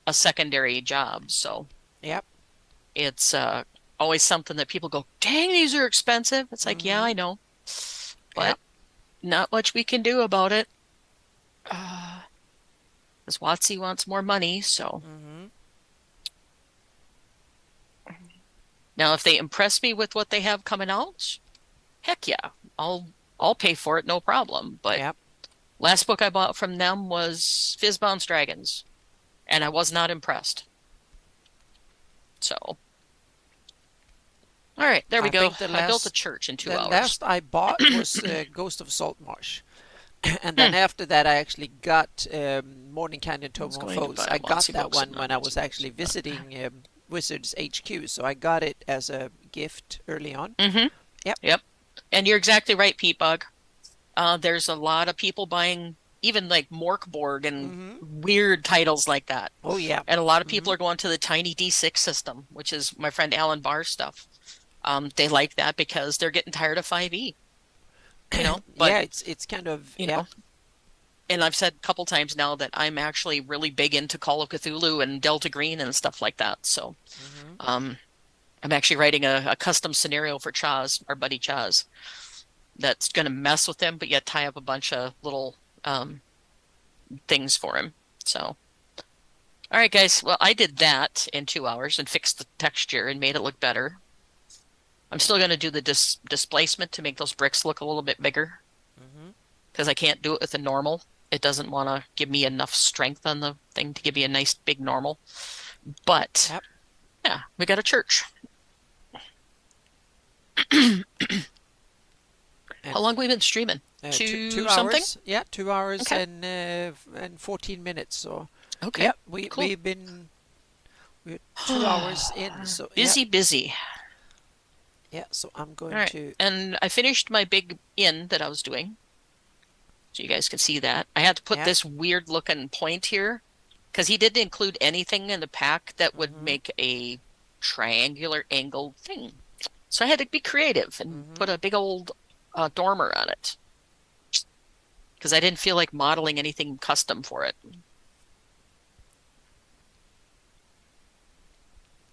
Speaker 2: a secondary job, so
Speaker 1: Yep.
Speaker 2: it's always something that people go, dang, these are expensive. It's like, yeah, I know, but not much we can do about it. Because WotC wants more money, so. Now, if they impress me with what they have coming out, heck yeah, I'll pay for it, no problem. But last book I bought from them was Fizzbound's Dragons, and I was not impressed. So, all right, there we go. I built a church in 2 hours.
Speaker 1: The last I bought was Ghost of Saltmarsh. And then after that, I actually got Morning Canyon Tome of Foes. I got that one when I was actually visiting Wizards HQ, so I got it as a gift early on.
Speaker 2: Yep. And you're exactly right, Pete Bug. There's a lot of people buying even like Morkborg and weird titles like that.
Speaker 1: Oh, yeah.
Speaker 2: And a lot of people are going to the Tiny D6 system, which is my friend Alan Barr's stuff. They like that because they're getting tired of 5e. You know, but,
Speaker 1: yeah, it's kind of,
Speaker 2: you know, and I've said a couple times now that I'm actually really big into Call of Cthulhu and Delta Green and stuff like that. So, I'm actually writing a custom scenario for Chaz, our buddy Chaz, that's going to mess with him, but yet tie up a bunch of little things for him. So, all right, guys. Well, I did that in 2 hours and fixed the texture and made it look better. I'm still going to do the displacement to make those bricks look a little bit bigger because I can't do it with a normal. It doesn't want to give me enough strength on the thing to give me a nice big normal. But yeah, we got a church. How long have we been streaming?
Speaker 1: Two
Speaker 2: something?
Speaker 1: hours. Yeah, 2 hours and 14 minutes. So
Speaker 2: okay,
Speaker 1: yeah,
Speaker 2: cool.
Speaker 1: we're 2 hours in. So
Speaker 2: busy.
Speaker 1: Yeah, so I'm going to...
Speaker 2: And I finished my big inn that I was doing. So you guys can see that. I had to put this weird looking point here because he didn't include anything in the pack that would make a triangular angled thing. So I had to be creative and put a big old dormer on it because I didn't feel like modeling anything custom for it.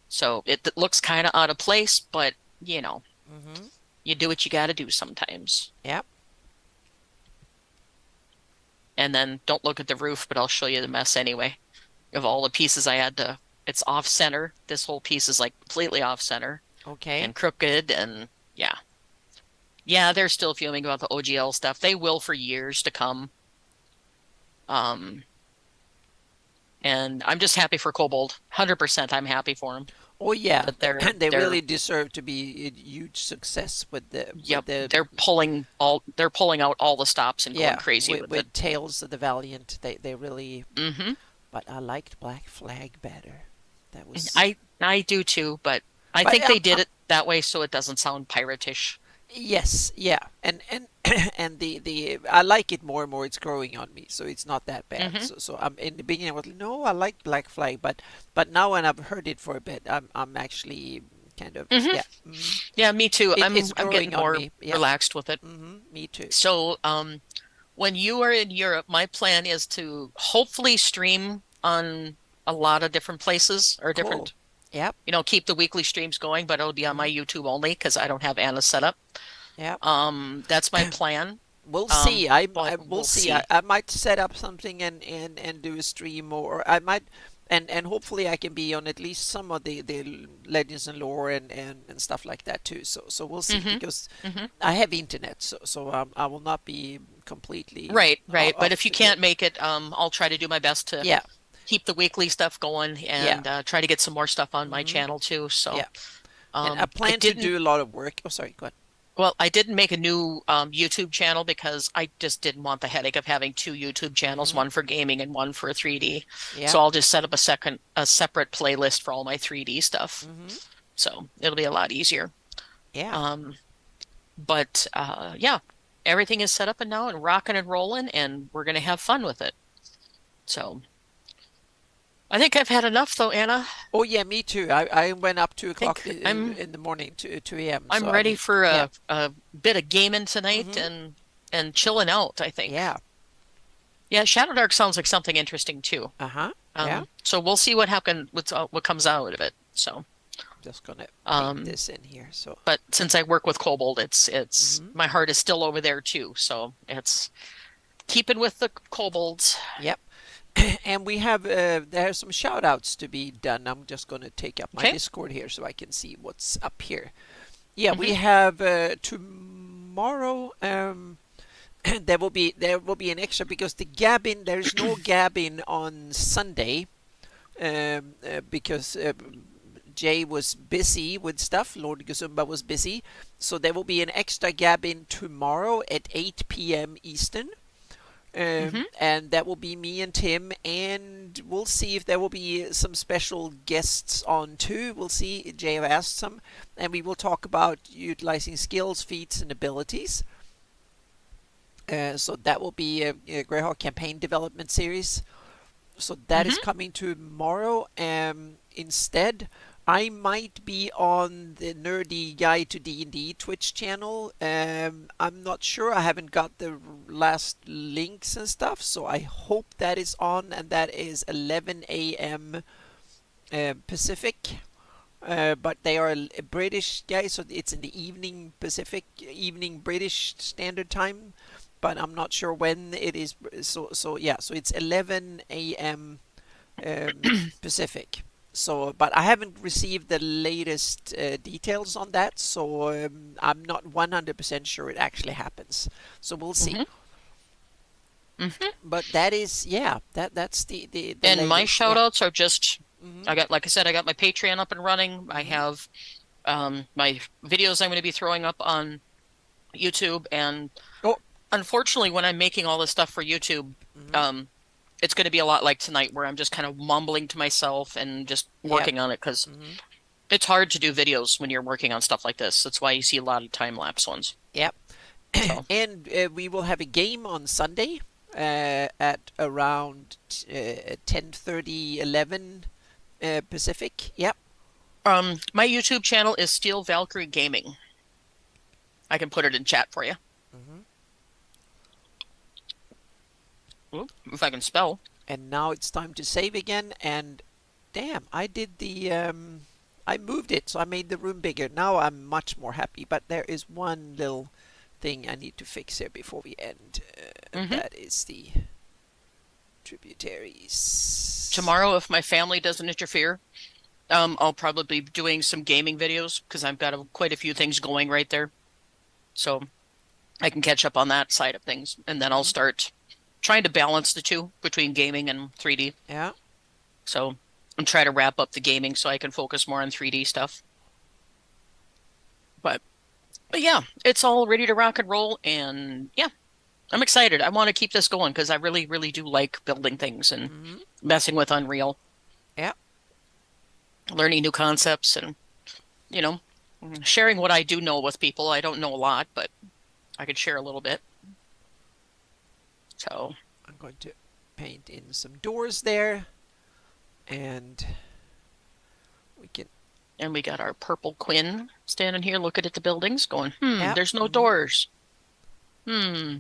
Speaker 2: So it looks kind of out of place, but you know, you do what you got to do sometimes.
Speaker 1: Yep.
Speaker 2: And then don't look at the roof, but I'll show you the mess anyway. Of all the pieces I had to, it's off center. This whole piece is like completely off center.
Speaker 1: Okay.
Speaker 2: And crooked and yeah. Yeah, they're still fuming about the OGL stuff. They will for years to come. And I'm just happy for Kobold. 100% I'm happy for them.
Speaker 1: Oh yeah,
Speaker 2: and
Speaker 1: they really deserve to be a huge success with the.
Speaker 2: Yep, they're pulling out all the stops and going crazy with it.
Speaker 1: Tales of the Valiant, they really. But I liked Black Flag better. That was.
Speaker 2: I do too, but I think they did it that way so it doesn't sound piratish.
Speaker 1: Yes, yeah, and the I like it more and more. It's growing on me, so it's not that bad. So I'm in the beginning I was like, no, I like Black Flag, but now when I've heard it for a bit, I'm actually kind of
Speaker 2: yeah, me too. I'm getting more relaxed with it.
Speaker 1: Me too.
Speaker 2: So when you are in Europe, my plan is to hopefully stream on a lot of different places or different.
Speaker 1: Yep.
Speaker 2: You know, keep the weekly streams going, but it'll be on my YouTube only because I don't have Anna set up.
Speaker 1: Yeah.
Speaker 2: That's my plan.
Speaker 1: We'll see. We'll see. I might set up something and do a stream, or I might, and hopefully I can be on at least some of the Legends and Lore and stuff like that too. So we'll see because I have internet, so I will not be completely
Speaker 2: right. But if you can't make it, I'll try to do my best to keep the weekly stuff going and try to get some more stuff on my channel too. So
Speaker 1: and I plan to do a lot of work. Oh, sorry. Go ahead.
Speaker 2: Well, I didn't make a new YouTube channel because I just didn't want the headache of having two YouTube channels, one for gaming and one for 3D. Yeah. So I'll just set up a separate playlist for all my 3D stuff. So it'll be a lot easier.
Speaker 1: Yeah.
Speaker 2: But yeah, everything is set up and now and rocking and rolling, and we're going to have fun with it. So I think I've had enough, though, Anna.
Speaker 1: Oh, yeah, me too. I went up 2 o'clock in the morning, 2 a.m.
Speaker 2: I'm ready for a bit of gaming tonight and chilling out, I think.
Speaker 1: Yeah.
Speaker 2: Yeah, Shadow Dark sounds like something interesting, too.
Speaker 1: Yeah.
Speaker 2: So we'll see what happens, what comes out of it. So
Speaker 1: Just gonna paint this in here. So,
Speaker 2: but since I work with Kobold, it's my heart is still over there too. So it's keeping with the Kobolds.
Speaker 1: Yep. And we have there are some shout outs to be done. I'm just going to take up my Discord here so I can see what's up here. Yeah, we have tomorrow there will be an extra because the gabbing, there's no gabbing on Sunday because Jay was busy with stuff. Lord Gazumba was busy. So there will be an extra gabbing tomorrow at 8 p.m. Eastern. And that will be me and Tim, and we'll see if there will be some special guests on too. We'll see. Jay have asked some, and we will talk about utilizing skills, feats, and abilities. So that will be a Greyhawk campaign development series. So that is coming tomorrow. Instead, I might be on the Nerdy Guide to D&D Twitch channel. I'm not sure. I haven't got the last links and stuff, so I hope that is on, and that is 11 a.m. Pacific. But they are a British guys, so it's in the evening Pacific, evening British Standard Time. But I'm not sure when it is. So yeah, so it's 11 a.m. Pacific. So, but I haven't received the latest details on that, so I'm not 100% sure it actually happens. So we'll see. But that is, yeah, that's the
Speaker 2: and
Speaker 1: latest.
Speaker 2: My shout outs are just, I got, like I said, I got my Patreon up and running. I have my videos I'm going to be throwing up on YouTube, and unfortunately, when I'm making all this stuff for YouTube, it's going to be a lot like tonight, where I'm just kind of mumbling to myself and just working on it, because it's hard to do videos when you're working on stuff like this. That's why you see a lot of time-lapse ones.
Speaker 1: Yep. So. And we will have a game on Sunday at around 10:30, 11 Pacific. Yep.
Speaker 2: My YouTube channel is Steel Valkyrie Gaming. I can put it in chat for you. If I can spell.
Speaker 1: And now it's time to save again, and damn, I did the I moved it, so I made the room bigger. Now I'm much more happy, but there is one little thing I need to fix here before we end. That is the tributaries.
Speaker 2: Tomorrow, if my family doesn't interfere, I'll probably be doing some gaming videos, because I've got quite a few things going right there. So I can catch up on that side of things, and then I'll start trying to balance the two between gaming and 3D.
Speaker 1: Yeah.
Speaker 2: So I'm trying to wrap up the gaming so I can focus more on 3D stuff. But yeah, it's all ready to rock and roll, and yeah, I'm excited. I want to keep this going because I really, really do like building things and messing with Unreal.
Speaker 1: Yeah.
Speaker 2: Learning new concepts and, sharing what I do know with people. I don't know a lot, but I could share a little bit. So
Speaker 1: I'm going to paint in some doors there, and
Speaker 2: we got our purple Quinn standing here looking at the buildings going, there's no doors. But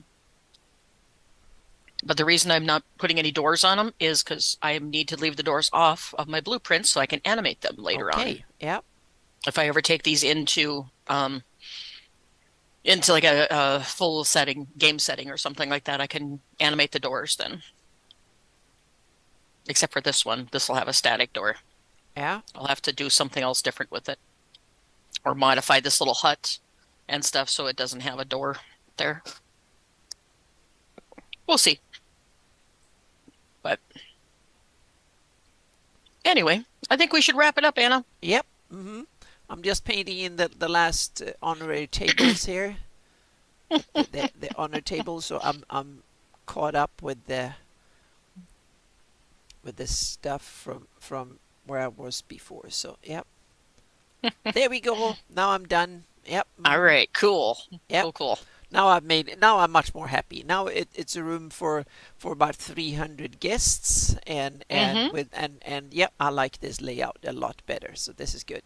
Speaker 2: the reason I'm not putting any doors on them is because I need to leave the doors off of my blueprints so I can animate them later on.
Speaker 1: Yeah.
Speaker 2: If I ever take these into like a full game setting or something like that, I can animate the doors then. Except for this one. This will have a static door.
Speaker 1: Yeah.
Speaker 2: I'll have to do something else different with it. Or modify this little hut and stuff so it doesn't have a door there. We'll see. But anyway, I think we should wrap it up, Anna.
Speaker 1: Yep. I'm just painting in the last honorary tables here. the honor tables, so I'm caught up with the stuff from where I was before. So yep. There we go. Now I'm done. Yep.
Speaker 2: All right. Cool.
Speaker 1: Yep.
Speaker 2: Cool.
Speaker 1: Now I'm much more happy. Now it's a room for about 300 guests, and yep, I like this layout a lot better. So this is good.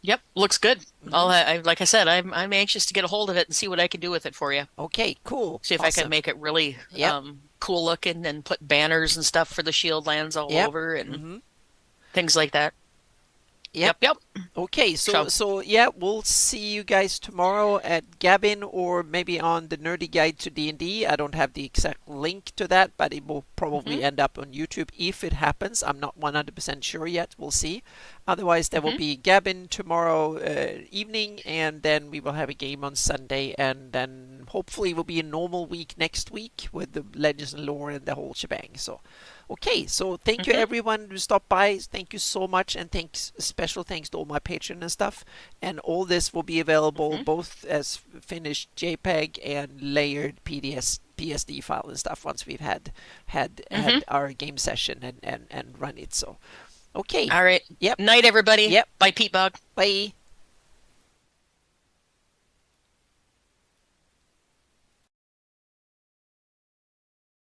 Speaker 2: Yep, looks good. Like I said, I'm anxious to get a hold of it and see what I can do with it for you.
Speaker 1: Okay, cool.
Speaker 2: See if I can make it really cool looking and put banners and stuff for the shield lands all over and things like that.
Speaker 1: Yep.
Speaker 2: Yep.
Speaker 1: Okay, so yeah, we'll see you guys tomorrow at Gavin or maybe on the Nerdy Guide to D&D. I don't have the exact link to that, but it will probably end up on YouTube if it happens. I'm not 100% sure yet. We'll see. Otherwise, there will be Gavin tomorrow evening, and then we will have a game on Sunday, and then hopefully it will be a normal week next week with the Legends and Lore and the whole shebang. So, okay, so thank you everyone who stopped by. Thank you so much, and special thanks to all my patrons and stuff. And all this will be available both as finished JPEG and layered PSD file and stuff once we've had our game session and run it. So, okay.
Speaker 2: All right.
Speaker 1: Yep.
Speaker 2: Night, everybody.
Speaker 1: Yep.
Speaker 2: Bye, Pete Bug.
Speaker 1: Bye.